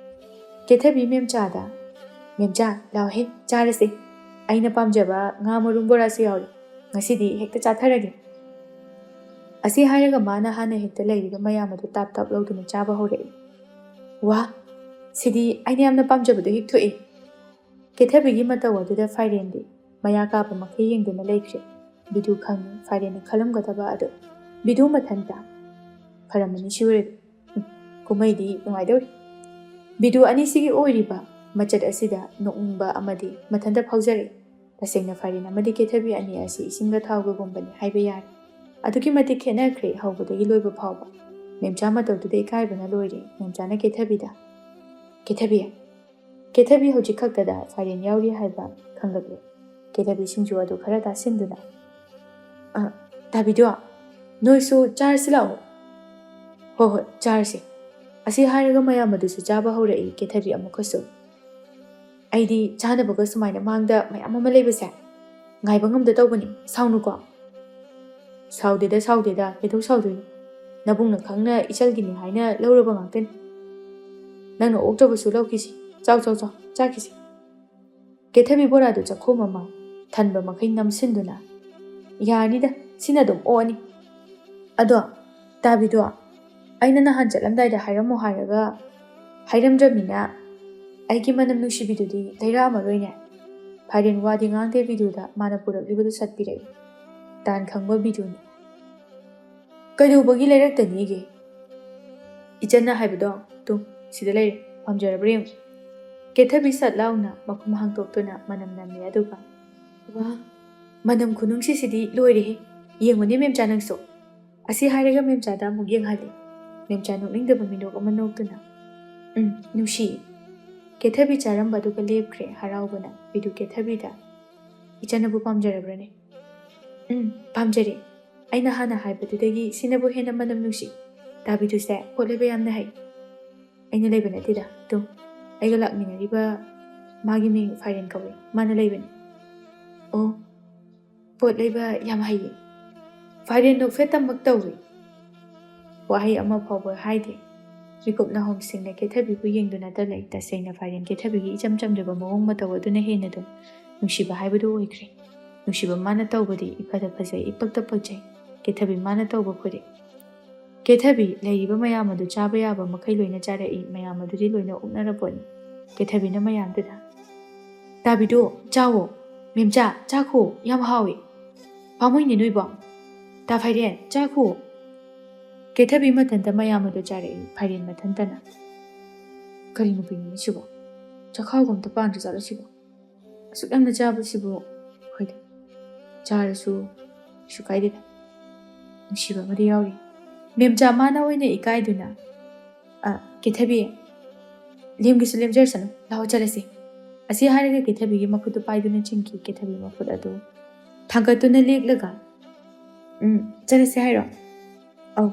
ꯀꯦꯊꯕꯤ ꯃꯦꯝꯆꯥꯗ ꯃꯦꯝꯆꯥ ꯂꯥꯎꯍꯦ ꯆꯥꯔꯁꯦ ꯑꯩꯅ ꯄꯥꯝꯖꯕ ꯉꯥ ꯃꯔꯨꯝ ꯕꯣꯔꯥꯁꯨ ꯌꯥꯎꯔꯤ ꯉꯁꯤꯗꯤ ꯍꯦꯛꯇ ꯆꯥꯊꯔꯒꯦ꯫ ꯑꯁꯤ ꯍꯥꯏꯔꯒ ꯃꯥꯅ ꯍꯥꯟꯅ ꯍꯦꯛꯇ ꯂꯩꯔꯤꯕ ꯃꯌꯥꯝ ꯑꯗꯨ ꯇꯥꯞ ꯂꯧꯗꯨꯅ ꯆꯥꯕ ꯍꯧꯔꯛꯏ꯫ ꯋꯥ ꯁꯤꯗꯤ ꯑꯩꯅ ꯌꯥꯝꯅ ꯄꯥꯝꯖꯕꯗꯣ ꯍꯦꯛ ꯊꯣꯛꯏ꯫ ꯀꯦꯊꯕꯤꯒꯤ ꯃꯇꯧ ꯑꯗꯨꯗ ꯐꯥꯏꯔꯦꯟꯗꯤ ꯃꯌꯥ ꯀꯥꯞꯄ ꯃꯈꯩ ꯌꯦꯡꯗꯨꯅ ꯂꯩꯈ꯭ꯔꯦ꯫ ꯕꯤꯗꯨ ꯈꯪꯉꯤ ꯐꯥꯏꯔꯦꯟꯅ ꯈꯜꯂꯝꯒꯗꯕ ꯑꯗꯨ ꯕꯤꯗꯨ ꯃꯊꯟꯇ ꯐꯔꯝꯃꯅꯤ ꯁꯤ ꯑꯣꯏꯔꯗꯤ ꯀꯨꯝꯍꯩꯗꯤ ꯅꯨꯡꯉꯥꯏꯗꯧꯔꯤ꯫ ꯕꯤꯗꯨ ꯑꯅꯤꯁꯤꯒꯤ ꯑꯣꯏꯔꯤꯕ ꯃꯆꯠ ꯑꯁꯤꯗ ꯅꯣꯛꯅꯤꯡꯕ ꯑꯃꯗꯤ ꯃꯊꯟꯇ ꯐꯥꯎꯖꯔꯛꯏ꯫ ꯇꯁꯦꯡꯅ ꯐꯥꯏꯔꯦꯟ ꯑꯃꯗꯤ ꯀꯦꯊꯕꯤ ꯑꯅꯤ ꯑꯁꯤ ꯏꯁꯤꯡꯒ ꯊꯥꯎꯒꯒꯨꯝꯕꯅꯤ ꯍꯥꯏꯕ ꯌꯥꯔꯦ꯫ ꯑꯗꯨꯛꯀꯤ ꯃꯇꯤꯛ ꯈꯦꯠꯅꯈ꯭ꯔꯦ ꯍꯧꯕꯗꯒꯤ ꯂꯣꯏꯕ ꯐꯥꯎꯕ꯫ ꯃꯦꯝꯆꯥ ꯃꯇꯧꯗꯨꯗ ꯏꯀꯥꯏꯕꯅ ꯂꯣꯏꯔꯦ꯫ ꯃꯦꯝꯆꯥꯅ ꯀꯦꯊꯕꯤꯗ ꯀꯦꯊꯕꯤ ꯍꯧꯖꯤꯛ ꯈꯛꯇꯗ ꯐꯥꯏꯔꯦꯟ ꯌꯥꯎꯔꯤ ꯍꯥꯏꯕ ꯈꯪꯂꯛꯂꯦ꯫ ꯀꯦꯊꯕꯤ ꯁꯤꯡꯖꯨ ꯑꯗꯨ ꯈꯔ ꯇꯥꯁꯤꯟꯗꯨꯅ ꯗꯥꯕꯤꯗꯣ ꯅꯣꯏꯁꯨ ꯆꯥꯔꯁꯤ ꯂꯥꯛꯑꯣ꯫ ꯍꯣꯏ ꯆꯥꯔꯁꯤ꯫ ꯑꯁꯤ ꯍꯥꯏꯔꯒ ꯃꯌꯥꯝ ꯑꯗꯨꯁꯨ ꯆꯥꯕ ꯍꯧꯔꯛꯏ ꯀꯦꯊꯕꯤ ꯑꯃꯨꯛꯀꯁꯨ꯫ ꯑꯩꯗꯤ ꯆꯥꯅꯕꯒ ꯁꯨꯃꯥꯏꯅ ꯃꯥꯡꯗ ꯃꯌꯥꯝ ꯑꯃ ꯂꯩꯕꯁꯦ ꯉꯥꯏꯕ ꯉꯝꯗ ꯇꯧꯕꯅꯤ ꯁꯥꯎꯅꯨꯀꯣ꯫ ꯁꯥꯎꯗꯦꯗ ꯀꯩꯗꯧ ꯁꯥꯎꯗꯣꯏꯅꯣ ꯅꯕꯨꯡꯅ ꯈꯪꯅ ꯏꯆꯜꯒꯤꯅꯤ ꯍꯥꯏꯅ ꯂꯧꯔꯕ ꯉꯥꯛꯇꯅꯤ꯫ ꯅꯪꯅ ꯑꯣꯛꯇ꯭ꯔꯕꯁꯨ ꯂꯧꯈꯤꯁꯤ ꯆꯥꯎ ꯆꯥꯈꯤꯁꯤ꯫ ꯀꯦꯊꯕꯤ ꯕꯣꯔꯥꯗꯨ ꯆꯈꯣꯝ ꯑꯃ ꯊꯟꯕ ꯃꯈꯩ ꯅꯝꯁꯤꯟꯗꯨꯅ ꯌꯥꯔꯅꯤꯗ ꯁꯤꯅ ꯑꯗꯨꯝ ꯑꯣꯛꯑꯅꯤ꯫ ꯑꯗꯣ ꯗꯥꯕꯤꯗꯣ ꯑꯩꯅ ꯅꯍꯥꯟ ꯆꯠꯂꯝꯗꯥꯏꯗ ꯍꯥꯏꯔꯝꯃꯣ ꯍꯥꯏꯔꯒ ꯍꯥꯏꯔꯝꯗ꯭ꯔꯕꯅꯤꯅ ꯑꯩꯒꯤ ꯃꯅꯝ ꯅꯨꯡꯁꯤꯕꯤꯗꯨꯗꯤ ꯂꯩꯔꯛꯑꯝꯃꯔꯣꯏꯅꯦ꯫ ꯐꯥꯏꯔꯦꯟ ꯋꯥꯗꯤ ꯉꯥꯡꯗꯦ ꯕꯤꯗꯨꯗ ꯃꯥꯅ ꯄꯨꯔꯛꯂꯤꯕꯗꯨ ꯁꯠꯄꯤꯔꯛꯏ꯫ ꯇꯥꯟ ꯈꯪꯕ ꯕꯤꯗꯨꯅꯤ꯫ ꯀꯩꯗꯧꯕꯒꯤ ꯂꯩꯔꯛꯇꯅꯤꯒꯦ? ꯏꯆꯟꯅ ꯍꯥꯏꯕꯗꯣ ꯇꯨ ꯁꯤꯗ ꯂꯩꯔꯦ ꯄꯥꯝꯖꯔꯕ꯭ꯔꯥ ꯌꯦꯡꯉꯨ꯫ ꯀꯦꯊꯕꯤ ꯁꯠ ꯂꯥꯎꯅ ꯃꯈꯨꯝ ꯍꯥꯡꯇꯣꯛꯇꯨꯅ ꯃꯅꯝ ꯅꯝꯃꯤ ꯑꯗꯨꯒ ꯋꯥ ꯃꯅꯝ ꯈꯨꯅꯨꯡꯁꯤꯁꯤꯗꯤ ꯂꯣꯏꯔꯦꯍꯦ ꯌꯦꯡꯉꯨꯅꯦ ꯃꯦꯝꯆꯥ ꯅꯪꯁꯨ꯫ ꯑꯁꯤ ꯍꯥꯏꯔꯒ ꯃꯦꯝꯆꯥꯗ ꯑꯃꯨꯛ ꯌꯦꯡꯍꯜꯂꯤ꯫ ꯃꯦꯝꯆꯥ ꯅꯣꯛꯅꯤꯡꯗꯕ ꯃꯤꯅꯣꯛ ꯑꯃ ꯅꯣꯛꯇꯨꯅ ꯅꯨꯡꯁꯤꯌꯦ꯫ ꯀꯦꯊꯕꯤ ꯆꯥꯔꯝꯕ ꯑꯗꯨꯒ ꯂꯦꯞꯈ꯭ꯔꯦ ꯍꯔꯥꯎꯕꯅ꯫ ꯕꯤꯗꯨ ꯀꯦꯊꯕꯤꯗ ꯏꯆꯟꯅꯕꯨ ꯄꯥꯝꯖꯔꯕ꯭ꯔꯅꯦ? ꯄꯥꯝꯖꯔꯦ ꯑꯩꯅ ꯍꯥꯟꯅ ꯍꯥꯏꯕꯗꯨꯗꯒꯤ ꯁꯤꯅꯕꯨ ꯍꯦꯟꯅ ꯃꯅꯝ ꯅꯨꯡꯁꯤ꯫ ꯗꯥꯕꯤꯗꯨꯁꯦ ꯄꯣꯠ ꯂꯩꯕ ꯌꯥꯝꯅ ꯍꯩ꯫ ꯑꯩꯅ ꯂꯩꯕ ꯅꯠꯇꯦꯗ ꯇꯨ ꯑꯩꯒ ꯂꯥꯛꯃꯤꯟꯅꯔꯤꯕ ꯃꯥꯒꯤ ꯃꯤꯡ ꯐꯥꯏꯔꯦꯟ ꯀꯧꯏ ꯃꯥꯅ ꯂꯩꯕꯅꯤ꯫ ꯑꯣ ꯄꯣꯠ ꯂꯩꯕ ꯌꯥꯝ ꯍꯩꯌꯦ꯫ ꯐꯥꯏꯔꯦꯟ ꯅꯣꯛꯐꯦꯠꯇꯃꯛ ꯇꯧꯏ ꯋꯥꯍꯩ ꯑꯃ ꯐꯥꯎꯕ ꯍꯥꯏꯗꯦ꯫ ꯔꯤꯀꯨꯞꯅ ꯍꯣꯝꯁꯤꯡꯅ ꯀꯦꯊꯕꯤꯕꯨ ꯌꯦꯡꯗꯨꯅ ꯇꯠꯂꯛꯏ ꯇꯁꯦꯡꯅ ꯐꯥꯏꯔꯦꯟ ꯀꯦꯊꯕꯤꯒꯤ ꯏꯆꯝ ꯆꯝꯖꯕ ꯃꯑꯣꯡ ꯃꯇꯧ ꯑꯗꯨꯅ ꯍꯦꯟꯅ ꯑꯗꯨꯝ ꯅꯨꯡꯁꯤꯕ ꯍꯥꯏꯕꯗꯨ ꯑꯣꯏꯈ꯭ꯔꯦ ꯅꯨꯡꯁꯤꯕ ꯃꯥꯅ ꯇꯧꯕꯗꯤ ꯏꯐꯗ ꯐꯖꯩ ꯏꯄꯛꯇ ꯄꯛꯆꯩ ꯀꯦꯊꯕꯤ ꯃꯥꯅ ꯇꯧꯕ ꯈꯨꯗꯤꯡ ꯀꯦꯊꯕꯤ ꯂꯩꯔꯤꯕ ꯃꯌꯥꯝ ꯑꯗꯨ ꯆꯥꯕ ꯌꯥꯕ ꯃꯈꯩ ꯂꯣꯏꯅ ꯆꯥꯔꯛꯏ ꯃꯌꯥꯝ ꯑꯗꯨꯗꯤ ꯂꯣꯏꯅ ꯑꯣꯛꯅꯔꯄꯣꯠꯅꯤ ꯀꯦꯊꯕꯤꯅ ꯃꯌꯥꯝꯗꯨꯗ ꯇꯥꯕꯤꯗꯣ ꯆꯥꯋꯣ ꯃꯦꯝꯆꯥ ꯆꯥꯈꯣ ꯌꯥꯝ ꯍꯥꯎꯏ ꯄꯥꯝꯃꯣꯏꯅꯦ ꯅꯣꯏꯕꯣ ꯇꯥ ꯐꯥꯏꯔꯦꯟ ꯆꯥꯈꯣ ꯀꯦꯊꯕꯤ ꯃꯊꯟꯇ ꯃꯌꯥꯝ ꯑꯗꯨ ꯆꯥꯔꯛꯏ ꯐꯥꯏꯔꯦꯟ ꯃꯊꯟꯇꯅ ꯀꯔꯤ ꯅꯨꯄꯤꯅꯣ ꯁꯤꯕꯣ ꯆꯈꯥꯎꯒ ꯑꯝꯇ ꯄꯥꯟꯗ꯭ꯔꯖꯥꯠꯂꯣ ꯁꯤꯕꯣ ꯑꯁꯨꯛ ꯌꯥꯝꯅ ꯆꯥꯕꯁꯤꯕꯨ ꯍꯣꯏꯗ ꯆꯥꯔꯁꯨ ꯀꯩꯁꯨ ꯀꯥꯏꯗꯦꯗ ꯅꯨꯡꯁꯤꯕ ꯑꯃꯗꯤ ꯌꯥꯎꯔꯤ ꯃꯦꯝꯆꯥ ꯃꯥꯅ ꯑꯣꯏꯅ ꯏꯀꯥꯏꯗꯨꯅ ꯀꯦꯊꯕꯤ ꯂꯦꯝꯒꯤꯁꯨ ꯂꯦꯝꯖꯔꯁꯅꯨ ꯂꯥꯛꯑꯣ ꯆꯠꯂꯁꯤ ꯑꯁꯤ ꯍꯥꯏꯔꯒ ꯀꯦꯊꯕꯤꯒꯤ ꯃꯈꯨꯠꯇꯨ ꯄꯥꯏꯗꯨꯅ ꯆꯤꯡꯈꯤ ꯀꯦꯊꯕꯤ ꯃꯈꯨꯠ ꯑꯗꯨ ꯊꯥꯡꯒꯠꯇꯨꯅ ꯂꯦꯛꯂꯒ ꯆꯠꯂꯁꯤ ꯍꯥꯏꯔꯣ ꯑꯧ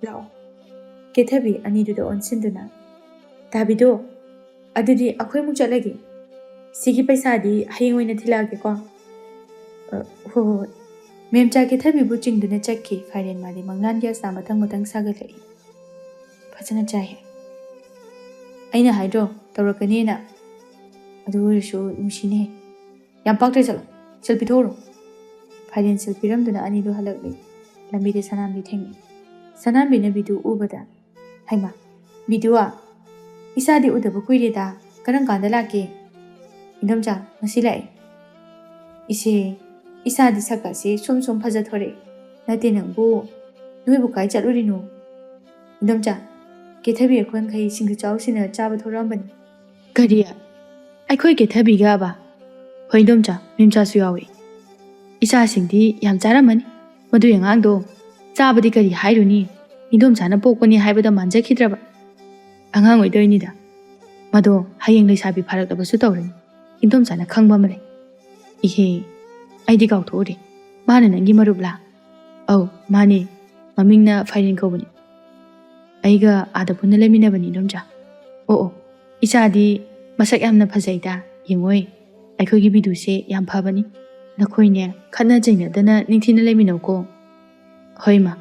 ꯂꯥꯛꯑꯣ ꯀꯦꯊꯕꯤ ꯑꯅꯤꯗꯨꯗ ꯑꯣꯟꯁꯤꯟꯗꯨꯅ ꯇꯥꯕꯤꯗꯣ ꯑꯗꯨꯗꯤ ꯑꯩꯈꯣꯏꯃꯨꯛ ꯆꯠꯂꯒꯦ ꯁꯤꯒꯤ ꯄꯩꯁꯥꯗꯤ ꯍꯌꯦꯡ ꯑꯣꯏꯅ ꯊꯤꯜꯂꯛꯑꯒꯦꯀꯣ ꯍꯣꯏ ꯍꯣꯏ ꯃꯦꯝꯆꯥ ꯀꯦꯊꯕꯤꯕꯨ ꯆꯤꯡꯗꯨꯅ ꯆꯠꯈꯤ ꯐꯥꯏꯔꯦꯟ ꯃꯥꯗꯤ ꯃꯪꯂꯥꯟꯒꯤ ꯑꯁꯥ ꯃꯊꯪ ꯃꯊꯪ ꯁꯥꯒꯠꯂꯛꯏ ꯐꯖꯅ ꯆꯥꯏꯍꯦ ꯑꯩꯅ ꯍꯥꯏꯗ꯭ꯔꯣ ꯇꯧꯔꯛꯀꯅꯤꯅ ꯑꯗꯨ ꯑꯣꯏꯔꯁꯨ ꯅꯨꯡꯁꯤꯅꯦ ꯌꯥꯝ ꯄꯥꯛꯇ꯭ꯔꯦ ꯆꯠꯂꯣ ꯁꯤꯜ ꯄꯤꯊꯣꯛꯎꯔꯣ ꯐꯥꯏꯔꯦꯟ ꯁꯤꯜ ꯄꯤꯔꯝꯗꯨꯅ ꯑꯅꯤꯗꯨ ꯍꯜꯂꯛꯂꯤ ꯂꯝꯕꯤꯗ ꯁꯅꯥꯝꯕꯤ ꯊꯦꯡꯅꯩ ꯁꯅꯥꯝꯕꯤꯅ ꯕꯤꯗꯨ ꯎꯕꯗ ꯍꯩꯃꯥ ꯕꯤꯗꯨꯋꯥ ꯏꯆꯥꯗꯤ ꯎꯗꯕ ꯀꯨꯏꯔꯦꯗ ꯀꯔꯝ ꯀꯥꯟꯗ ꯂꯥꯛꯀꯦ ꯏꯟꯗꯣꯝꯆꯥ ꯉꯁꯤ ꯂꯥꯛꯑꯦ ꯏꯆꯦ ꯏꯆꯥꯗꯤ ꯁꯛꯀꯁꯤ ꯁꯨꯝ ꯐꯖꯊꯣꯔꯛꯑꯦ ꯅꯠꯇꯦ ꯅꯪꯕꯨ ꯅꯣꯏꯕꯨ ꯀꯥꯏ ꯆꯠꯂꯨꯔꯤꯅꯣ ꯏꯟꯗꯣꯝꯆꯥ ꯀꯦꯊꯕꯤ ꯑꯩꯈꯣꯏꯈꯩ ꯁꯤꯡꯖꯨ ꯆꯥꯎꯁꯤꯅ ꯆꯥꯕ ꯊꯣꯔꯛꯑꯝꯕꯅꯤ ꯀꯔꯤ ꯑꯩꯈꯣꯏ ꯀꯦꯊꯕꯤꯒꯕ ꯍꯣꯏ ꯏꯟꯗꯣꯝꯆꯥ ꯃꯦꯝꯆꯥꯁꯨ ꯌꯥꯎꯏ ꯏꯆꯥꯁꯤꯡꯗꯤ ꯌꯥꯝ ꯆꯥꯔꯝꯃꯅꯤ ꯃꯗꯨꯏ ꯑꯉꯥꯡꯗꯣ ꯆꯥꯕꯗꯤ ꯀꯔꯤ ꯍꯥꯏꯔꯨꯅꯤ ꯏꯟꯗꯣꯝꯆꯥꯅ ꯄꯣꯛꯄꯅꯤ ꯍꯥꯏꯕꯗ ꯃꯥꯟꯖꯈꯤꯗ꯭ꯔꯕ ꯑꯉꯥꯡ ꯑꯣꯏꯗꯣꯏꯅꯤꯗ ꯃꯗꯣ ꯍꯌꯦꯡ ꯂꯩꯁꯥꯕꯤ ꯐꯥꯔꯛꯂꯕꯁꯨ ꯇꯧꯔꯅꯤ ꯏꯟꯗꯣꯝꯆꯥꯅ ꯈꯪꯕ ꯑꯃ ꯂꯩ ꯏꯍꯦ ꯑꯩꯗꯤ ꯀꯥꯎꯊꯣꯛꯎꯔꯦ ꯃꯥꯅ ꯅꯪꯒꯤ ꯃꯔꯨꯞꯂꯥ ꯑꯧ ꯃꯥꯅꯦ ꯃꯃꯤꯡꯅ ꯐꯥꯏꯔꯦꯟ ꯀꯧꯕꯅꯤ ꯑꯩꯒ ꯑꯥꯗ ꯄꯨꯟꯅ ꯂꯩꯃꯤꯟꯅꯕꯅꯤ ꯏꯟꯗꯣꯝꯆꯥ ꯑꯣ ꯏꯆꯥꯗꯤ ꯃꯁꯛ ꯌꯥꯝꯅ ꯐꯖꯩꯗ ꯌꯦꯡꯉꯣꯏ ꯑꯩꯈꯣꯏꯒꯤ ꯕꯤꯗꯨꯁꯦ ꯌꯥꯝ ꯐꯕꯅꯤ ꯅꯈꯣꯏꯅꯦ ꯈꯠꯅ ꯆꯩꯅꯗꯅ ꯅꯤꯡꯊꯤꯅ ꯂꯩꯃꯤꯟꯅꯧꯀꯣ ꯍꯣꯏ ꯃꯥ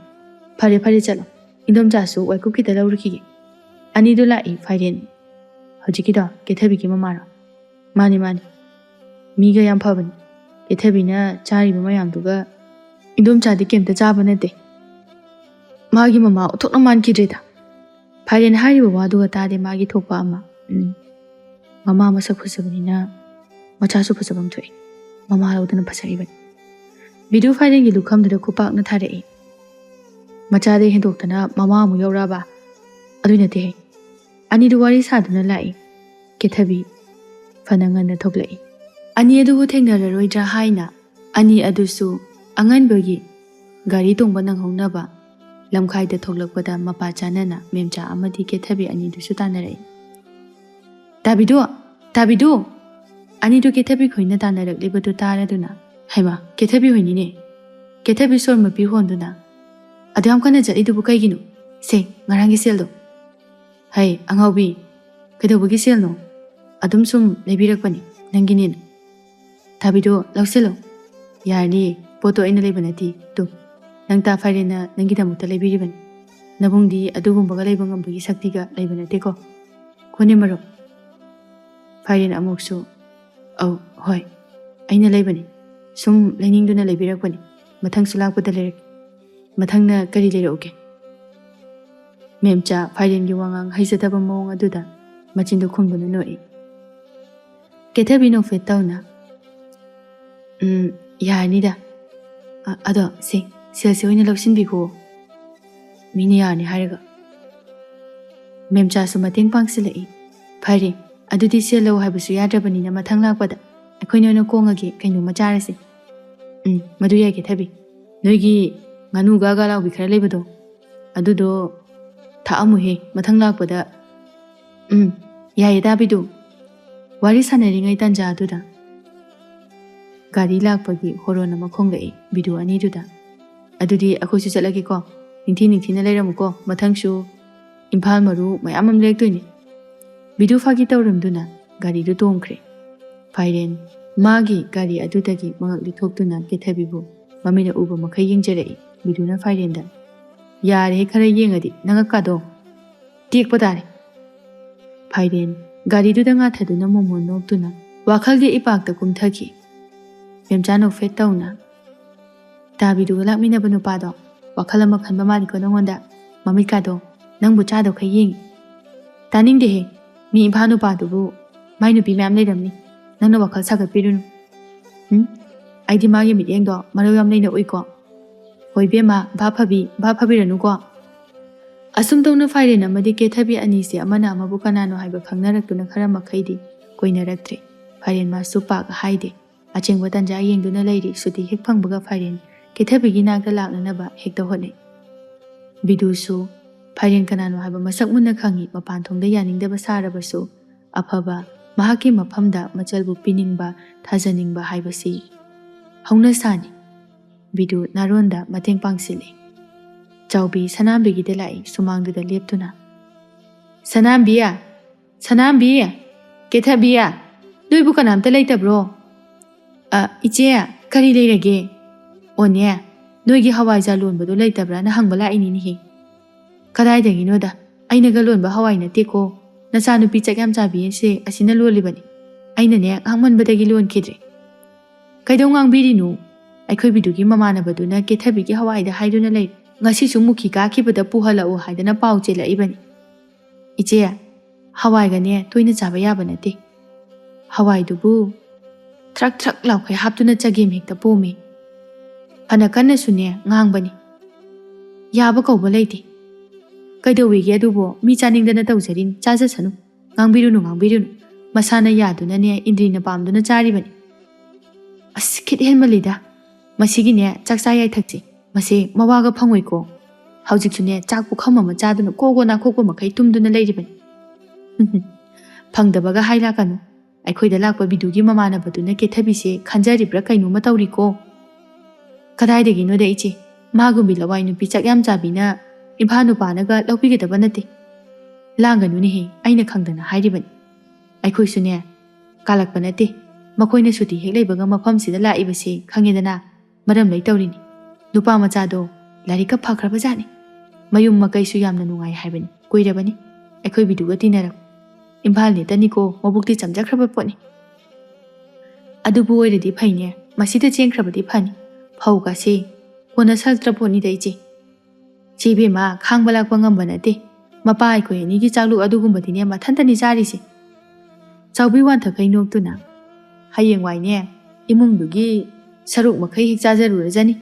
ꯐꯔꯦ ꯆꯠꯂꯣ ꯏꯟꯗꯣꯝꯆꯥꯁꯨ ꯋꯥꯏꯀꯨꯞ ꯈꯤꯇ ꯂꯧꯔꯨꯈꯤꯒꯦ ꯑꯅꯤꯗꯨ ꯂꯥꯛꯏ ꯐꯥꯏꯔꯦꯟ ꯍꯧꯖꯤꯛꯀꯤꯗꯣ ꯀꯦꯊꯕꯤꯒꯤ ꯃꯃꯥꯔꯣ ꯃꯥꯅꯤ ꯃꯤꯒ ꯌꯥꯝ ꯐꯕꯅꯤ ꯀꯦꯊꯕꯤꯅ ꯆꯥꯔꯤꯕ ꯃꯌꯥꯝꯗꯨꯒ ꯏꯟꯗꯣꯝꯆꯥꯗꯤ ꯀꯩꯝꯇ ꯆꯥꯕ ꯅꯠꯇꯦ ꯃꯥꯒꯤ ꯃꯃꯥ ꯑꯣꯟꯊꯣꯛꯅ ꯃꯥꯟꯈꯤꯗ꯭ꯔꯦꯗ ꯐꯥꯏꯔꯦꯟ ꯍꯥꯏꯔꯤꯕ ꯋꯥꯗꯨꯒ ꯇꯥꯗꯦ ꯃꯥꯒꯤ ꯊꯣꯛꯄ ꯑꯃ ꯃꯃꯥ ꯃꯁꯛ ꯐꯖꯕꯅꯤꯅ ꯃꯆꯥꯁꯨ ꯐꯖꯕ ꯑꯃ ꯊꯣꯛꯏ ꯃꯃꯥ ꯂꯧꯗꯅ ꯐꯖꯔꯤꯕꯅꯤ ꯕꯤꯗꯨ ꯐꯥꯏꯔꯦꯟꯒꯤ ꯂꯨꯈꯝꯗꯨꯗ ꯈꯨꯄꯥꯛꯅ ꯊꯥꯔꯛꯏ ꯃꯆꯥꯗꯩ ꯍꯦꯟꯗꯣꯛꯇꯅ ꯃꯃꯥ ꯑꯃꯨꯛ ꯌꯧꯔꯛꯑꯕ ꯑꯗꯨꯏ ꯅꯠꯇꯦꯍꯦ ꯑꯅꯤꯗꯨ ꯋꯥꯔꯤ ꯁꯥꯗꯨꯅ ꯂꯥꯛꯏ ꯀꯦꯊꯕꯤ ꯐꯅ ꯉꯟꯅ ꯊꯣꯛꯂꯛꯏ ꯑꯅꯤ ꯑꯗꯨꯕꯨ ꯊꯦꯡꯅꯔꯔꯣꯏꯗ꯭ꯔꯥ ꯍꯥꯏꯅ ꯑꯅꯤ ꯑꯗꯨꯁꯨ ꯑꯉꯟꯕꯒꯤ ꯒꯥꯔꯤ ꯇꯣꯡꯕ ꯅꯪꯍꯧꯅꯕ ꯂꯝꯈꯥꯏꯗ ꯊꯣꯛꯂꯛꯄꯗ ꯃꯄꯥ ꯆꯥꯅꯅ ꯃꯦꯝꯆꯥ ꯑꯃꯗꯤ ꯀꯦꯊꯕꯤ ꯑꯅꯤꯗꯨꯁꯨ ꯇꯥꯟꯅꯔꯛꯏ ꯇꯥꯕꯤꯗꯨ ꯑꯅꯤꯗꯨ ꯀꯦꯊꯕꯤ ꯈꯣꯏꯅ ꯇꯥꯟꯅꯔꯛꯂꯤꯕꯗꯨ ꯇꯥꯔꯗꯨꯅ ꯍꯩꯃꯥ ꯀꯦꯊꯕꯤ ꯍꯣꯏꯅꯤꯅꯦ ꯀꯦꯊꯕꯤ ꯁꯣꯔ ꯃꯄꯤ ꯍꯣꯟꯗꯨꯅ ꯑꯗꯨ ꯌꯥꯝ ꯀꯟꯅ ꯆꯠꯂꯤꯗꯨꯕꯨ ꯀꯩꯒꯤꯅꯣ ꯁꯦ ꯉꯔꯥꯡꯒꯤ ꯁꯦꯜꯗꯣ ꯍꯩ ꯑꯉꯥꯎꯕꯤ ꯀꯩꯗꯧꯕꯒꯤ ꯁꯦꯜꯅꯣ ꯑꯗꯨꯝ ꯁꯨꯝ ꯂꯩꯕꯤꯔꯛꯄꯅꯤ ꯅꯪꯒꯤꯅꯦꯅ ꯊꯥꯕꯤꯗꯣ ꯂꯧꯁꯤꯜꯂꯣ ꯌꯥꯔꯅꯤ ꯄꯣꯠꯇꯣ ꯑꯩꯅ ꯂꯩꯕ ꯅꯠꯇꯦ ꯇꯨ ꯅꯪ ꯇꯥ ꯐꯥꯏꯔꯦꯟꯅ ꯅꯪꯒꯤꯗꯃꯛꯇ ꯂꯩꯕꯤꯔꯤꯕꯅꯤ ꯅꯕꯨꯡꯗꯤ ꯑꯗꯨꯒꯨꯝꯕꯒ ꯂꯩꯕ ꯉꯝꯕꯒꯤ ꯁꯛꯇꯤꯒ ꯂꯩꯕ ꯅꯠꯇꯦꯀꯣ ꯈꯣꯅꯦ ꯃꯔꯨꯞ ꯐꯥꯏꯔꯦꯟ ꯑꯃꯨꯛꯁꯨ ꯑꯧ ꯍꯣꯏ ꯑꯩꯅ ꯂꯩꯕꯅꯤ ꯁꯨꯝ ꯂꯩꯅꯤꯡꯗꯨꯅ ꯂꯩꯕꯤꯔꯛꯄꯅꯤ ꯃꯊꯪꯁꯨ ꯂꯥꯛꯄꯗ ꯂꯩꯔꯛꯀꯦ ꯃꯊꯪꯅ ꯀꯔꯤ ꯂꯩꯔꯛꯎꯒꯦ ꯃꯦꯝꯆꯥ ꯐꯥꯏꯔꯦꯟꯒꯤ ꯋꯥꯉꯥꯡ ꯍꯩꯖꯗꯕ ꯃꯑꯣꯡ ꯑꯗꯨꯗ ꯃꯆꯤꯟꯗꯨ ꯈꯨꯝꯗꯨꯅ ꯅꯣꯛꯏ ꯀꯦꯊꯕꯤ ꯅꯣꯛꯐꯦꯠ ꯇꯧꯅ ꯌꯥꯔꯅꯤꯗ ꯑꯗꯣ ꯁꯦꯜꯁꯦ ꯑꯣꯏꯅ ꯂꯧꯁꯤꯟꯕꯤꯈꯣ ꯃꯤꯅ ꯌꯥꯔꯅꯤ ꯍꯥꯏꯔꯒ ꯃꯦꯝꯆꯥꯁꯨ ꯃꯇꯦꯡ ꯄꯥꯡꯁꯤꯜꯂꯛꯏ ꯐꯔꯦ ꯑꯗꯨꯗꯤ ꯁꯦꯜ ꯂꯧ ꯍꯥꯏꯕꯁꯨ ꯌꯥꯗ꯭ꯔꯕꯅꯤꯅ ꯃꯊꯪ ꯂꯥꯛꯄꯗ ꯑꯩꯈꯣꯏꯅ ꯑꯣꯏꯅ ꯀꯣꯡꯉꯒꯦ ꯀꯩꯅꯣꯝꯃ ꯆꯥꯔꯁꯤ ꯃꯗꯨ ꯌꯥꯏ ꯀꯦꯊꯕꯤ ꯅꯣꯏꯒꯤ ꯉꯥꯅꯨ ꯒꯥꯒ ꯂꯥꯎꯕꯤ ꯈꯔ ꯂꯩꯕꯗꯣ ꯑꯗꯨꯗꯣ ꯊꯥꯛꯑꯝꯃꯨꯍꯦ ꯃꯊꯪ ꯂꯥꯛꯄꯗ ꯌꯥꯏꯌꯦ ꯇꯥꯕꯤꯗꯨ ꯋꯥꯔꯤ ꯁꯥꯟꯅꯔꯤꯉꯩ ꯇꯥꯟꯖꯥ ꯑꯗꯨꯗ ꯒꯥꯔꯤ ꯂꯥꯛꯄꯒꯤ ꯍꯣꯔꯣꯟ ꯑꯃ ꯈꯣꯡꯂꯛꯏ ꯕꯤꯗꯨ ꯑꯅꯤꯗꯨꯗ ꯑꯗꯨꯗꯤ ꯑꯩꯈꯣꯏꯁꯨ ꯆꯠꯂꯒꯦꯀꯣ ꯅꯤꯡꯊꯤꯅ ꯂꯩꯔꯝꯃꯨꯀꯣ ꯃꯊꯪꯁꯨ ꯏꯝꯐꯥꯜ ꯃꯔꯨ ꯃꯌꯥꯝ ꯑꯃ ꯂꯩꯔꯛꯇꯣꯏꯅꯤ ꯕꯤꯗꯨ ꯐꯥꯒꯤ ꯇꯧꯔꯝꯗꯨꯅ ꯒꯥꯔꯤꯗꯨ ꯇꯣꯡꯈ꯭ꯔꯦ ꯐꯥꯏꯔꯦꯟ ꯃꯥꯒꯤ ꯒꯥꯔꯤ ꯑꯗꯨꯗꯒꯤ ꯃꯉꯛ ꯂꯤꯊꯣꯛꯇꯨꯅ ꯀꯦꯊꯕꯤꯕꯨ ꯃꯃꯤꯠꯅ ꯎꯕ ꯃꯈꯩ ꯌꯦꯡꯖꯔꯛꯏ ꯕꯤꯗꯨꯅ ꯐꯥꯏꯔꯦꯟꯗ ꯌꯥꯔꯦ ꯈꯔ ꯌꯦꯡꯉꯗꯤ ꯅꯉꯛꯀꯥꯗꯣ ꯇꯦꯛꯄ ꯇꯥꯔꯦ ꯐꯥꯏꯔꯦꯟ ꯒꯥꯔꯤꯗꯨꯗ ꯉꯥꯊꯗꯨꯅ ꯃꯣꯃꯣꯟ ꯅꯣꯛꯇꯨꯅ ꯋꯥꯈꯜꯒꯤ ꯏꯄꯥꯛꯇ ꯀꯨꯝꯊꯈꯤ ꯃꯦꯝꯆꯥ ꯅꯣꯛꯐꯦꯠ ꯇꯧꯅ ꯇꯥꯕꯤꯗꯨꯒ ꯂꯥꯛꯃꯤꯟꯅꯕ ꯅꯨꯄꯥꯗꯣ ꯋꯥꯈꯜ ꯑꯃ ꯈꯟꯕ ꯃꯥꯜꯂꯤꯀꯣ ꯅꯉꯣꯟꯗ ꯃꯃꯤꯠꯀꯥꯗꯣ ꯅꯪꯕꯨ ꯆꯥꯗꯧꯈꯩ ꯌꯦꯡꯉꯤ ꯇꯥꯅꯤꯡꯗꯦꯍꯦ ꯃꯤ ꯏꯝꯐꯥꯜ ꯅꯨꯄꯥꯗꯨꯕꯨ ꯃꯥꯏ ꯅꯨꯄꯤ ꯃꯌꯥꯝ ꯂꯩꯔꯝꯅꯤ ꯅꯪꯅ ꯋꯥꯈꯜ ꯁꯥꯒꯠꯄꯤꯔꯨꯅꯨ ꯑꯩꯗꯤ ꯃꯥꯒꯤ ꯃꯤꯠꯌꯦꯡꯗꯣ ꯃꯔꯧ ꯌꯥꯝ ꯂꯩꯅ ꯎꯏꯀꯣ ꯍꯣꯏ ꯕꯦꯝꯃ ꯚꯥꯞ ꯐꯕꯤꯔꯅꯨꯀꯣ ꯑꯁꯨꯝ ꯇꯧꯅ ꯐꯥꯏꯔꯦꯟ ꯑꯃꯗꯤ ꯀꯦꯊꯕꯤ ꯑꯅꯤꯁꯦ ꯑꯃꯅ ꯑꯃꯕꯨ ꯀꯅꯥꯅꯣ ꯍꯥꯏꯕ ꯈꯪꯅꯔꯛꯇꯨꯅ ꯈꯔ ꯃꯈꯩꯗꯤ ꯀꯣꯏꯅꯔꯛꯇ꯭ꯔꯦ ꯐꯥꯏꯔꯦꯟ ꯃꯥꯁꯨ ꯄꯥꯛ ꯍꯥꯏꯗꯦ ꯑꯆꯦꯡꯕ ꯇꯟꯖꯥ ꯌꯦꯡꯗꯨꯅ ꯂꯩꯔꯤ ꯁꯨꯇꯤ ꯍꯦꯛ ꯐꯪꯕꯒ ꯐꯥꯏꯔꯦꯟ ꯀꯦꯊꯕꯤꯒꯤ ꯅꯥꯛꯇ ꯂꯥꯛꯅꯅꯕ ꯍꯦꯛꯇ ꯍꯣꯠꯅꯩ ꯕꯤꯗꯨꯁꯨ ꯐꯥꯏꯔꯦꯟ ꯀꯅꯥꯅꯣ ꯍꯥꯏꯕ ꯃꯁꯛ ꯃꯨꯟꯅ ꯈꯪꯉꯤ ꯃꯄꯥꯟ ꯊꯣꯡꯗ ꯌꯥꯅꯤꯡꯗꯕ ꯁꯥꯔꯕꯁꯨ ꯑꯐꯕ ꯃꯍꯥꯛꯀꯤ ꯃꯐꯝꯗ ꯃꯆꯜꯕꯨ ꯄꯤꯅꯤꯡꯕ ꯊꯥꯖꯅꯤꯡꯕ ꯍꯥꯏꯕꯁꯤ ꯍꯧꯅꯁꯥꯅꯤ ꯕꯤꯗꯨ ꯅꯥꯔꯣꯟꯗ ꯃꯇꯦꯡ ꯄꯥꯡꯁꯤꯜꯂꯤ ꯆꯥꯎꯕꯤ ꯁꯅꯥꯝꯕꯤꯒꯤꯗ ꯂꯥꯛꯏ ꯁꯨꯃꯥꯡꯗꯨꯗ ꯂꯦꯞꯇꯨꯅ ꯁꯅꯥꯝꯕꯤ ꯀꯦꯊꯕꯤꯌꯥ ꯅꯣꯏꯕꯨ ꯀꯅꯥꯝꯇ ꯂꯩꯇꯕ꯭ꯔꯣ ꯏꯆꯦ ꯀꯔꯤ ꯂꯩꯔꯒꯦ ꯑꯣꯅꯦ ꯅꯣꯏꯒꯤ ꯍꯋꯥꯏꯖꯥꯔ ꯂꯣꯟꯕꯗꯣ ꯂꯩꯇꯕ꯭ꯔꯥꯅ ꯍꯪꯕ ꯂꯥꯛꯏꯅꯤꯅꯦꯍꯦ ꯀꯗꯥꯏꯗꯒꯤꯅꯣꯗ ꯑꯩꯅꯒ ꯂꯣꯟꯕ ꯍꯋꯥꯏ ꯅꯠꯇꯦꯀꯣ ꯅꯆꯥꯅꯨꯄꯤ ꯆꯥꯛ ꯌꯥꯝ ꯆꯥꯕꯤꯁꯦ ꯑꯁꯤꯅ ꯂꯣꯜꯂꯤꯕꯅꯤ ꯑꯩꯅꯅꯦ ꯉꯥꯡꯃꯟꯕꯗꯒꯤ ꯂꯣꯟꯈꯤꯗ꯭ꯔꯦ ꯀꯩꯗꯧ ꯉꯥꯡꯕꯤꯔꯤꯅꯣ ꯑꯩꯈꯣꯏ ꯕꯤꯗꯨꯒꯤ ꯃꯃꯥꯟꯅꯕꯗꯨꯅ ꯀꯦꯊꯕꯤꯒꯤ ꯍꯋꯥꯏꯗ ꯍꯥꯏꯗꯨꯅ ꯂꯩ ꯉꯁꯤꯁꯨ ꯃꯨꯈꯤ ꯀꯥꯈꯤꯕꯗ ꯄꯨꯍꯜꯂꯛꯎ ꯍꯥꯏꯗꯅ ꯄꯥꯎ ꯆꯦꯜꯂꯛꯏꯕꯅꯤ ꯏꯆꯦ ꯍꯋꯥꯏꯒꯅꯦ ꯇꯣꯏꯅ ꯆꯥꯕ ꯌꯥꯕ ꯅꯠꯇꯦ ꯍꯋꯥꯏꯗꯨꯕꯨ ꯊ꯭ꯔꯛ ꯊ꯭ꯔꯛ ꯂꯥꯎꯈꯩ ꯍꯥꯞꯇꯨꯅ ꯆꯒꯦꯝ ꯍꯦꯛꯇ ꯄꯣꯝꯃꯤ ꯐꯅ ꯀꯟꯅꯁꯨꯅꯦ ꯉꯥꯡꯕꯅꯤ ꯌꯥꯕ ꯀꯧꯕ ꯂꯩꯇꯦ ꯀꯩꯗꯧꯋꯤꯒꯦ ꯑꯗꯨꯕꯨ ꯃꯤ ꯆꯥꯅꯤꯡꯗꯅ ꯇꯧꯖꯔꯤꯅꯤ ꯆꯥꯖꯁꯅꯨ ꯉꯥꯡꯕꯤꯔꯨꯅꯨ ꯃꯁꯥꯅ ꯌꯥꯗꯨꯅꯅꯦ ꯏꯟꯗ꯭ꯔꯤꯅ ꯄꯥꯝꯗꯨꯅ ꯆꯥꯔꯤꯕꯅꯤ ꯑꯁ ꯈꯤꯠ ꯍꯦꯟꯃꯜꯂꯤꯗ ꯃꯁꯤꯒꯤꯅꯦ ꯆꯥꯛꯆꯥ ꯌꯥꯏꯊꯛꯁꯤ ꯃꯁꯤ ꯃꯋꯥꯒ ꯐꯪꯉꯣꯏꯀꯣ ꯍꯧꯖꯤꯛꯁꯨꯅꯦ ꯆꯥꯛ ꯄꯨꯈꯝ ꯑꯃ ꯆꯥꯗꯨꯅ ꯀꯣꯒꯣ ꯅꯥꯈꯣꯛꯄ ꯃꯈꯩ ꯇꯨꯝꯗꯨꯅ ꯂꯩꯔꯤꯕꯅꯤ ꯐꯪꯗꯕꯒ ꯍꯥꯏ ꯂꯥꯛꯀꯅꯨ ꯑꯩꯈꯣꯏꯗ ꯂꯥꯛꯄ ꯕꯤꯗꯨꯒꯤ ꯃꯃꯥꯟꯅꯕꯗꯨꯅ ꯀꯦꯊꯕꯤꯁꯦ ꯈꯟꯖꯔꯤꯕ꯭ꯔꯥ ꯀꯩꯅꯣꯝꯃ ꯇꯧꯔꯤꯀꯣ ꯀꯗꯥꯏꯗꯒꯤꯅꯣꯗ ꯏꯆꯦ ꯃꯥꯒꯨꯝꯕꯤ ꯂꯋꯥꯏ ꯅꯨꯄꯤ ꯆꯥꯛ ꯌꯥꯝ ꯆꯥꯕꯤꯅ ꯏꯝꯐꯥꯜ ꯅꯨꯄꯥꯅꯒ ꯂꯧꯕꯤꯒꯗꯕ ꯅꯠꯇꯦ ꯂꯥꯡꯒꯅꯨꯅꯦꯍꯦ ꯑꯩꯅ ꯈꯪꯗꯅ ꯍꯥꯏꯔꯤꯕꯅꯤ ꯑꯩꯈꯣꯏꯁꯨꯅꯦ ꯀꯥꯂꯛꯄ ꯅꯠꯇꯦ ꯃꯈꯣꯏꯅ ꯁꯨꯇꯤ ꯍꯦꯛ ꯂꯩꯕꯒ ꯃꯐꯝꯁꯤꯗ ꯂꯥꯛꯏꯕꯁꯤ ꯈꯪꯉꯦꯗꯅ ꯃꯔꯝ ꯂꯩ ꯇꯧꯔꯤꯅꯤ ꯅꯨꯄꯥ ꯃꯆꯥꯗꯣ ꯂꯥꯏꯔꯤꯛꯀ ꯐꯈ꯭ꯔꯕꯖꯥꯠꯅꯤ ꯃꯌꯨꯝ ꯃꯀꯩꯁꯨ ꯌꯥꯝꯅ ꯅꯨꯡꯉꯥꯏ ꯍꯥꯏꯕꯅꯤ ꯀꯨꯏꯔꯕꯅꯤ ꯑꯩꯈꯣꯏ ꯕꯤꯗꯨꯒ ꯇꯤꯟꯅꯔꯛ ꯏꯝꯐꯥꯜ ꯅꯤꯇꯅꯤꯀꯣ ꯃꯕꯨꯛꯇꯤ ꯆꯝꯖꯈ꯭ꯔꯕ ꯄꯣꯠꯅꯤ ꯑꯗꯨꯕꯨ ꯑꯣꯏꯔꯗꯤ ꯐꯩꯅꯦ ꯃꯁꯤꯗ ꯆꯦꯟꯈ꯭ꯔꯕꯗꯤ ꯐꯅꯤ ꯐꯧꯒꯁꯤ ꯀꯣꯟꯅ ꯁꯜꯇ꯭ꯔ ꯄꯣꯠꯅꯤꯗ ꯏꯆꯦ ꯆꯦꯕꯦꯝꯃ ꯈꯥꯡꯕ ꯂꯥꯛꯄ ꯉꯝꯕ ꯅꯠꯇꯦ ꯃꯄꯥ ꯑꯩꯈꯣꯏ ꯑꯅꯤꯒꯤ ꯆꯥꯛꯂꯨꯛ ꯑꯗꯨꯒꯨꯝꯕꯗꯤꯅꯦ ꯃꯊꯟꯇꯅꯤ ꯆꯥꯔꯤꯁꯦ ꯆꯥꯎꯕꯤ ꯋꯥꯟꯊꯈꯩ ꯅꯣꯛꯇꯨꯅ ꯍꯌꯦꯡꯋꯥꯏꯅꯦ ꯏꯃꯨꯡꯗꯨꯒꯤ ꯁꯔꯨꯛ ꯃꯈꯩ ꯍꯦꯛ ꯆꯥꯖꯔꯨꯔꯖꯅꯤ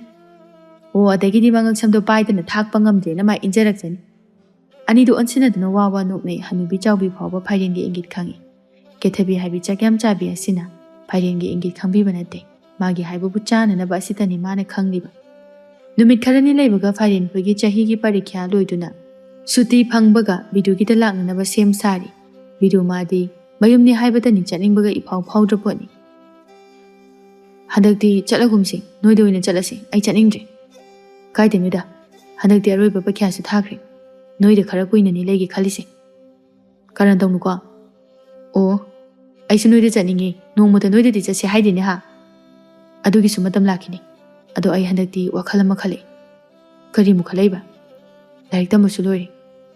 ꯑꯣ ꯑꯗꯒꯤꯗꯤ ꯃꯉꯛꯁꯝꯗꯣ ꯄꯥꯏꯗꯅ ꯊꯥꯛꯄ ꯉꯝꯗ꯭ꯔꯦꯅ ꯃꯥ ꯏꯟꯖꯔꯛꯆꯅꯤ ꯑꯅꯤꯗꯨ ꯑꯣꯟꯁꯤꯟꯅꯗꯨꯅ ꯋꯥ ꯅꯣꯛꯅꯩ ꯍꯅꯨꯕꯤ ꯆꯥꯎꯕꯤ ꯐꯥꯎꯕ ꯐꯥꯏꯔꯦꯟꯒꯤ ꯏꯪꯒꯤꯠ ꯈꯪꯉꯤ ꯀꯦꯊꯕꯤ ꯍꯥꯏꯕꯤ ꯆꯥꯛ ꯌꯥꯝ ꯆꯥꯕꯤ ꯑꯁꯤꯅ ꯐꯥꯏꯔꯦꯟꯒꯤ ꯏꯪꯒꯤꯠ ꯈꯪꯕꯤꯕ ꯅꯠꯇꯦ ꯃꯥꯒꯤ ꯍꯥꯏꯕꯕꯨ ꯆꯥꯅꯅꯕ ꯑꯁꯤꯇꯅꯤ ꯃꯥꯅ ꯈꯪꯂꯤꯕ ꯅꯨꯃꯤꯠ ꯈꯔꯅꯤ ꯂꯩꯕꯒ ꯐꯥꯏꯔꯦꯟ ꯈꯣꯏꯒꯤ ꯆꯍꯤꯒꯤ ꯄꯔꯤꯈ꯭ꯌꯥ ꯂꯣꯏꯗꯨꯅ ꯁꯨꯇꯤ ꯐꯪꯕꯒ ꯕꯤꯗꯨꯒꯤꯗ ꯂꯥꯛꯅꯅꯕ ꯁꯦꯝ ꯁꯥꯔꯤ ꯕꯤꯗꯨ ꯃꯥꯗꯤ ꯃꯌꯨꯝꯅꯤ ꯍꯥꯏꯕꯇꯅꯤ ꯆꯠꯅꯤꯡꯕꯒ ꯏꯐꯥꯎ ꯐꯥꯎꯗ꯭ꯔ ꯄꯣꯠꯅꯤ ꯍꯟꯗꯛꯇꯤ ꯆꯠꯂꯒꯨꯝꯁꯤ ꯅꯣꯏꯗ ꯑꯣꯏꯅ ꯆꯠꯂꯁꯤ ꯑꯩ ꯆꯠꯅꯤꯡꯗ꯭ꯔꯦ ꯀꯥꯏꯗꯅꯣꯗ ꯍꯟꯗꯛꯇꯤ ꯑꯔꯣꯏꯕ ꯄꯩꯈ꯭ꯌꯥꯁꯨ ꯊꯥꯈ꯭ꯔꯦ ꯅꯣꯏꯗ ꯈꯔ ꯀꯨꯏꯅꯅꯤ ꯂꯩꯒꯦ ꯈꯜꯂꯤꯁꯦ ꯀꯔꯝ ꯇꯧꯅꯨꯀꯣ ꯑꯣ ꯑꯩꯁꯨ ꯅꯣꯏꯗ ꯆꯠꯅꯤꯡꯉꯤ ꯅꯣꯡꯃꯇ ꯅꯣꯏꯗꯗꯤ ꯆꯠꯁꯦ ꯍꯥꯏꯗꯦꯅꯦ ꯑꯗꯨꯒꯤꯁꯨ ꯃꯇꯝ ꯂꯥꯛꯈꯤꯅꯤ ꯑꯗꯣ ꯑꯩ ꯍꯟꯗꯛꯇꯤ ꯋꯥꯈꯜ ꯑꯃ ꯈꯜꯂꯛꯏ ꯀꯔꯤꯃꯨꯛ ꯈꯜꯂꯛꯏꯕ ꯂꯥꯏꯔꯤꯛ ꯇꯝꯕꯁꯨ ꯂꯣꯏꯔꯦ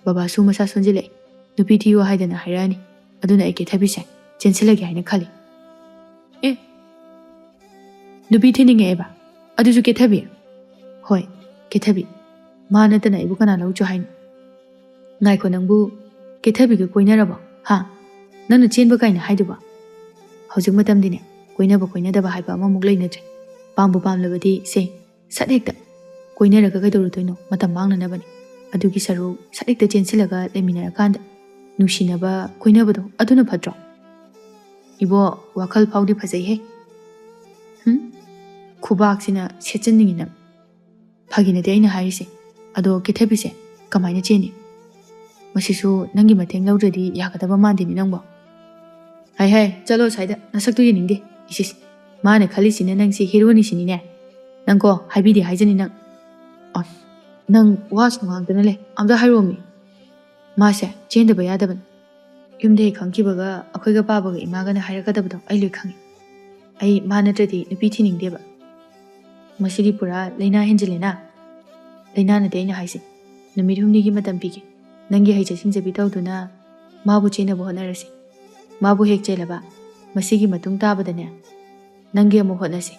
ꯕꯕꯥꯁꯨ ꯃꯁꯥ ꯁꯣꯟꯖꯤꯜꯂꯛꯑꯦ ꯅꯨꯄꯤ ꯊꯤꯌꯣ ꯍꯥꯏꯗꯅ ꯍꯥꯏꯔꯛꯑꯅꯤ ꯑꯗꯨꯅ ꯑꯩ ꯀꯦꯊꯕꯤꯁꯦ ꯆꯦꯟꯁꯤꯜꯂꯒꯦ ꯍꯥꯏꯅ ꯈꯜꯂꯤ ꯅꯨꯄꯤ ꯊꯤꯅꯤꯡꯉꯛꯑꯦꯕ ꯑꯗꯨꯁꯨ ꯀꯦꯊꯕꯤ ꯍꯣꯏ ꯀꯦꯊꯕꯤ ꯃꯥ ꯅꯠꯇꯅ ꯑꯩꯕꯨ ꯀꯅꯥ ꯂꯧꯆꯣ ꯍꯥꯏꯅꯣ ꯉꯥꯏꯈꯣ ꯅꯪꯕꯨ ꯀꯦꯊꯕꯤꯒ ꯀꯣꯏꯅꯔꯕꯣ ꯅꯪꯅ ꯆꯦꯟꯕ ꯀꯥꯏꯅ ꯍꯥꯏꯗꯨꯕ ꯍꯧꯖꯤꯛ ꯃꯇꯝꯗꯤꯅꯦ ꯀꯣꯏꯅꯕ ꯀꯣꯏꯅꯗꯕ ꯍꯥꯏꯕ ꯑꯃꯃꯨꯛ ꯂꯩꯅꯗ꯭ꯔꯦ ꯄꯥꯝꯕꯨ ꯄꯥꯝꯂꯕꯗꯤ ꯁꯦ ꯁꯠ ꯍꯦꯛꯇ ꯀꯣꯏꯅꯔꯒ ꯀꯩꯗꯧꯔꯨꯗꯣꯏꯅꯣ ꯃꯇꯝ ꯃꯥꯡꯅꯅꯕꯅꯤ ꯑꯗꯨꯒꯤ ꯁꯔꯨꯛ ꯁꯠ ꯍꯦꯛꯇ ꯆꯦꯟꯁꯤꯜꯂꯒ ꯂꯩꯃꯤꯟꯅꯔꯀꯥꯟꯗ ꯅꯨꯡꯁꯤꯅꯕ ꯀꯣꯏꯅꯕꯗꯣ ꯑꯗꯨꯅ ꯐꯠꯇ꯭ꯔꯣ ꯏꯕꯣ ꯋꯥꯈꯜ ꯐꯥꯎꯗꯤ ꯐꯖꯩꯍꯦ ꯈꯨꯕꯥꯛꯁꯤꯅ ꯁꯦꯠꯆꯟꯅꯤꯡꯉꯤ ꯅꯪ ꯐꯥꯒꯤ ꯅꯠꯇꯦ ꯑꯩꯅ ꯍꯥꯏꯔꯤꯁꯦ ꯑꯗꯣ ꯀꯦꯊꯕꯤꯁꯦ ꯀꯃꯥꯏꯅ ꯆꯦꯟꯅꯤ ꯃꯁꯤꯁꯨ ꯅꯪꯒꯤ ꯃꯇꯦꯡ ꯂꯧꯗ꯭ꯔꯗꯤ ꯌꯥꯒꯗꯕ ꯃꯥꯟꯗꯦꯅꯤ ꯅꯪꯕꯣ ꯍꯥꯏ ꯆꯠꯂꯣ ꯁ꯭ꯋꯥꯏꯗ ꯅꯁꯛꯇꯨ ꯌꯦꯡꯅꯤꯡꯗꯦ ꯏꯁꯤꯁ ꯃꯥꯅ ꯈꯜꯂꯤꯁꯤꯅ ꯅꯪꯁꯤ ꯍꯦꯔꯣꯅꯤꯁꯤꯅꯤꯅꯦ ꯅꯪꯀꯣ ꯍꯥꯏꯕꯤꯗꯦ ꯍꯥꯏꯖꯅꯤ ꯅꯪ ꯅꯪ ꯋꯥꯁꯨ ꯉꯥꯡꯗꯅ ꯂꯩ ꯑꯝꯇ ꯍꯥꯏꯔꯣꯃꯤ ꯃꯥꯁꯦ ꯆꯦꯟꯗꯕ ꯌꯥꯗꯕꯅꯤ ꯌꯨꯝꯗ ꯍꯦꯛ ꯈꯪꯈꯤꯕꯒ ꯑꯩꯈꯣꯏꯒ ꯄꯥꯕꯒ ꯏꯃꯥꯒꯅ ꯍꯥꯏꯔꯛꯀꯗꯕꯗꯣ ꯑꯩ ꯂꯣꯏ ꯈꯪꯉꯤ ꯑꯩ ꯃꯥ ꯅꯠꯇ꯭ꯔꯗꯤ ꯅꯨꯄꯤ ꯊꯤꯅꯤꯡꯗꯦꯕ ꯃꯁꯤꯗꯤ ꯄꯨꯔꯥ ꯂꯩꯅꯥ ꯍꯦꯟꯖꯤꯜꯂꯦꯅ ꯂꯩꯅꯥ ꯅꯠꯇꯦ ꯑꯩꯅ ꯍꯥꯏꯁꯦ ꯅꯨꯃꯤꯠ 8ꯅꯤꯒꯤ ꯃꯇꯝ ꯄꯤꯒꯦ ꯅꯪꯒꯤ ꯍꯩꯖ ꯁꯤꯡꯖꯕꯤ ꯇꯧꯗꯨꯅ ꯃꯥꯕꯨ ꯆꯦꯟꯅꯕ ꯍꯣꯠꯅꯔꯁꯤ ꯃꯥꯕꯨ ꯍꯦꯛ ꯆꯦꯜꯂꯕ ꯃꯁꯤꯒꯤ ꯃꯇꯨꯡ ꯇꯥꯕꯗꯅꯦ ꯅꯪꯒꯤ ꯑꯃꯨꯛ ꯍꯣꯠꯅꯁꯤ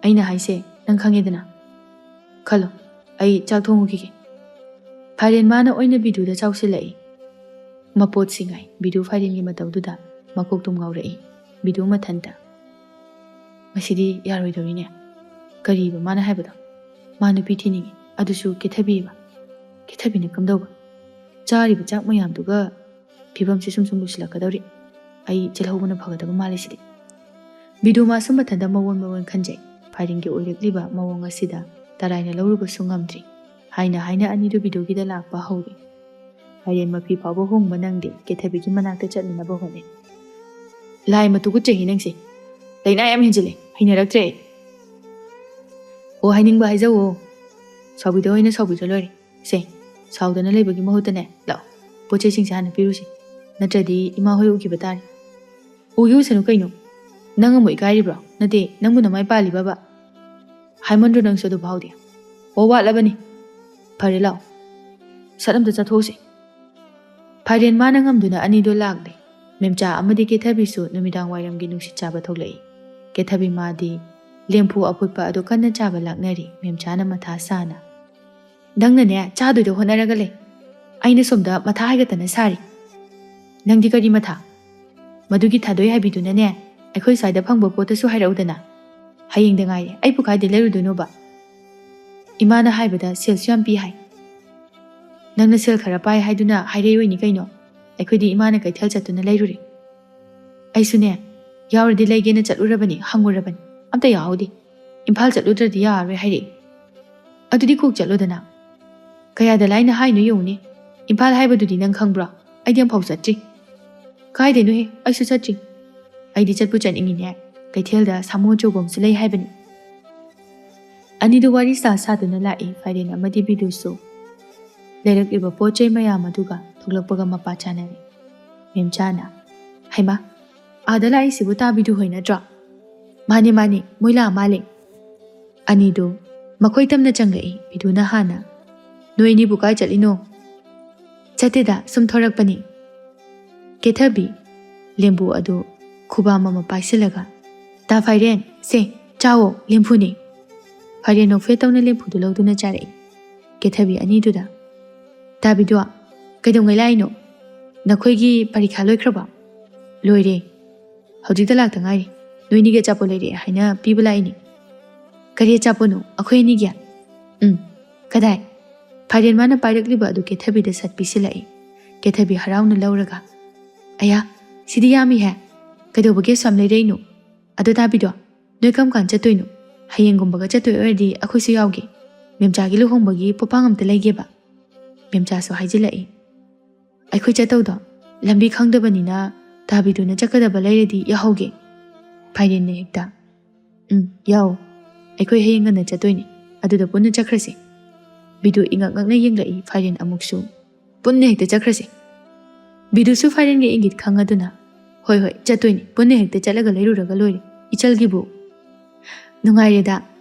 ꯑꯩꯅ ꯍꯥꯏꯁꯦ ꯅꯪ ꯈꯪꯉꯦꯗꯅ ꯈꯜꯂꯣ ꯑꯩ ꯆꯥꯛ ꯊꯣꯡꯉꯨꯈꯤꯒꯦ ꯐꯥꯏꯔꯦꯟ ꯃꯥꯅ ꯑꯣꯏꯅ ꯕꯤꯗꯨꯗ ꯆꯥꯎꯁꯤꯜꯂꯛꯏ ꯃꯄꯣꯠꯁꯤꯡꯉꯥꯏ ꯕꯤꯗꯨ ꯐꯥꯏꯔꯦꯟꯒꯤ ꯃꯇꯧꯗꯨꯗ ꯃꯀꯣꯛꯇꯨꯝ ꯉꯥꯎꯔꯛꯏ ꯕꯤꯗꯨ ꯃꯊꯟꯇ ꯃꯁꯤꯗꯤ ꯌꯥꯔꯣꯏꯗꯧꯔꯤꯅꯦ ꯀꯔꯤꯕ ꯃꯥꯅ ꯍꯥꯏꯕꯗꯣ ꯃꯥ ꯅꯨꯄꯤ ꯊꯤꯅꯤꯡꯉꯤ ꯑꯗꯨꯁꯨ ꯀꯦꯊꯕꯤꯕ ꯀꯦꯊꯕꯤꯅ ꯀꯝꯗꯧꯕ ꯆꯥꯔꯤꯕ ꯆꯥꯛ ꯃꯌꯥꯝꯗꯨꯒ ꯐꯤꯕꯝꯁꯤ ꯁꯨꯝ ꯂꯨꯁꯤꯜꯂꯛꯀꯗꯧꯔꯤ ꯑꯩ ꯆꯦꯜꯍꯧꯕꯅ ꯐꯒꯗꯕ ꯃꯥꯜꯂꯤ ꯁꯤꯗꯤ ꯕꯤꯗꯨ ꯃꯥꯁꯨ ꯃꯊꯟꯇ ꯃꯑꯣꯟ ꯈꯟꯖꯩ ꯐꯥꯏꯔꯦꯟꯒꯤ ꯑꯣꯏꯔꯛꯂꯤꯕ ꯃꯑꯣꯡ ꯑꯁꯤꯗ ꯇꯔꯥꯏꯅ ꯂꯧꯔꯨꯕꯁꯨ ꯉꯝꯗ꯭ꯔꯤ ꯍꯥꯏꯅ ꯑꯅꯤꯗꯨ ꯕꯤꯗꯨꯒꯤꯗ ꯂꯥꯛꯄ ꯍꯧꯔꯤ ꯐꯥꯏꯔꯦꯟ ꯃꯐꯤ ꯐꯥꯎꯕ ꯍꯣꯡꯕ ꯅꯪꯗꯦ ꯀꯦꯊꯕꯤꯒꯤ ꯃꯅꯥꯛꯇ ꯆꯠꯅꯅꯕ ꯍꯣꯠꯅꯩ ꯂꯥꯏ ꯃꯇꯨꯒ ꯆꯍꯤ ꯅꯪꯁꯦ ꯂꯩꯅꯥ ꯌꯥꯝ ꯍꯦꯟꯖꯤꯜꯂꯦ ꯍꯩꯅꯔꯛꯇ꯭ꯔꯦ ꯑꯣ ꯍꯥꯏꯅꯤꯡꯕ ꯍꯥꯏꯖꯧꯋꯣ ꯁꯥꯎꯕꯤꯗ ꯑꯣꯏꯅ ꯁꯥꯎꯕꯤꯗ꯭ꯔ ꯂꯣꯏꯔꯦ ꯁꯦ ꯁꯥꯎꯗꯅ ꯂꯩꯕꯒꯤ ꯃꯍꯨꯠꯇꯅꯦ ꯂꯥꯛꯑꯣ ꯄꯣꯠ ꯆꯩꯁꯤꯡꯁꯦ ꯍꯥꯟꯅ ꯄꯤꯔꯨꯁꯤ ꯅꯠꯇ꯭ꯔꯗꯤ ꯏꯃꯥ ꯍꯣꯏ ꯎꯈꯤꯕ ꯇꯥꯔꯦ ꯎꯌꯨꯁꯅꯨ ꯀꯩꯅꯣ ꯅꯪ ꯑꯃꯨꯛ ꯏꯀꯥꯏꯔꯤꯕ꯭ꯔꯣ ꯅꯠꯇꯦ ꯅꯪꯕꯨ ꯅꯃꯥꯏ ꯄꯥꯜꯂꯤꯕꯕ ꯍꯥꯏꯃꯟꯗ꯭ꯔꯣ ꯅꯪꯁꯨ ꯑꯗꯨ ꯐꯥꯎꯗꯤ ꯑꯣ ꯋꯥꯠꯂꯕꯅꯤ ꯐꯔꯦ ꯂꯥꯛꯑꯣ ꯁꯠ ꯑꯝꯇ ꯆꯠꯊꯣꯛꯎꯁꯤ ꯐꯥꯏꯔꯦꯟ ꯃꯥꯅ ꯉꯝꯗꯨꯅ ꯑꯅꯤꯗꯣ ꯂꯥꯛꯂꯦ ꯃꯦꯝꯆꯥ ꯑꯃꯗꯤ ꯀꯦꯊꯕꯤꯁꯨ ꯅꯨꯃꯤꯗꯥꯡ ꯋꯥꯏꯔꯝꯒꯤ ꯅꯨꯡꯁꯤꯠ ꯆꯥꯕ ꯊꯣꯛꯂꯛꯏ ꯀꯦꯊꯕꯤ ꯃꯥꯗꯤ ꯂꯦꯝꯐꯨ ꯑꯐꯨꯠꯄ ꯑꯗꯨ ꯀꯟꯅ ꯆꯥꯕ ꯂꯥꯛꯅꯔꯤ ꯃꯦꯝꯆꯥꯅ ꯃꯊꯥ ꯁꯥꯅ ꯅꯪꯅꯅꯦ ꯆꯥꯗꯣꯏꯗꯣ ꯍꯣꯠꯅꯔꯒ ꯂꯩ ꯑꯩꯅ ꯁꯣꯝꯗ ꯃꯊꯥ ꯍꯥꯏꯒꯠꯇꯅ ꯁꯥꯔꯤ ꯅꯪꯗꯤ ꯀꯔꯤ ꯃꯊꯥ ꯃꯗꯨꯒꯤ ꯊꯥꯗꯣꯏ ꯍꯥꯏꯕꯤꯗꯨꯅꯅꯦ ꯑꯩꯈꯣꯏ ꯁ꯭ꯋꯥꯏꯗ ꯐꯪꯕ ꯄꯣꯠꯇꯁꯨ ꯍꯥꯏꯔꯛꯎꯗꯅ ꯍꯌꯦꯡꯗ ꯉꯥꯏꯔꯦ ꯑꯩꯕꯨ ꯀꯥꯏꯗ ꯂꯩꯔꯨꯗꯣꯏꯅꯣꯕ ꯏꯃꯥꯅ ꯍꯥꯏꯕꯗ ꯁꯦꯜꯁꯨ ꯌꯥꯝ ꯄꯤ ꯍꯥꯏ ꯅꯪꯅ ꯁꯦꯜ ꯈꯔ パイ ꯍꯥꯏꯗꯨꯅ ꯍꯥꯏꯔꯛꯏꯅꯤ ꯀꯩꯅꯣ ꯑꯩꯈꯣꯏꯗꯤ ꯏꯃꯥꯅ ꯀꯩꯊꯦꯜ ꯆꯠꯇꯨꯅ ꯂꯩꯔꯨꯔꯤ ꯑꯩꯁꯨꯅꯦ ꯌꯥꯎꯔꯗꯤ ꯂꯩꯒꯦꯅ ꯆꯠꯂꯨꯔꯕꯅꯤ ꯍꯪꯉꯨꯔꯕꯅꯤ ꯑꯝꯇ ꯌꯥꯎꯍꯧꯗꯦ ꯏꯝꯐꯥꯜ ꯆꯠꯂꯨꯗ꯭ꯔꯗꯤ ꯌꯥꯔꯣꯏ ꯍꯥꯏꯔꯛꯏ ꯑꯗꯨꯗꯤ ꯀꯣꯛ ꯆꯠꯂꯨꯗꯅ ꯀꯌꯥꯗ ꯂꯥꯏꯅ ꯍꯥꯏꯅꯣ ꯌꯦꯡꯎꯅꯦ ꯏꯝꯐꯥꯜ ꯍꯥꯏꯕꯗꯨꯗꯤ ꯅꯪ ꯈꯪꯕ꯭ꯔꯣ ꯑꯩꯗꯤ ꯑꯝꯐꯥꯎ ꯆꯠꯇ꯭ꯔꯤ ꯀꯥꯏꯗꯩꯅꯣꯍꯦ ꯑꯩꯁꯨ ꯆꯠꯇ꯭ꯔꯤ ꯑꯩꯗꯤ ꯆꯠꯄꯨ ꯆꯠꯅꯤꯡꯉꯤꯅꯦ ꯀꯩꯊꯦꯜꯗ ꯁꯥꯃꯨ ꯑꯆꯧꯕ ꯑꯃꯁꯨ ꯂꯩ ꯍꯥꯏꯕꯅꯤ ꯑꯅꯤꯗꯨ ꯋꯥꯔꯤ ꯁꯥꯗꯨꯅ ꯂꯥꯛꯏ ꯐꯥꯏꯔꯦꯟ ꯑꯃꯗꯤ ꯕꯤꯗꯨꯁꯨ ꯂꯩꯔꯛꯂꯤꯕ ꯄꯣꯠ ꯆꯩ ꯃꯌꯥꯝ ꯑꯗꯨꯒ ꯊꯣꯛꯂꯛꯄꯒ ꯃꯄꯥ ꯆꯥꯅꯔꯦ ꯃꯦꯝꯆꯥꯅ ꯍꯩꯃꯥ ꯑꯥꯗ ꯂꯥꯛꯏꯁꯤꯕꯨ ꯇꯥꯕꯤꯗꯨ ꯍꯣꯏ ꯅꯠꯇ꯭ꯔꯣ ꯃꯥꯅꯦ ꯃꯥꯅꯦ ꯃꯣꯏ ꯂꯥꯛꯑ ꯃꯥꯜꯂꯦ ꯑꯅꯤꯗꯨ ꯃꯈꯣꯏ ꯇꯝꯅ ꯆꯪꯂꯛꯏ ꯕꯤꯗꯨꯅ ꯍꯥꯟꯅ ꯅꯣꯏ ꯑꯅꯤꯕꯨ ꯀꯥꯏ ꯆꯠꯂꯤꯅꯣ ꯆꯠꯇꯦꯗ ꯁꯨꯝ ꯊꯣꯔꯛꯄꯅꯤ ꯀꯦꯊꯕꯤ ꯂꯦꯝꯕꯨ ꯑꯗꯨ ꯈꯨꯕꯥꯝ ꯑꯃ ꯄꯥꯏꯁꯤꯜꯂꯒ ꯇꯥ ꯐꯥꯏꯔꯦꯟ ꯁꯦ ꯆꯥꯋꯣ ꯂꯦꯝꯐꯨꯅꯤ ꯐꯥꯏꯔꯦꯟ ꯅꯣꯛꯐꯦꯠ ꯇꯧꯅ ꯂꯦꯝꯐꯨꯗꯨ ꯂꯧꯗꯨꯅ ꯆꯥꯔꯛꯏ ꯀꯦꯊꯕꯤ ꯑꯅꯤꯗꯨꯗ ꯇꯥꯕꯤꯗꯣ ꯀꯩꯗꯧꯉꯩ ꯂꯥꯛꯏꯅꯣ ꯅꯈꯣꯏꯒꯤ ꯄꯔꯤꯈꯥ ꯂꯣꯏꯈ꯭ꯔꯕꯣ ꯂꯣꯏꯔꯦ ꯍꯧꯖꯤꯛꯇ ꯂꯥꯛꯇ ꯉꯥꯏꯔꯤ ꯅꯣꯏꯅꯤꯒꯤ ꯑꯆꯥꯄꯣꯠ ꯂꯩꯔꯛꯑꯦ ꯍꯥꯏꯅ ꯄꯤꯕ ꯂꯥꯛꯏꯅꯤ ꯀꯔꯤ ꯑꯆꯥꯄꯣꯠꯅꯣ ꯑꯩꯈꯣꯏ ꯑꯅꯤꯒꯤ ꯀꯗꯥꯏ ꯐꯥꯏꯔꯦꯟ ꯃꯥꯅ ꯄꯥꯏꯔꯛꯂꯤꯕ ꯑꯗꯨ ꯀꯦꯊꯕꯤꯗ ꯁꯠ ꯄꯤꯁꯤꯜꯂꯛꯏ ꯀꯦꯊꯕꯤ ꯍꯔꯥꯎꯅ ꯂꯧꯔꯒ ꯑꯌꯥ ꯁꯤꯗꯤ ꯌꯥꯝꯃꯤꯍꯦ ꯀꯩꯗꯧꯕꯒꯤ ꯁꯝ ꯂꯩꯔꯛꯏꯅꯣ ꯑꯗꯣ ꯇꯥꯕꯤꯗꯣ ꯅꯣꯏ ꯀꯔꯝ ꯀꯥꯟ ꯆꯠꯇꯣꯏꯅꯣ ꯍꯌꯦꯡꯒꯨꯝꯕꯒ ꯆꯠꯇꯣꯏ ꯑꯣꯏꯔꯗꯤ ꯑꯩꯈꯣꯏꯁꯨ ꯌꯥꯎꯒꯦ ꯃꯦꯝꯆꯥꯒꯤ ꯂꯨꯍꯣꯡꯕꯒꯤ ꯄꯣꯄꯥꯡ ꯑꯝꯇ ꯂꯩꯒꯦꯕ ꯃꯦꯝꯆꯥꯁꯨ ꯍꯥꯏꯖꯤꯜꯂꯛꯏ ꯑꯩꯈꯣꯏ ꯆꯠꯇꯧꯗꯣ ꯂꯝꯕꯤ ꯈꯪꯗꯕꯅꯤꯅ ꯇꯥꯕꯤꯗꯨꯅ ꯆꯠꯀꯗꯕ ꯂꯩꯔꯗꯤ ꯌꯥꯎꯍꯧꯒꯦ ꯐꯥꯏꯔꯦꯟꯅ ꯍꯦꯛꯇ ꯌꯥꯎ ꯑꯩꯈꯣꯏ ꯍꯌꯦꯡ ꯉꯟꯅ ꯆꯠꯇꯣꯏꯅꯤ ꯑꯗꯨꯗ ꯄꯨꯟꯅ ꯆꯠꯈ꯭ꯔꯁꯤ ꯕꯤꯗꯨ ꯏꯉꯛ ꯉꯛꯅ ꯌꯦꯡꯂꯛꯏ ꯐꯥꯏꯔꯦꯟ ꯑꯃꯨꯛꯁꯨ ꯄꯨꯟꯅ ꯍꯦꯛꯇ ꯆꯠꯈ꯭ꯔꯁꯤ ꯕꯤꯗꯨꯁꯨ ꯐꯥꯏꯔꯦꯟꯒꯤ ꯏꯪꯒꯤꯠ ꯈꯪꯉꯗꯨꯅ ꯍꯣꯏ ꯍꯣꯏ ꯆꯠꯇꯣꯏꯅꯤ ꯄꯨꯟꯅ ꯍꯦꯛꯇ ꯆꯠꯂꯒ ꯂꯩꯔꯨꯔꯒ ꯂꯣꯏꯔꯦ ꯏꯆꯜꯒꯤꯕꯨ ꯅꯨꯡꯉꯥꯏꯔꯦꯗ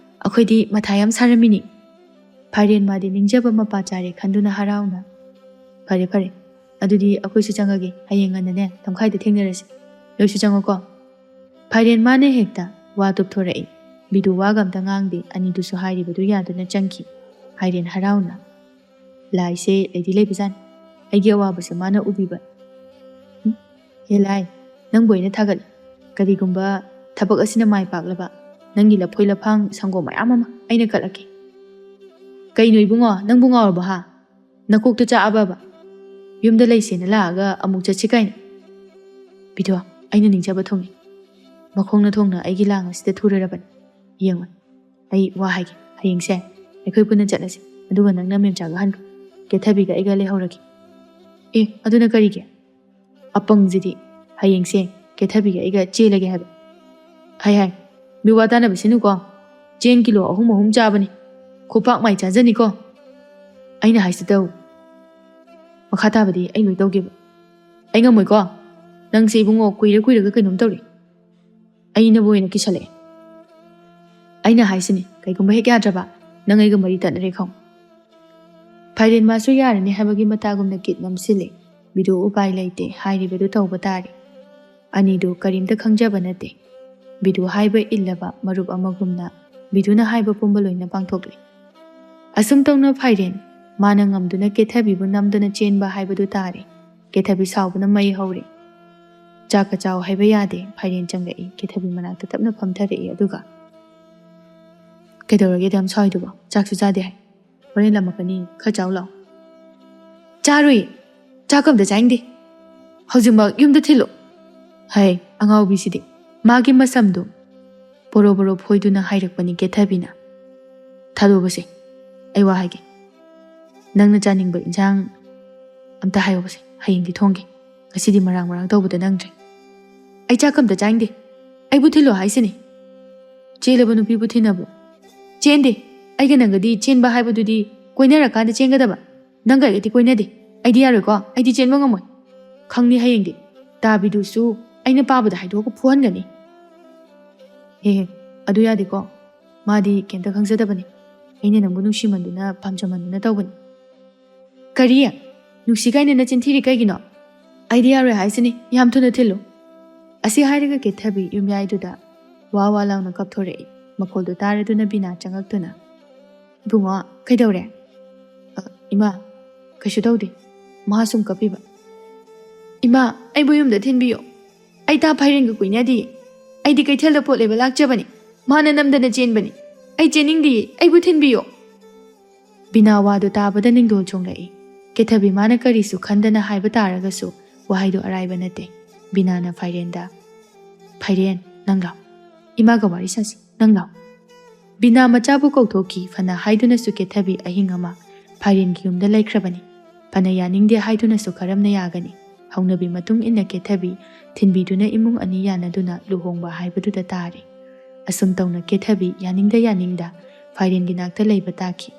ꯑꯩꯈꯣꯏꯗꯤ ꯃꯊꯥ ꯌꯥꯝ ꯁꯥꯔꯝꯃꯤꯅꯤ ꯐꯥꯏꯔꯦꯟ ꯃꯥꯗꯤ ꯅꯤꯡꯖꯕ ꯃꯄꯥ ꯆꯥꯔꯦ ꯈꯟꯗꯨꯅ ꯍꯔꯥꯎꯅ ꯐꯔꯦ ꯐꯔꯦ ꯑꯗꯨꯗꯤ ꯑꯩꯈꯣꯏꯁꯨ ꯆꯪꯉꯒꯦ ꯍꯌꯦꯡ ꯉꯟꯅꯅꯦ ꯇꯝꯈꯥꯏꯗ ꯊꯦꯡꯅꯔꯁꯤ ꯅꯣꯏꯁꯨ ꯆꯪꯉꯣꯀꯣ ꯐꯥꯏꯔꯦꯟ ꯃꯥꯅ ꯍꯦꯛꯇ ꯋꯥ ꯇꯨꯞꯊꯣꯔꯛꯏ ꯕꯤꯗꯨ ꯋꯥꯒ ꯑꯝꯇ ꯉꯥꯡꯗꯦ ꯑꯅꯤꯗꯨꯁꯨ ꯍꯥꯏꯔꯤꯕꯗꯨ ꯌꯥꯗꯨꯅ ꯆꯪꯈꯤ ꯐꯥꯏꯔꯦꯟ ꯍꯔꯥꯎꯅ ꯂꯥꯏꯁꯦ ꯂꯩꯗꯤ ꯂꯩꯕꯖꯥꯠꯅꯤ ꯑꯩꯒꯤ ꯑꯋꯥꯕꯁꯦ ꯃꯥꯅ ꯎꯕꯤꯕ ꯍꯦ ꯂꯥꯏ ꯅꯪꯕꯨ ꯑꯩꯅ ꯊꯥꯒꯠꯂꯤ ꯀꯔꯤꯒꯨꯝꯕ ꯊꯕꯛ ꯑꯁꯤꯅ ꯃꯥꯏ ꯄꯥꯛꯂꯕ ꯅꯪꯒꯤ ꯂꯐꯣꯏ ꯂꯐꯥꯡ ꯁꯪꯒꯣꯝ ꯃꯌꯥꯝ ꯑꯃ ꯑꯩꯅ ꯀꯠꯂꯛꯀꯦ ꯀꯩꯅꯣ ꯏꯕꯨꯡꯉꯣ ꯅꯪꯕꯨ ꯉꯥꯎꯔꯕ ꯍꯥ ꯅꯀꯣꯛꯇꯨ ꯆꯥꯛꯑꯕꯕ ꯌꯨꯝꯗ ꯂꯩꯁꯦꯅ ꯂꯥꯛꯑꯒ ꯑꯃꯨꯛ ꯆꯠꯁꯤ ꯀꯥꯏꯅ ꯕꯤꯗꯣ ꯑꯩꯅ ꯅꯤꯡꯖꯕ ꯊꯨꯡꯉꯤ ꯃꯈꯣꯡꯅ ꯊꯣꯡꯅ ꯑꯩꯒꯤ ꯂꯥꯡ ꯑꯁꯤꯗ ꯊꯨꯔꯔꯕꯅꯤ ꯌꯦꯡꯉꯣ ꯑꯩ ꯋꯥ ꯍꯥꯏꯒꯦ ꯍꯌꯦꯡꯁꯦ ꯑꯩꯈꯣꯏ ꯄꯨꯟꯅ ꯆꯠꯂꯁꯤ ꯑꯗꯨꯒ ꯅꯪꯅ ꯃꯦꯝꯆꯥꯒ ꯍꯟꯈ꯭ꯔꯣ ꯀꯦꯊꯕꯤꯒ ꯑꯩꯒ ꯂꯩꯍꯧꯔꯒꯦ ꯑꯗꯨꯅ ꯀꯔꯤꯒꯤ ꯑꯄꯪꯁꯤꯗꯤ ꯍꯌꯦꯡꯁꯦ ꯀꯦꯊꯕꯤꯒ ꯑꯩꯒ ꯆꯦꯜꯂꯒꯦ ꯍꯥꯏꯕ ꯍꯥꯏ ꯃꯤꯋꯥ ꯇꯥꯟꯅꯕꯁꯤꯅꯨꯀꯣ ꯆꯦꯡ ꯀꯤꯂꯣ 3 ꯆꯥꯕꯅꯤ ꯈꯨꯄꯥꯛ ꯃꯥꯏ ꯆꯥꯖꯅꯤꯀꯣ ꯑꯩꯅ ꯍꯥꯏꯁꯤ ꯇꯧ ꯃꯈꯥ ꯇꯥꯕꯗꯤ ꯑꯩ ꯂꯣꯏ ꯇꯧꯒꯦꯕ ꯑꯩ ꯉꯝꯃꯣꯏꯀꯣ ꯅꯪꯁꯦ ꯏꯕꯨꯡꯉꯣ ꯀꯨꯏꯔꯒ ꯀꯩꯅꯣꯝ ꯇꯧꯔꯤ ꯑꯩꯅꯕꯨ ꯑꯣꯏꯅ ꯀꯤꯁꯜꯂꯛꯑꯦ ꯑꯩꯅ ꯍꯥꯏꯁꯤꯅꯤ ꯀꯩꯒꯨꯝꯕ ꯍꯦꯛ ꯌꯥꯗ꯭ꯔꯕ ꯅꯪ ꯑꯩꯒ ꯃꯔꯤ ꯇꯠꯅꯔꯦ ꯈꯪ ꯐꯥꯏꯔꯦꯟ ꯃꯥꯁꯨ ꯌꯥꯔꯅꯤ ꯍꯥꯏꯕꯒꯤ ꯃꯇꯥꯒꯨꯝꯅ ꯀꯤꯠ ꯅꯝꯁꯤꯜꯂꯦ꯫ ꯕꯤꯗꯨ ꯎꯄꯥꯏ ꯂꯩꯇꯦ, ꯍꯥꯏꯔꯤꯕꯗꯨ ꯇꯧꯕ ꯇꯥꯔꯦ꯫ ꯑꯅꯤꯗꯨ ꯀꯔꯤꯝꯇ ꯈꯪꯖꯕ ꯅꯠꯇꯦ꯫ ꯕꯤꯗꯨ ꯍꯥꯏꯕ ꯏꯜꯂꯕ ꯃꯔꯨꯞ ꯑꯃꯒꯨꯝꯅ ꯕꯤꯗꯨꯅ ꯍꯥꯏꯕ ꯄꯨꯝꯕ ꯂꯣꯏꯅ ꯄꯥꯡꯊꯣꯛꯂꯦ꯫ ꯑꯁꯨꯝ ꯇꯧꯅ ꯐꯥꯏꯔꯦꯟ ꯃꯥꯅ ꯉꯝꯗꯨꯅ ꯀꯦꯊꯕꯤꯕꯨ ꯅꯝꯗꯨꯅ ꯆꯦꯟꯕ ꯍꯥꯏꯕꯗꯨ ꯇꯥꯔꯦ꯫ ꯀꯦꯊꯕꯤ ꯁꯥꯎꯕꯅ ꯃꯩ ꯍꯧꯔꯦ꯫ ꯆꯥꯛꯀ ꯆꯥꯎ ꯍꯥꯏꯕ ꯌꯥꯗꯦ꯫ ꯐꯥꯏꯔꯦꯟ ꯆꯪꯂꯛꯏ, ꯀꯦꯊꯕꯤ ꯃꯅꯥꯛꯇ ꯇꯞꯅ ꯐꯝꯊꯔꯛꯏ ꯑꯗꯨꯒ ꯀꯩꯗꯧꯔꯒꯦ ꯌꯥꯝ ꯁꯥꯎꯏꯗꯨꯕꯣ? ꯆꯥꯛꯁꯨ ꯆꯥꯗꯦ ꯍꯥꯏ꯫ ꯍꯣꯔꯦꯟ ꯂꯥꯝꯃꯛꯀꯅꯤ, ꯈꯔ ꯆꯥꯎ ꯂꯥꯎ꯫ ꯆꯥꯔꯣꯏ, ꯆꯥꯛ ꯑꯝꯇ ꯆꯥꯅꯤꯡꯗꯦ꯫ ꯍꯧꯖꯤꯛꯃꯛ ꯌꯨꯝꯗ ꯊꯤꯜꯂꯨ꯫ ꯍꯩ, ꯑꯉꯥꯎꯕꯤꯁꯤꯗꯤ꯫ ꯃꯥꯒꯤ ꯃꯁꯝꯗꯨ ꯕꯣꯔꯣ ꯕꯣꯔꯣ ꯐꯣꯏꯗꯨꯅ ꯍꯥꯏꯔꯛꯄꯅꯤ ꯀꯦꯊꯕꯤꯅ꯫ ꯊꯥꯗꯣꯛꯑꯣꯕꯁꯦ, ꯑꯩ ꯋꯥ ꯍꯥꯏꯒꯦ꯫ ꯅꯪꯅ ꯆꯥꯅꯤꯡꯕ ꯏꯟꯁꯥꯡ ꯑꯝꯇ ꯍꯥꯏꯌꯣꯕꯁꯦ, ꯍꯌꯦꯡꯗꯤ ꯊꯣꯡꯒꯦ꯫ ꯉꯁꯤꯗꯤ ꯃꯔꯥꯡ ꯃꯔꯥꯡ ꯇꯧꯕꯗ ꯅꯪꯗ꯭ꯔꯦ꯫ ꯑꯩ ꯆꯥꯛ ꯑꯝꯇ ꯆꯥꯅꯤꯡꯗꯦ꯫ ꯑꯩꯕꯨ ꯊꯤꯜꯂꯣ ꯍꯥꯏꯁꯤꯅꯤ꯫ ꯆꯦꯜꯂꯕ ꯅꯨꯄꯤꯕꯨ ꯊꯤꯟꯅꯕ꯭ꯔꯣ? ꯆꯦꯟꯗꯦ꯫ ꯑꯩꯒ ꯅꯪꯒꯗꯤ ꯆꯦꯟꯕ ꯍꯥꯏꯕꯗꯨꯗꯤ ꯀꯣꯏꯅꯔꯀꯥꯟꯗ ꯆꯦꯟꯒꯗꯕ꯫ ꯅꯪꯒ ꯑꯩꯒꯗꯤ ꯀꯣꯏꯅꯗꯦ꯫ ꯑꯩꯗꯤ ꯌꯥꯔꯣꯏꯀꯣ, ꯑꯩꯗꯤ ꯆꯦꯟꯕ ꯉꯝꯃꯣꯏ꯫ ꯈꯪꯅꯤ ꯍꯌꯦꯡꯗꯤ꯫ ꯇꯥꯕꯤꯗꯨꯁꯨ ꯑꯩꯅ ꯄꯥꯕꯗ ꯍꯥꯏꯗꯣꯛꯑꯒ ꯐꯨꯍꯟꯒꯅꯤ꯫ ꯍꯦ, ꯑꯗꯨ ꯌꯥꯗꯦꯀꯣ꯫ ꯃꯥꯗꯤ ꯀꯩꯝꯇ ꯈꯪꯖꯗꯕꯅꯤ꯫ ꯑꯩꯅ ꯅꯪꯕꯨ ꯅꯨꯡꯁꯤꯃꯟꯗꯨꯅ ꯄꯥꯝꯖꯃꯟꯗꯨꯅ ꯇꯧꯕꯅꯤ꯫ ꯀꯔꯤ? ꯅꯨꯡꯁꯤ ꯀꯥꯏꯅ ꯅꯆꯤꯟ ꯊꯤꯔꯤ ꯀꯩꯒꯤꯅꯣ? ꯑꯩꯗꯤ ꯌꯥꯔꯣꯏ ꯍꯥꯏꯁꯤꯅꯤ, ꯌꯥꯝ ꯊꯨꯅ ꯊꯤꯜꯂꯨ꯫ ꯑꯁꯤ ꯍꯥꯏꯔꯒ ꯀꯦꯊꯕꯤ ꯌꯨꯝꯌꯥꯏꯗꯨꯗ ꯋꯥ ꯋꯥ ꯂꯥꯎꯅ ꯀꯞꯊꯣꯔꯛꯏ꯫ ꯃꯈꯣꯜꯗꯨ ꯇꯥꯔꯗꯨꯅ ꯕꯤꯅꯥ ꯆꯪꯉꯛꯇꯨꯅ ꯏꯕꯨꯡꯉꯣ, ꯀꯩꯗꯧꯔꯦ? ꯏꯃꯥ, ꯀꯩꯁꯨ ꯇꯧꯗꯦ꯫ ꯃꯥ ꯁꯨꯝ ꯀꯞꯄꯤꯕ꯫ ꯏꯃꯥ, ꯑꯩꯕꯨ ꯌꯨꯝꯗ ꯊꯤꯟꯕꯤꯌꯣ꯫ ꯑꯩ ꯇꯥ ꯐꯥꯏꯔꯦꯟꯒ ꯀꯣꯏꯅꯗꯤꯌꯦ꯫ ꯑꯩꯗꯤ ꯀꯩꯊꯦꯜꯗ ꯄꯣꯠ ꯂꯩꯕ ꯂꯥꯛꯆꯕꯅꯤ꯫ ꯃꯥꯅ ꯅꯝꯗꯅ ꯆꯦꯟꯕꯅꯤ꯫ ꯑꯩ ꯆꯦꯟꯅꯤꯡꯗꯤꯌꯦ, ꯑꯩꯕꯨ ꯊꯤꯟꯕꯤꯌꯣ꯫ ꯕꯤꯅꯥ ꯋꯥꯗꯨ ꯇꯥꯕꯗ ꯅꯤꯡꯗꯣꯜ ꯆꯣꯡꯂꯛꯏ꯫ ꯀꯦꯊꯕꯤ ꯃꯥꯅ ꯀꯔꯤꯁꯨ ꯈꯟꯗꯅ ꯍꯥꯏꯕ ꯇꯥꯔꯒꯁꯨ ꯋꯥꯍꯩꯗꯨ ꯑꯔꯥꯏꯕ ꯅꯠꯇꯦ꯫ ꯕꯤꯅꯥꯅ ꯐꯥꯏꯔꯦꯟꯗ, ꯐꯥꯏꯔꯦꯟ, ꯅꯪ ꯂꯥꯎ꯫ ꯏꯃꯥꯒ ꯋꯥꯔꯤ ꯁꯥꯁꯤ, ꯅꯪ ꯂꯥꯎ꯫ ꯕꯤꯅꯥ ꯃꯆꯥꯕꯨ ꯀꯧꯊꯣꯛꯈꯤ꯫ ꯐꯅ ꯍꯥꯏꯗꯨꯅꯁꯨ ꯀꯦꯊꯕꯤ ꯑꯍꯤꯡ ꯑꯃ ꯐꯥꯏꯔꯦꯟꯒꯤ ꯌꯨꯝꯗ ꯂꯩꯈ꯭ꯔꯕꯅꯤ꯫ ꯐꯅ ꯌꯥꯅꯤꯡꯗꯦ ꯍꯥꯏꯗꯨꯅꯁꯨ ꯀꯔꯝꯅ ꯌꯥꯒꯅꯤ? ꯍꯧꯅꯕꯤ ꯃꯇꯨꯡ ꯏꯟꯅ ꯀꯦꯊꯕꯤ ꯊꯤꯟꯕꯤꯗꯨꯅ ꯏꯃꯨꯡ ꯑꯅꯤ ꯌꯥꯅꯗꯨꯅ ꯂꯨꯍꯣꯡꯕ ꯍꯥꯏꯕꯗꯨꯗ ꯇꯥꯔꯦ꯫ ꯑꯁꯨꯝ ꯇꯧꯅ ꯀꯦꯊꯕꯤ ꯌꯥꯅꯤꯡꯗ ꯌꯥꯅꯤꯡꯗ ꯐꯥꯏꯔꯦꯟꯒꯤ ꯅꯥꯛꯇ ꯂꯩꯕ ꯇꯥꯈꯤ꯫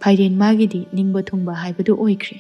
ꯐꯥꯏꯔꯦꯟ ꯃꯥꯒꯤꯗꯤ ꯅꯤꯡꯕ ꯊꯨꯡꯕ ꯍꯥꯏꯕꯗꯨ ꯑꯣꯏꯈ꯭ꯔꯦ꯫